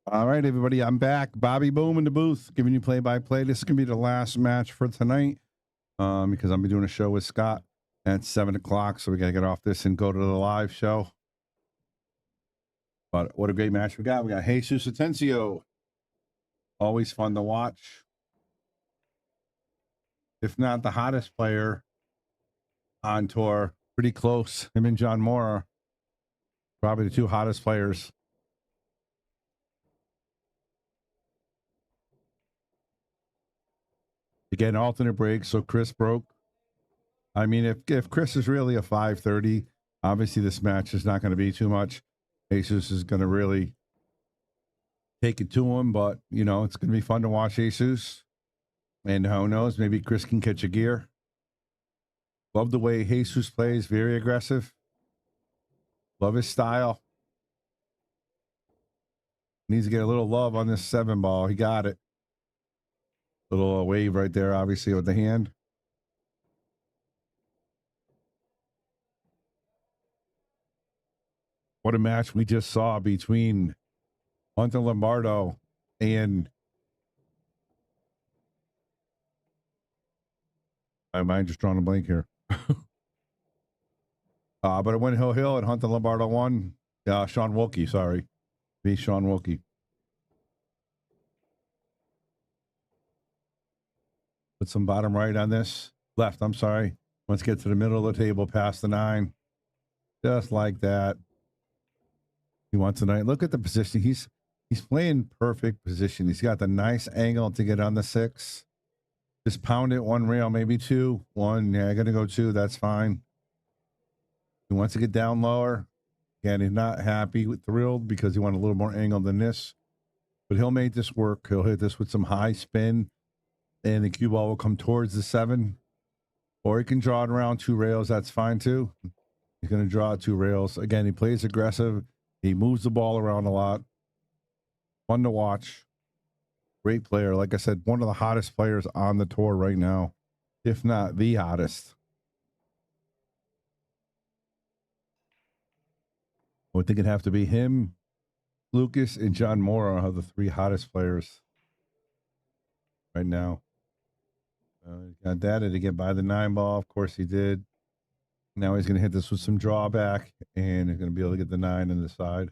All right, everybody, I'm back. Bobby Boom in the booth, giving you play-by-play. This is going to be the last match for tonight because I'm be doing a show with Scott at 7 o'clock, so we got to get off this and go to the live show. But what a great match we got. We got Jesus Atensio. Always fun to watch. If not the hottest player on tour, pretty close. Him and John Mora, probably the two hottest players. Again, alternate break, so Chris broke. I mean, if Chris is really a 530, obviously this match is not going to be too much. Jesus is going to really take it to him, but, you know, it's going to be fun to watch Jesus. And who knows, maybe Chris can catch a gear. Love the way Jesus plays, very aggressive. Love his style. Needs to get a little love on this 7 ball. He got it. Little wave right there, obviously, with the hand. What a match we just saw between Hunter Lombardo and my mind just drawing a blank here. But it went Hill and Hunter Lombardo won. Shaun Wilkie, sorry. Be Shaun Wilkie. Put some bottom right on this. Left, I'm sorry. Let's get to the middle of the table, past the 9. Just like that. He wants tonight. Look at the position. He's playing perfect position. He's got the nice angle to get on the 6. Just pound it 1 rail, maybe 2. 1, yeah, gonna go 2. That's fine. He wants to get down lower. Again, he's not happy, thrilled because he wanted a little more angle than this. But he'll make this work. He'll hit this with some high spin. And the cue ball will come towards the 7. Or he can draw it around 2 rails. That's fine too. He's going to draw 2 rails. Again, he plays aggressive. He moves the ball around a lot. Fun to watch. Great player. Like I said, one of the hottest players on the tour right now, if not the hottest. I would think it'd have to be him, Lucas, and John Mora are the 3 hottest players right now. Got that. Did he get by the 9 ball? Of course he did. Now he's going to hit this with some drawback, and he's going to be able to get the 9 on the side.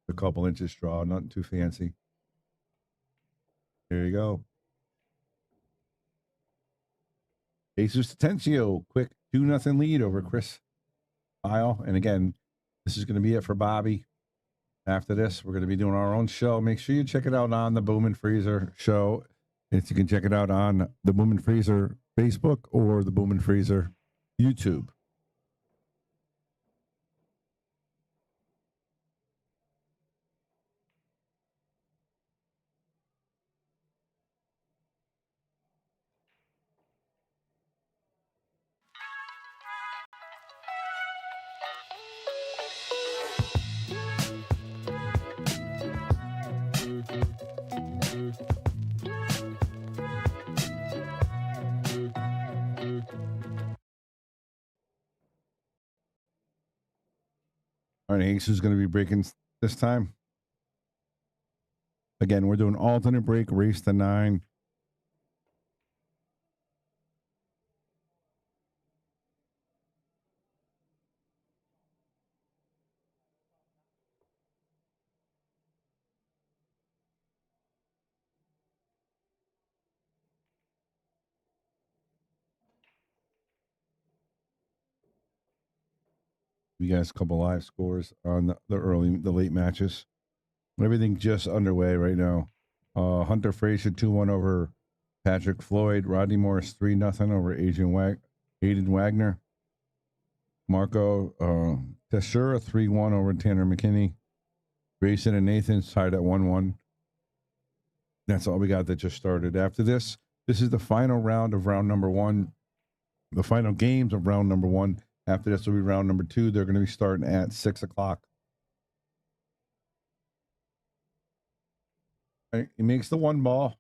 A couple inches draw, nothing too fancy. There you go. Jesus Atencio, quick 2-0 lead over Chris Pyle. And again, this is going to be it for Bobby. After this, we're going to be doing our own show. Make sure you check it out on the Boom and Freezer show. And you can check it out on the Boom and Freezer Facebook or the Boom and Freezer YouTube. All right, Ace is going to be breaking this time. Again, we're doing alternate break, race to 9. You guys a couple live scores on the late matches. Everything just underway right now. Hunter Frazier 2-1 over Patrick Floyd. Rodney Morris 3-0 over Aiden Wagner. Marco Teixeira 3-1 over Tanner McKinney. Grayson and Nathan tied at 1-1. That's all we got that just started. After this is the final round of round number 1. The final games of round number 1. After this will be round number 2. They're going to be starting at 6 o'clock. Right, he makes the 1 ball.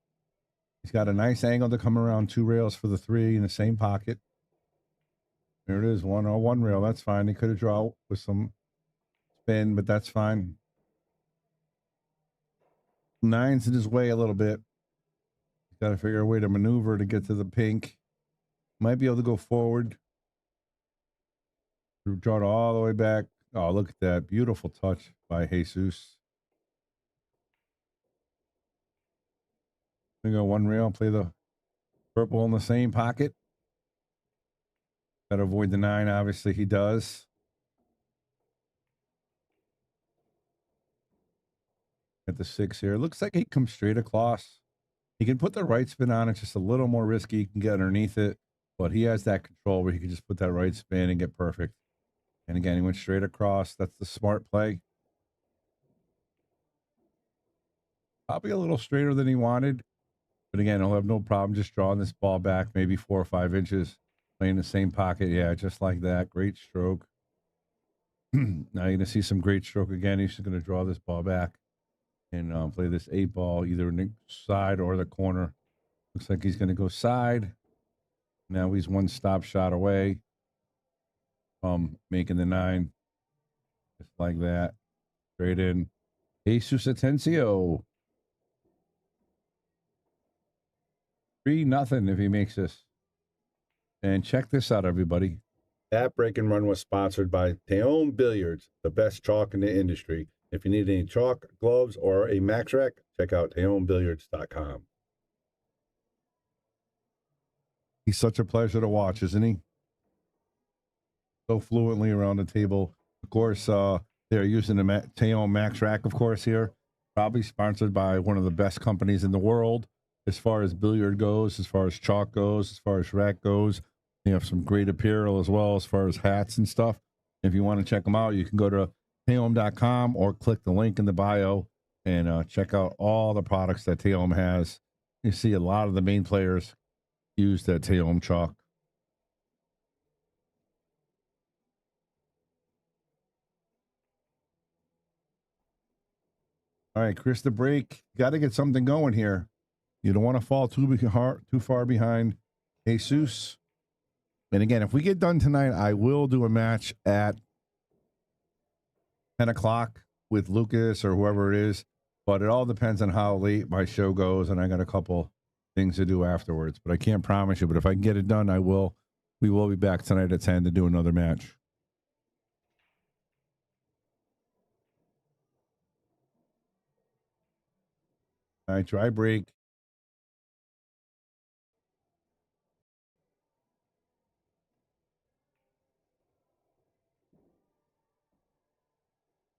He's got a nice angle to come around 2 rails for the 3 in the same pocket. There it is, 1 rail. That's fine. He could have drawn with some spin, but that's fine. Nine's in his way a little bit. He's got to figure a way to maneuver to get to the pink. Might be able to go forward. Draw it all the way back. Oh, look at that. Beautiful touch by Jesus. We go one rail, play the purple in the same pocket. Got to avoid the 9, obviously he does. At the 6 here. Looks like he comes straight across. He can put the right spin on it, just a little more risky. He can get underneath it, but he has that control where he can just put that right spin and get perfect. And again, he went straight across. That's the smart play. Probably a little straighter than he wanted. But again, he'll have no problem just drawing this ball back maybe 4 or 5 inches. Playing the same pocket. Yeah, just like that. Great stroke. Now you're going to see some great stroke again. He's just going to draw this ball back and play this 8 ball either in the side or the corner. Looks like he's going to go side. Now he's 1 stop shot away from making the 9. Just like that. Straight in. Jesus Atensio. 3-0 if he makes this. And check this out, everybody. That break and run was sponsored by Taom Billiards, the best chalk in the industry. If you need any chalk, gloves, or a max rack, check out taombilliards.com. He's such a pleasure to watch, isn't he? So fluently around the table. Of course, they're using the Taom Max Rack, of course, here. Probably sponsored by one of the best companies in the world as far as billiard goes, as far as chalk goes, as far as rack goes. They have some great apparel as well as far as hats and stuff. If you want to check them out, you can go to Taom.com or click the link in the bio and check out all the products that Taom has. You see a lot of the main players use that Taom chalk. All right, Chris, the break. Got to get something going here. You don't want to fall too far behind Jesus. And again, if we get done tonight, I will do a match at 10 o'clock with Lucas or whoever it is. But it all depends on how late my show goes, and I got a couple things to do afterwards. But I can't promise you. But if I can get it done, I will. We will be back tonight at 10 to do another match. All right, dry break.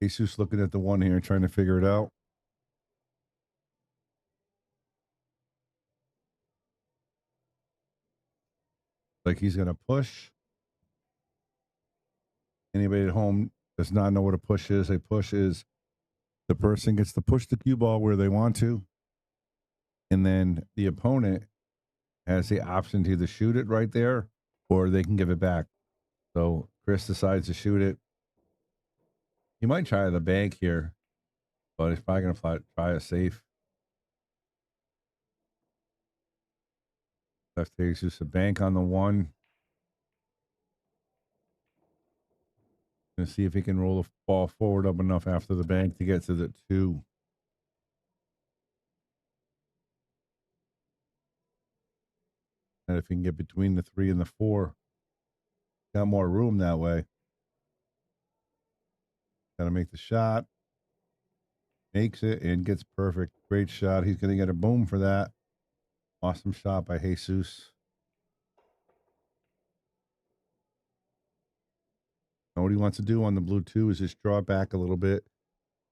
Jesus looking at the 1 here, trying to figure it out. Like he's going to push. Anybody at home does not know what a push is. A push is the person gets to push the cue ball where they want to. And then the opponent has the option to either shoot it right there or they can give it back. So Chris decides to shoot it. He might try the bank here, but he's probably going to try a safe. Left takes just a bank on the 1. Going to see if he can roll the ball forward up enough after the bank to get to the 2. And if he can get between the 3 and the 4, got more room that way. Got to make the shot. Makes it and gets perfect. Great shot. He's going to get a boom for that. Awesome shot by Jesus. Now what he wants to do on the blue 2 is just draw it back a little bit.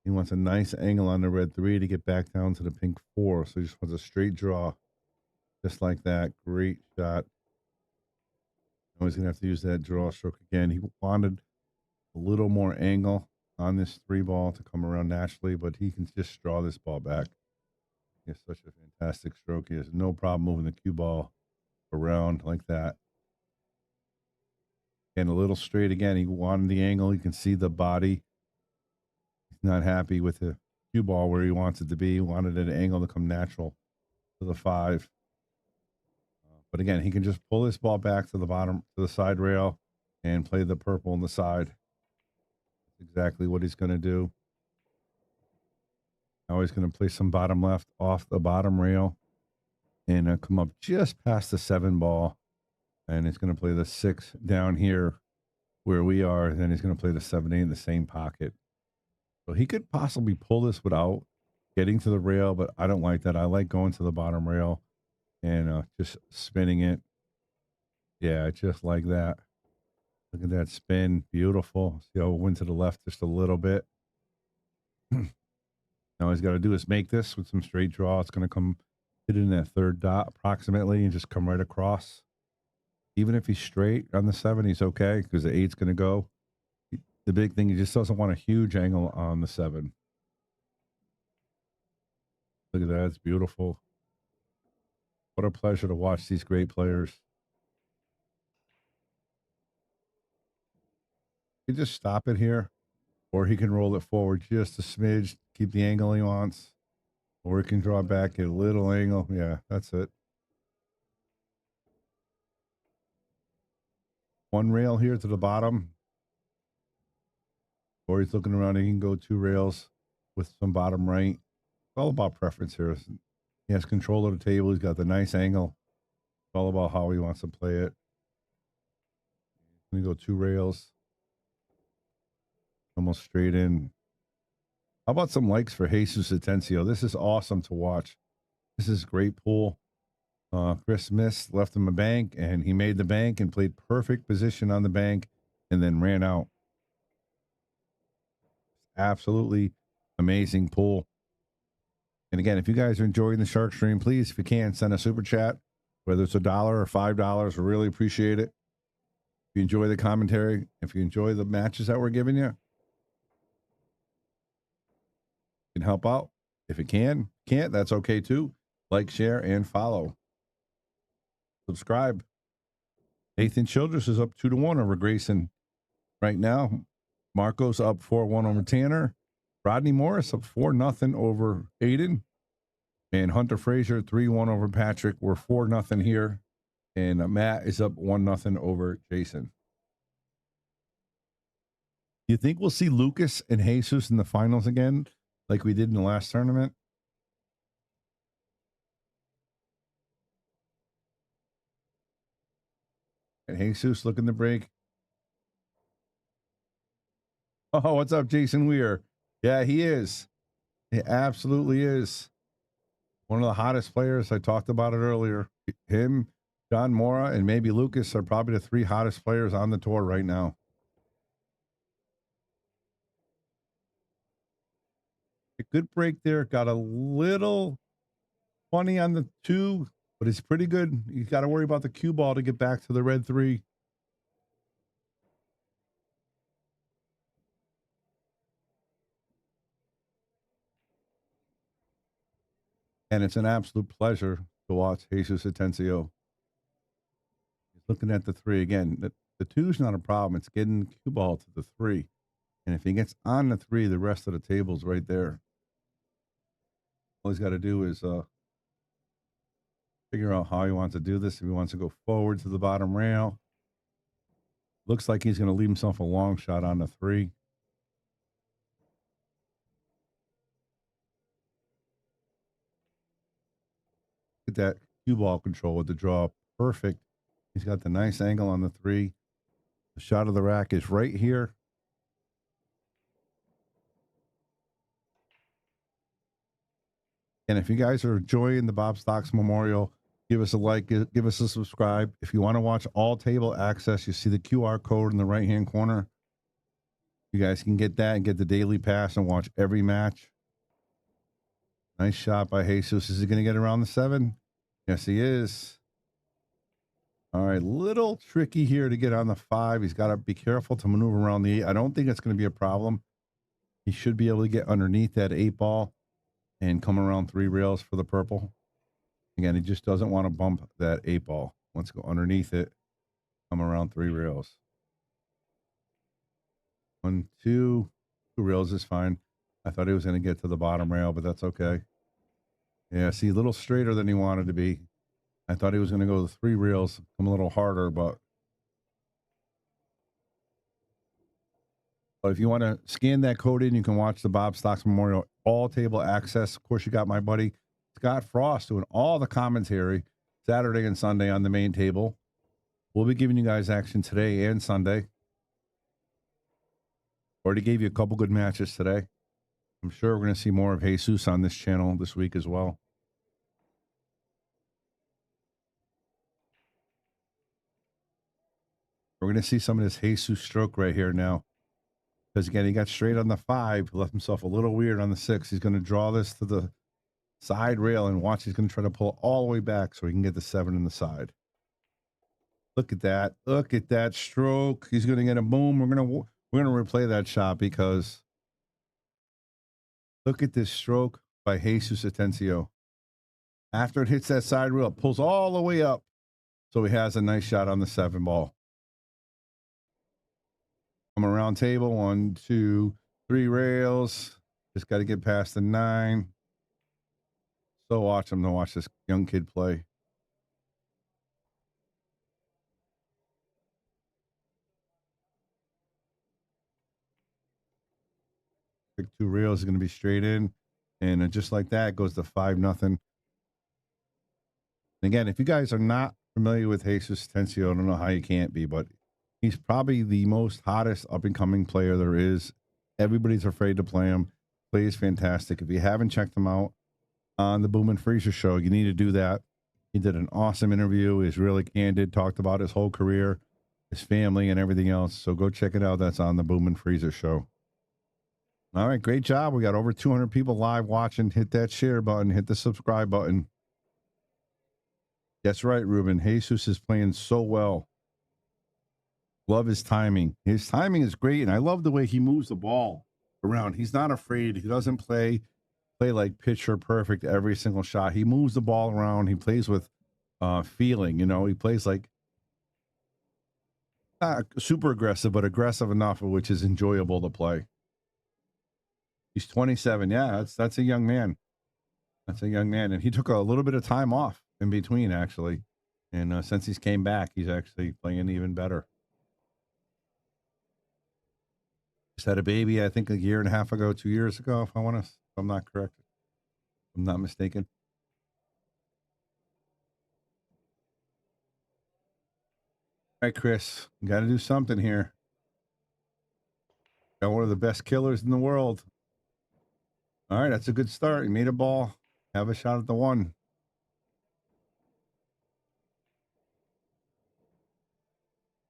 He wants a nice angle on the red 3 to get back down to the pink 4. So he just wants a straight draw. Just like that. Great shot. Now he's going to have to use that draw stroke again. He wanted a little more angle on this 3 ball to come around naturally, but he can just draw this ball back. He has such a fantastic stroke. He has no problem moving the cue ball around like that. And a little straight again. He wanted the angle. You can see the body. He's not happy with the cue ball where he wants it to be. He wanted an angle to come natural to the 5. But again, he can just pull this ball back to the bottom, to the side rail, and play the purple on the side. That's exactly what he's going to do. Now he's going to play some bottom left off the bottom rail and come up just past the 7 ball. And he's going to play the 6 down here where we are. Then he's going to play the 7-8 in the same pocket. So he could possibly pull this without getting to the rail, but I don't like that. I like going to the bottom rail and just spinning it. Yeah, just like that. Look at that spin. Beautiful. See how it went to the left just a little bit. Now he's got to do is make this with some straight draw. It's going to come hit in that 3rd dot approximately and just come right across. Even if he's straight on the 7, he's okay because the 8's going to go. The big thing, he just doesn't want a huge angle on the 7. Look at that. It's beautiful. What a pleasure to watch these great players. You just stop it here, or he can roll it forward just a smidge, keep the angle he wants, or he can draw back a little angle. Yeah, that's it. One rail here to the bottom, or he's looking around. He can go 2 rails with some bottom right. It's all about preference here. He has control of the table. He's got the nice angle. It's all about how he wants to play it. Let me go 2 rails. Almost straight in. How about some likes for Jesus Atensio? This is awesome to watch. This is great pool. Chris missed, left him a bank, and he made the bank and played perfect position on the bank and then ran out. Absolutely amazing pool. And again, if you guys are enjoying the Shark Stream, please, if you can, send a super chat, whether it's $1 or $5. We really appreciate it. If you enjoy the commentary, if you enjoy the matches that we're giving you, can help out. If you can't, that's okay too. Like, share, and follow. Subscribe. Nathan Childress is up 2-1 over Grayson right now. Marco's up 4-1 over Tanner. Rodney Morris up 4-0 over Aiden. And Hunter Frazier 3-1 over Patrick. We're 4-0 here. And Matt is up 1-0 over Jason. You think we'll see Lucas and Jesus in the finals again, like we did in the last tournament? And Jesus looking to break. Oh, what's up, Jason Weir? Yeah, he is. He absolutely is. One of the hottest players. I talked about it earlier. Him, John Mora, and maybe Lucas are probably the 3 hottest players on the tour right now. A good break there. Got a little funny on the 2, but it's pretty good. You got to worry about the cue ball to get back to the red 3. And it's an absolute pleasure to watch Jesus Atensio. He's looking at the 3 again. The 2's not a problem. It's getting the cue ball to the 3. And if he gets on the 3, the rest of the table's right there. All he's got to do is figure out how he wants to do this. If he wants to go forward to the bottom rail. Looks like he's going to leave himself a long shot on the 3. Get that cue ball control with the draw. Perfect. He's got the nice angle on the 3. The shot of the rack is right here. And if you guys are enjoying the Bob Stocks Memorial, give us a like, give us a subscribe. If you want to watch all table access, you see the QR code in the right-hand corner. You guys can get that and get the daily pass and watch every match. Nice shot by Jesus. Is he going to get around the 7? Yes, he is. All right, little tricky here to get on the 5. He's got to be careful to maneuver around the 8. I don't think it's going to be a problem. He should be able to get underneath that 8 ball and come around 3 rails for the purple. Again, he just doesn't want to bump that 8 ball. Let's go underneath it, come around 3 rails. 1, 2 rails is fine. I thought he was going to get to the bottom rail, but that's okay. Yeah, see, a little straighter than he wanted to be. I thought he was going to go to 3 rails, come a little harder, but But if you want to scan that code in, you can watch the Bob Stocks Memorial all table access. Of course, you got my buddy Scott Frost doing all the commentary Saturday and Sunday on the main table. We'll be giving you guys action today and Sunday. Already gave you a couple good matches today. I'm sure we're going to see more of Jesus on this channel this week as well. We're going to see some of this Jesus stroke right here now. Because again, he got straight on the 5, left himself a little weird on the 6. He's going to draw this to the side rail and watch. He's going to try to pull all the way back so he can get the 7 in the side. Look at that. Look at that stroke. He's going to get a boom. We're going to replay that shot because look at this stroke by Jesus Atencio. After it hits that side rail, it pulls all the way up. So he has a nice shot on the 7 ball. Come around table. 1, 2, 3 rails. Just got to get past the 9. So awesome to watch this young kid play. Pick 2 rails is going to be straight in. And just like that goes to 5-0. Again, if you guys are not familiar with Jesus Atensio, I don't know how you can't be, but he's probably the most hottest up-and-coming player there is. Everybody's afraid to play him. Plays fantastic. If you haven't checked him out on the Boom and Freezer show, you need to do that. He did an awesome interview. He's really candid, talked about his whole career, his family, and everything else. So go check it out. That's on the Boom and Freezer show. All right, great job. We got over 200 people live watching. Hit that share button. Hit the subscribe button. That's right, Ruben. Jesus is playing so well. Love his timing. His timing is great, and I love the way he moves the ball around. He's not afraid. He doesn't play like pitcher perfect every single shot. He moves the ball around. He plays with feeling. You know, he plays like not super aggressive, but aggressive enough, which is enjoyable to play. He's 27. Yeah, that's a young man. That's a young man, and he took a little bit of time off in between, actually. And since he's came back, he's actually playing even better. Just had a baby, I think, a year and a half ago, 2 years ago, if I'm not correct. If I'm not mistaken. All right, Chris, you got to do something here. Got one of the best killers in the world. All right, that's a good start. You made a ball. Have a shot at the 1.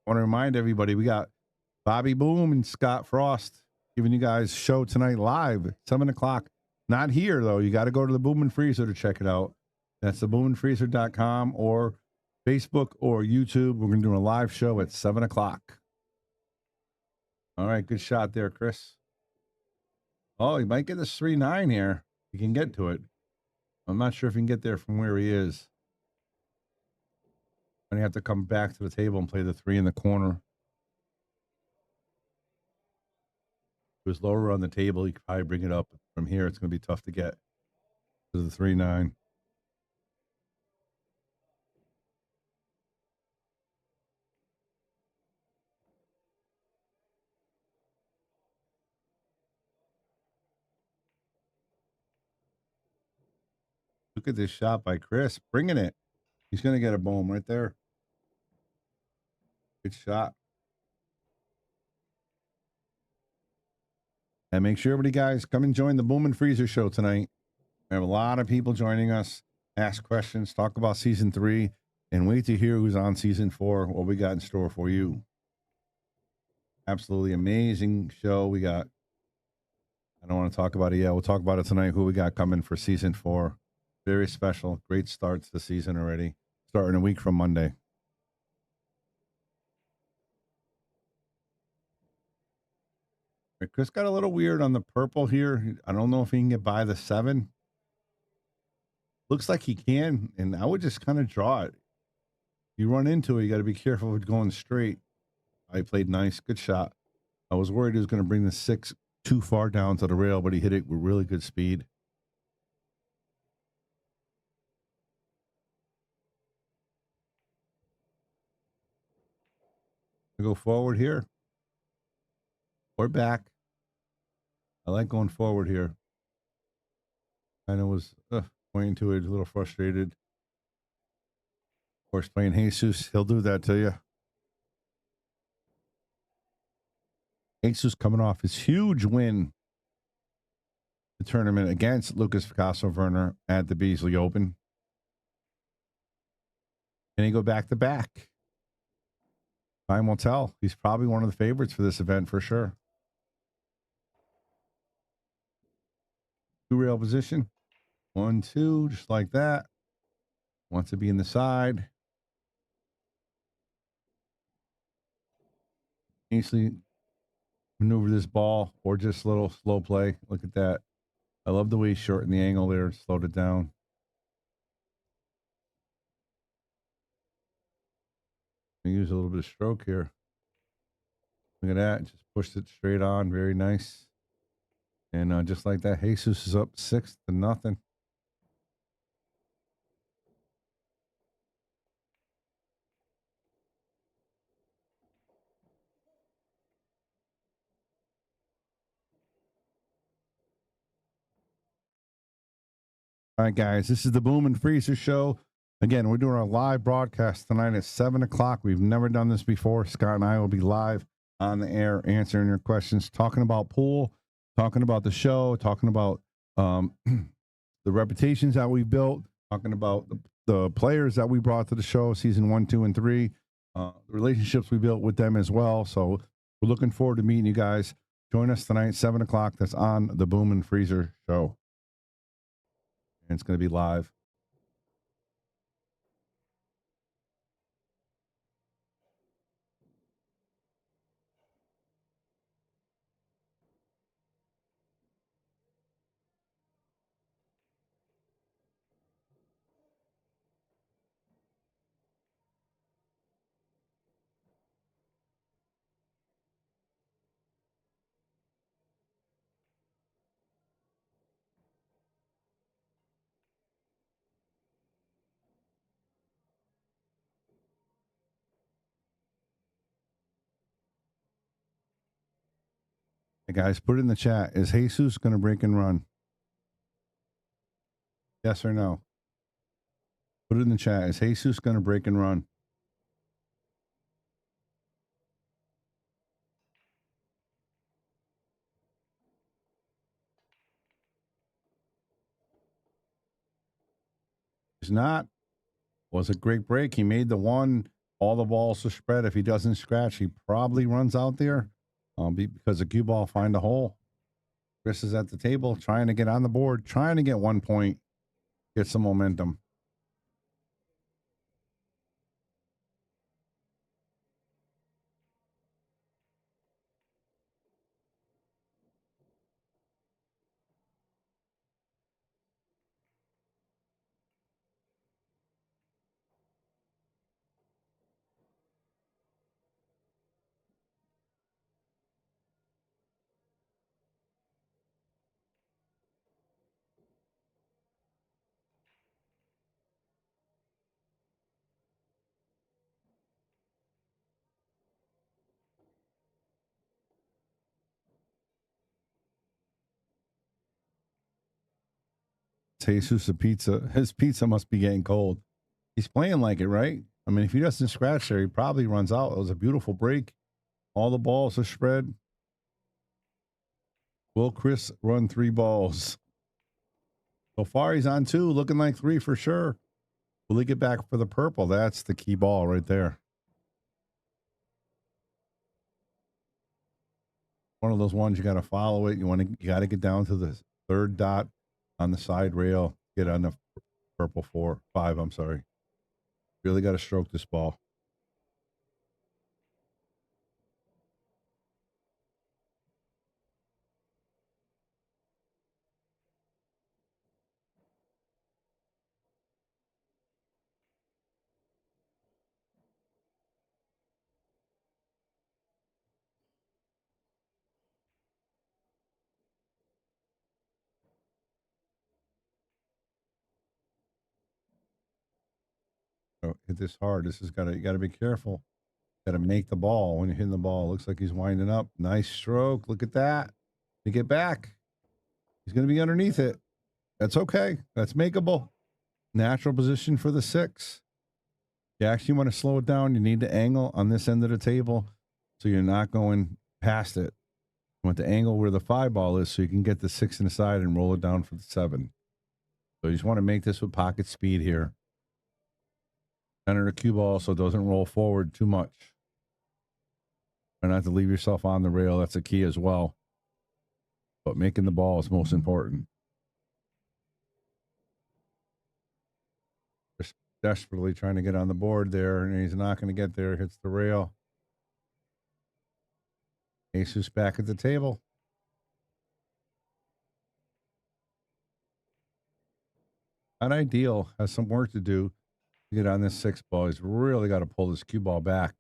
I want to remind everybody, we got Bobby Boom and Scott Frost giving you guys show tonight live at 7 o'clock. Not here, though. You got to go to the Boom and Freezer to check it out. That's the boomandfreezer.com or Facebook or YouTube. We're going to do a live show at 7 o'clock. All right, good shot there, Chris. Oh, he might get this 3-9 here. He can get to it. I'm not sure if he can get there from where he is. And you have to come back to the table and play the 3 in the corner. If it was lower on the table, you could probably bring it up. From here, it's going to be tough to get to the 3-9. Look at this shot by Chris, bringing it. He's going to get a boom right there. Good shot. And make sure everybody, guys, come and join the Boom and Freezer show tonight. We have a lot of people joining us, ask questions, talk about season 3, and wait to hear who's on season 4, what we got in store for you. Absolutely amazing show. We got, I don't want to talk about it yet. We'll talk about it tonight, who we got coming for season 4. Very special. Great start to the season already. Starting a week from Monday. Chris got a little weird on the purple here. I don't know if he can get by the 7. Looks like he can, and I would just kind of draw it. You run into it, you got to be careful with going straight. I played nice. Good shot. I was worried he was going to bring the 6 too far down to the rail, but he hit it with really good speed. We go forward here. We're back. I like going forward here. Kind of was pointing to it, a little frustrated. Of course, playing Jesus, he'll do that to you. Jesus coming off his huge win the tournament against Lucas Picasso Werner at the Beasley Open. And he go back to back. Time will tell. He's probably one of the favorites for this event for sure. Two rail position. 1, 2, just like that. Wants to be in the side. Easily maneuver this ball or just a little slow play. Look at that. I love the way he shortened the angle there, slowed it down. Use a little bit of stroke here. Look at that. Just pushed it straight on. Very nice. And just like that, Jesus is up 6-0. All right, guys, this is the Boom and Freezer Show. Again, we're doing our live broadcast tonight at 7 o'clock. We've never done this before. Scott and I will be live on the air answering your questions, talking about pool, talking about the show, talking about the reputations that we built, talking about the players that we brought to the show, season 1, 2, and 3, the relationships we built with them as well. So we're looking forward to meeting you guys. Join us tonight, 7 o'clock. That's on the Boom and Freezer Show. And it's going to be live. Hey guys, put it in the chat. Is Jesus going to break and run? Yes or no? Put it in the chat. Is Jesus going to break and run? He's not. Was a great break. He made the one. All the balls to spread. If he doesn't scratch, he probably runs out there because the cue ball find a hole. Chris is at the table trying to get on the board, trying to get 1 point, get some momentum. Jesus, his pizza must be getting cold. He's playing like it, right? I mean, if he doesn't scratch there, he probably runs out. It was a beautiful break. All the balls are spread. Will Chris run 3 balls? So far, he's on 2, looking like 3 for sure. Will he get back for the purple? That's the key ball right there. One of those ones you got to follow it. You got to get down to the 3rd dot on the side rail. Get on the purple 5. I'm sorry. Really got to stroke this ball. Oh, hit this hard. You got to be careful. Got to make the ball when you're hitting the ball. Looks like he's winding up. Nice stroke. Look at that. To get back. He's going to be underneath it. That's okay. That's makeable. Natural position for the 6. You actually want to slow it down. You need to angle on this end of the table so you're not going past it. You want the angle where the 5 ball is so you can get the 6 inside and roll it down for the 7. So you just want to make this with pocket speed here. Center the cue ball so it doesn't roll forward too much. Try not to leave yourself on the rail. That's a key as well. But making the ball is most important. Just desperately trying to get on the board there, and he's not going to get there. Hits the rail. Jesus back at the table. Not ideal. Has some work to do to get on this 6 ball. He's really got to pull this cue ball back.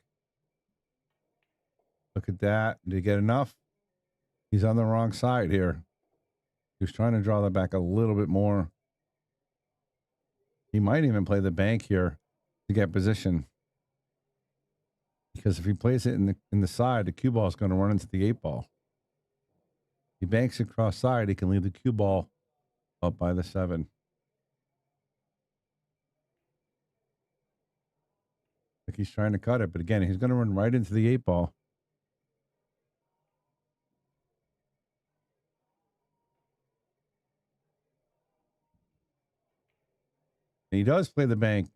Look at that. Did he get enough? He's on the wrong side here. He was trying to draw that back a little bit more. He might even play the bank here to get position. Because if he plays it in the side, the cue ball is going to run into the 8 ball. He banks it cross side, he can leave the cue ball up by the 7. Like he's trying to cut it, but again, he's going to run right into the 8 ball. And he does play the bank.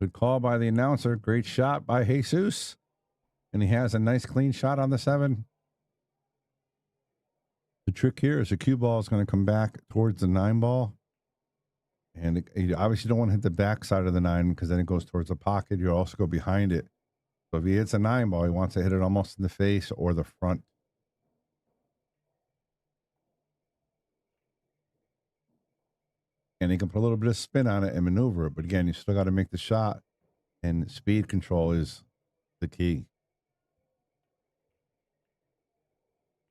Good call by the announcer. Great shot by Jesus. And he has a nice clean shot on the 7. The trick here is the cue ball is going to come back towards the 9 ball. And you obviously don't want to hit the back side of the 9 because then it goes towards the pocket. You also go behind it. So if he hits a 9 ball, he wants to hit it almost in the face or the front. And he can put a little bit of spin on it and maneuver it. But again, you still got to make the shot. And speed control is the key.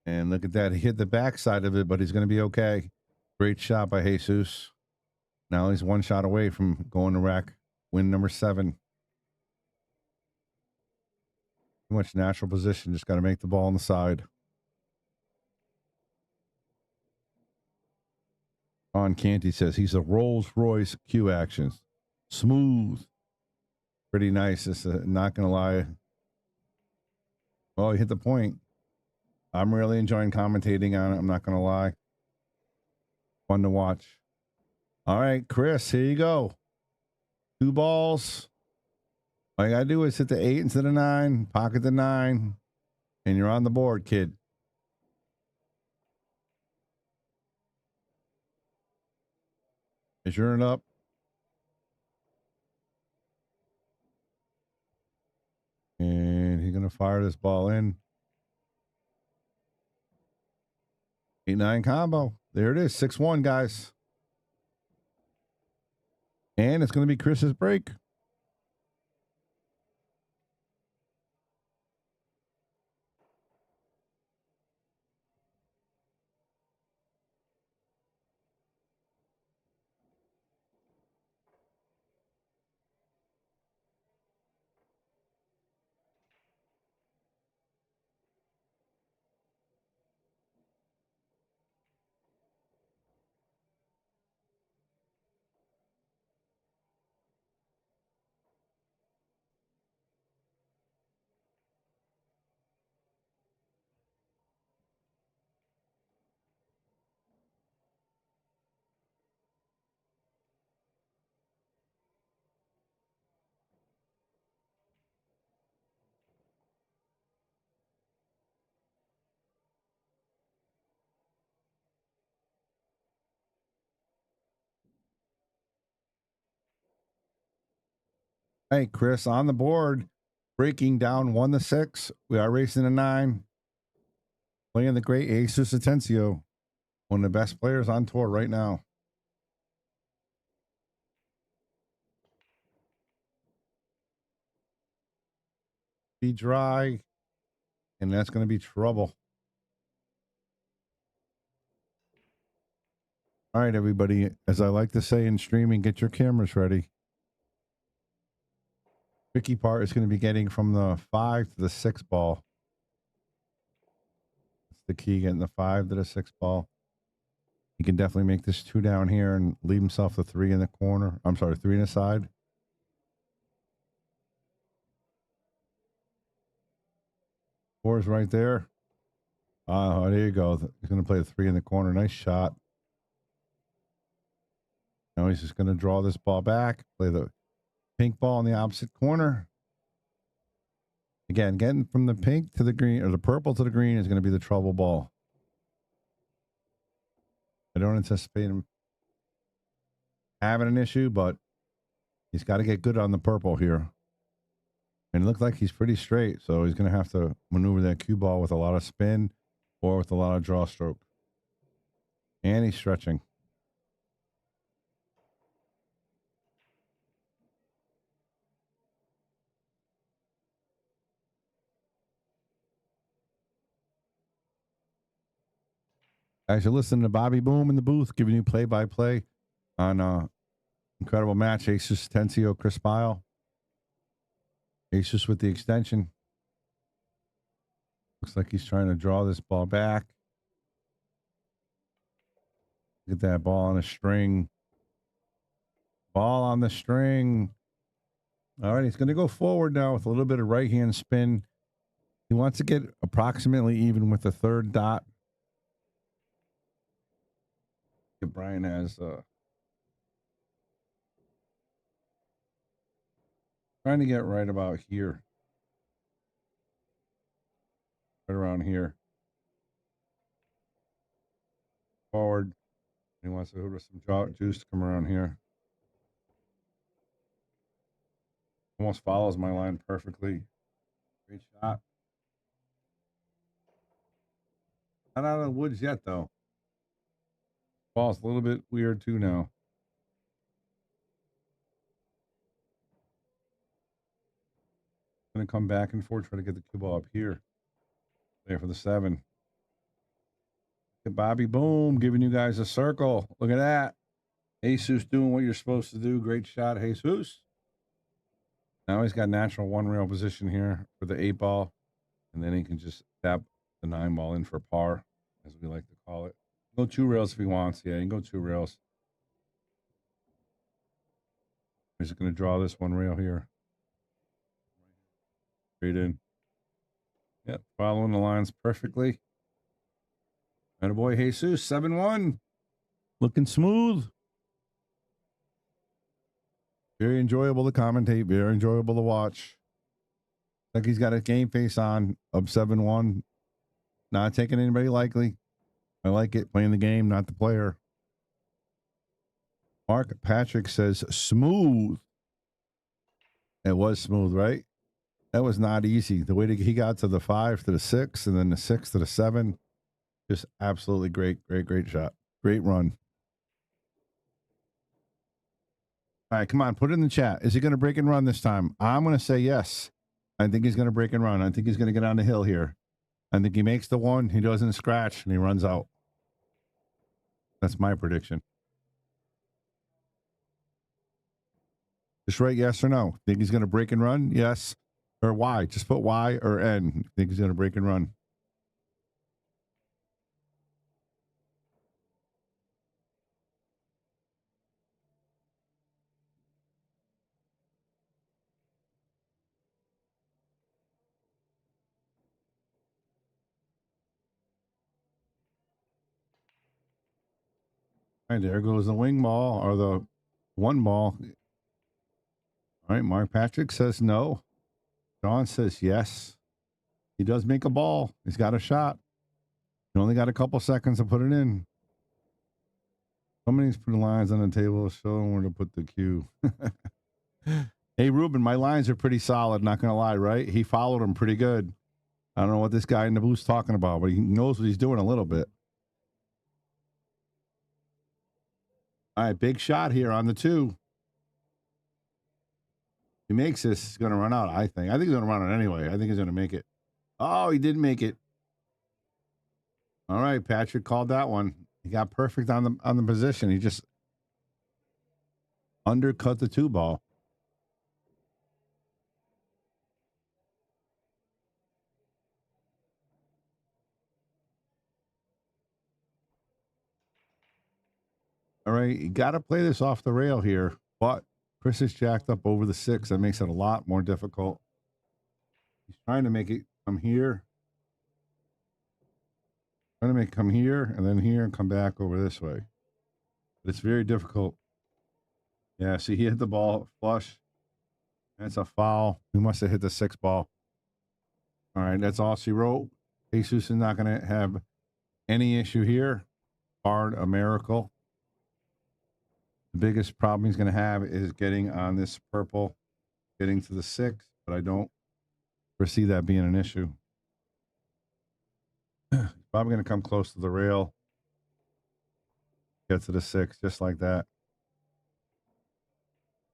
And look at that. He hit the backside of it, but he's going to be okay. Great shot by Jesus. Now he's 1 shot away from going to rack. Win number 7. Too much natural position. Just got to make the ball on the side. Ron Canty says he's a Rolls Royce cue actions. Smooth. Pretty nice. It's not going to lie. Well, he hit the point. I'm really enjoying commentating on it. I'm not going to lie. Fun to watch. All right, Chris, here you go. 2 balls. All you got to do is hit the 8 instead of 9, pocket the 9, and you're on the board, kid. Measuring up. And he's going to fire this ball in. 8-9 combo. There it is. 6-1, guys. And it's going to be Chris's break. Hey, Chris, on the board, breaking down 1-6. We are racing a 9. Playing the great Jesus Atencio, one of the best players on tour right now. Be dry, and that's going to be trouble. All right, everybody. As I like to say in streaming, get your cameras ready. tricky part is going to be getting from the 5 to the 6 ball. That's the key, getting the 5 to the 6 ball. He can definitely make this 2 down here and leave himself the 3 in the corner. I'm sorry, 3 in the side. Four is right there. Oh, there you go. He's going to play the 3 in the corner. Nice shot. Now he's just going to draw this ball back, play the pink ball in the opposite corner. Again, getting from the pink to the green, or the purple to the green, is going to be the trouble ball. I don't anticipate him having an issue, but he's got to get good on the purple here. And it looked like he's pretty straight, so he's going to have to maneuver that cue ball with a lot of spin or with a lot of draw stroke. And he's stretching. Guys, you're listening to Bobby Boom in the booth, giving you play-by-play on incredible match. Jesus, Atensio, Pyle. Jesus with the extension. Looks like he's trying to draw this ball back. Get that ball on a string. Ball on the string. All right, he's going to go forward now with a little bit of right-hand spin. He wants to get approximately even with the 3rd dot. Brian has trying to get right about here, right around here, forward. He wants to hook some juice to come around here. Almost follows my line perfectly. Great shot. Not out of the woods yet, though. Ball's a little bit weird too now. Going to come back and forth, try to get the cue ball up here. There for the 7. Bobby Boom giving you guys a circle. Look at that. Jesus doing what you're supposed to do. Great shot, Jesus. Now he's got natural 1 rail position here for the 8 ball. And then he can just tap the 9 ball in for par, as we like to call it. Go 2 rails if he wants. Yeah, he can go 2 rails. He's going to draw this 1 rail here. Straight in. Yep, following the lines perfectly. And a boy, Jesus, 7-1. Looking smooth. Very enjoyable to commentate. Very enjoyable to watch. Like he's got a game face on of 7-1. Not taking anybody lightly. I like it, playing the game, not the player. Mark Patrick says smooth. It was smooth, right? That was not easy. The way that he got to the 5 to the 6 and then the 6 to the 7. Just absolutely great shot. Great run. All right, come on, put it in the chat. Is he going to break and run this time? I'm going to say yes. I think he's going to break and run. I think he's going to get on the hill here. I think he makes the 1, he doesn't scratch, and he runs out. That's my prediction. Just write yes or no. Think he's going to break and run? Yes. Or Y. Just put Y or N. Think he's going to break and run? All right, there goes the wing ball, or the 1 ball. All right, Mark Patrick says no. Shaun says yes. He does make a ball. He's got a shot. He only got a couple seconds to put it in. Somebody's putting lines on the table. Show them where to put the cue. Hey, Ruben, my lines are pretty solid, not going to lie, right? He followed them pretty good. I don't know what this guy in the booth's talking about, but he knows what he's doing a little bit. All right, big shot here on the 2. He makes this, he's going to run out, I think. I think he's going to run out anyway. I think he's going to make it. Oh, he didn't make it. All right, Patrick called that one. He got perfect on the position. He just undercut the 2 ball. All right, you got to play this off the rail here, but Chris is jacked up over the 6. That makes it a lot more difficult. He's trying to make it come here. Trying to make it come here and then here and come back over this way. But it's very difficult. Yeah, see, he hit the ball flush. That's a foul. He must have hit the 6 ball. All right, that's all she wrote. Jesus is not going to have any issue here. Hard, a miracle. The biggest problem he's going to have is getting on this purple, getting to the 6, but I don't foresee that being an issue. He's probably going to come close to the rail, get to the 6, just like that.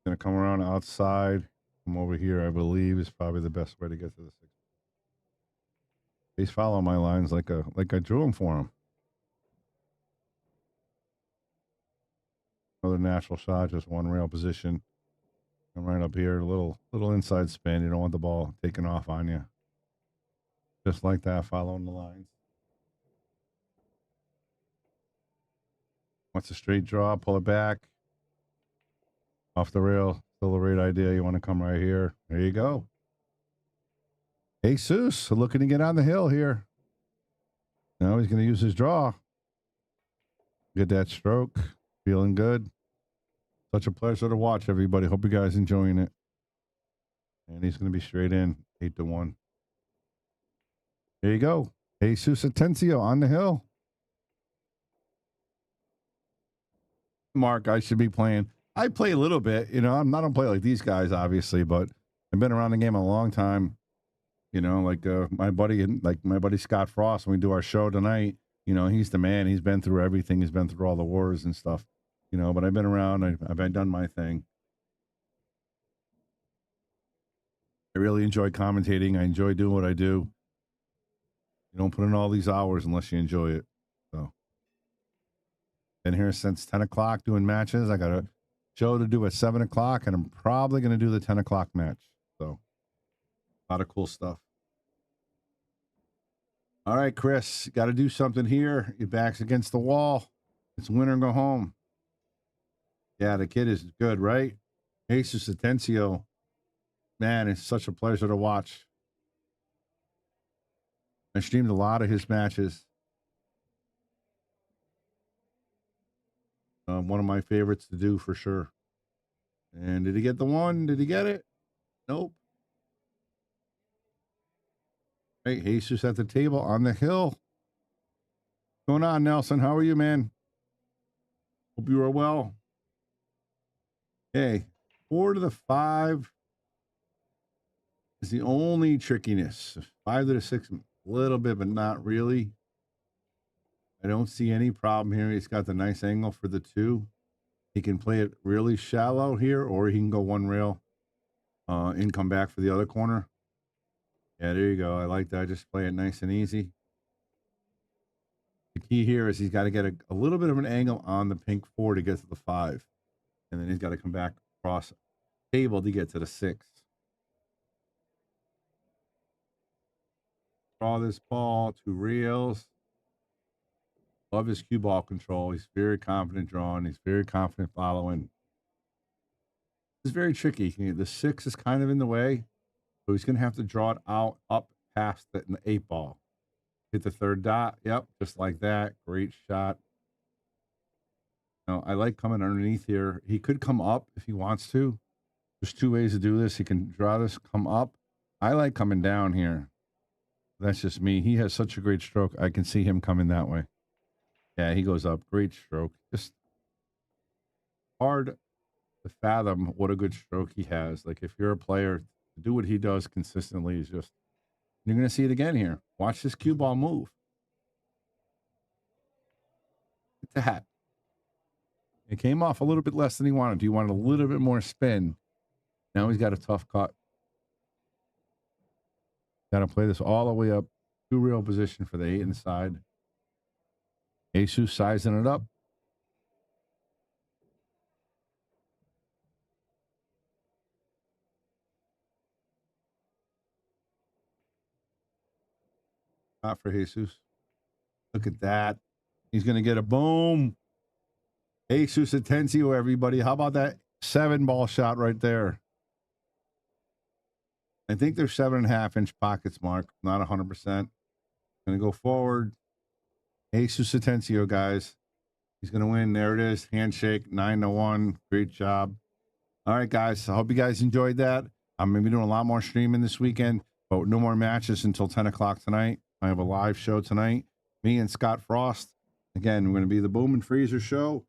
Going to come around outside, come over here, I believe, is probably the best way to get to the 6. He's following my lines like I drew them for him. Another natural shot, just one rail position. Come right up here, a little inside spin. You don't want the ball taking off on you. Just like that, following the lines. Wants a straight draw, pull it back. Off the rail, still a great idea. You want to come right here. There you go. Jesus looking to get on the hill here. Now he's going to use his draw. Get that stroke. Feeling good. Such a pleasure to watch, everybody. Hope you guys enjoying it. And he's going to be straight in, 8-1. There you go. Jesus Atensio on the hill. Mark, I should be playing. I play a little bit. You know, I'm not going to play like these guys, obviously, but I've been around the game a long time. You know, like my buddy Scott Frost, when we do our show tonight, you know, he's the man. He's been through everything. He's been through all the wars and stuff. You know, but I've been around. I've done my thing. I really enjoy commentating. I enjoy doing what I do. You don't put in all these hours unless you enjoy it. So, been here since 10 o'clock doing matches. I got a show to do at 7 o'clock, and I'm probably going to do the 10 o'clock match. So, a lot of cool stuff. All right, Chris, got to do something here. Your back's against the wall. It's win or go home. Yeah, the kid is good, right? Jesus Atensio. Man, it's such a pleasure to watch. I streamed a lot of his matches. One of my favorites to do for sure. And did he get the one? Did he get it? Nope. Hey, Jesus at the table on the hill. What's going on, Nelson? How are you, man? Hope you are well. Hey, 4 to the 5 is the only trickiness. 5 to the 6, a little bit, but not really. I don't see any problem here. He's got the nice angle for the 2. He can play it really shallow here, or he can go one rail and come back for the other corner. Yeah, there you go. I like that. Just play it nice and easy. The key here is he's got to get a little bit of an angle on the pink 4 to get to the 5. And then he's got to come back across the table to get to the 6. Draw this ball, 2 rails. Love his cue ball control. He's very confident drawing. He's very confident following. It's very tricky. The 6 is kind of in the way. So he's going to have to draw it out, up past the 8 ball. Hit the 3rd dot. Yep, just like that. Great shot. Now, I like coming underneath here. He could come up if he wants to. There's 2 ways to do this. He can draw this, come up. I like coming down here. That's just me. He has such a great stroke. I can see him coming that way. Yeah, he goes up. Great stroke. Just hard to fathom what a good stroke he has. Like, if you're a player, to do what he does consistently is just, you're going to see it again here. Watch this cue ball move. Look at that. It came off a little bit less than he wanted. He wanted a little bit more spin. Now he's got a tough cut. Got to play this all the way up. 2 rail position for the 8 inside. Jesus sizing it up. Not for Jesus. Look at that. He's going to get a boom. Jesus Atensio, everybody. How about that 7-ball shot right there? I think they're 7.5-inch pockets, Mark. Not 100%. Going to go forward. Jesus Atensio, guys. He's going to win. There it is. Handshake, 9-1. Great job. All right, guys. I hope you guys enjoyed that. I'm going to be doing a lot more streaming this weekend, but no more matches until 10 o'clock tonight. I have a live show tonight. Me and Scott Frost. Again, we're going to be the Boom and Freezer show.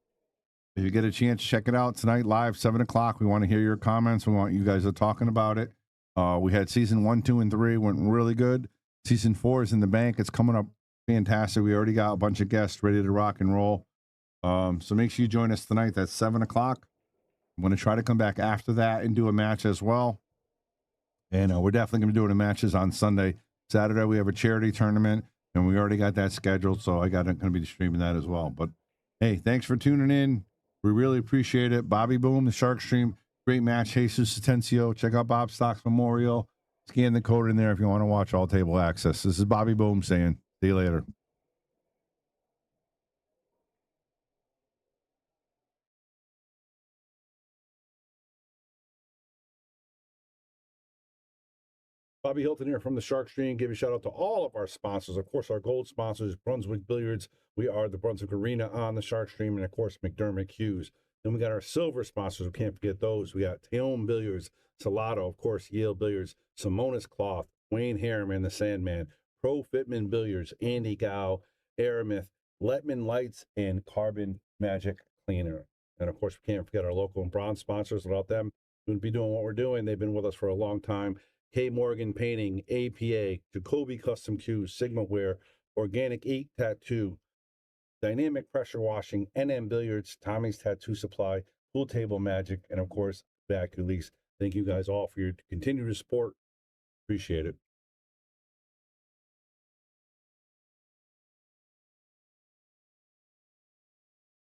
If you get a chance, check it out tonight, live, 7 o'clock. We want to hear your comments. We want you guys are talking about it. We had season 1, 2, and 3. Went really good. Season 4 is in the bank. It's coming up fantastic. We already got a bunch of guests ready to rock and roll. So make sure you join us tonight. That's 7 o'clock. I'm going to try to come back after that and do a match as well. And we're definitely going to be doing the matches on Sunday. Saturday, we have a charity tournament, and we already got that scheduled. So I'm going to be streaming that as well. But, hey, thanks for tuning in. We really appreciate it. Bobby Boom, the Shark Stream. Great match. Jesus Atensio. Check out Bob Stock's Memorial. Scan the code in there if you want to watch all table access. This is Bobby Boom saying, see you later. Bobby Hilton here from the Shark Stream. Give a shout out to all of our sponsors. Of course, our gold sponsors, Brunswick Billiards. We are the Brunswick Arena on the Shark Stream. And of course, McDermott Cues. Then we got our silver sponsors. We can't forget those. We got Taom Billiards, Salotto, of course, Yale Billiards, Simonis Cloth, Wayne Harriman, the Sandman, Pro Fitman Billiards, Andy Gow, Aramith, Letman Lights, and Carbon Magic Cleaner. And of course, we can't forget our local and bronze sponsors. Without them, we wouldn't be doing what we're doing. They've been with us for a long time. K. Morgan Painting, APA, Jacoby Custom Cues, Sigma Wear, Organic Ink Tattoo, Dynamic Pressure Washing, NM Billiards, Tommy's Tattoo Supply, Pool Table Magic, and of course, Vaculease. Thank you guys all for your continued support. Appreciate it.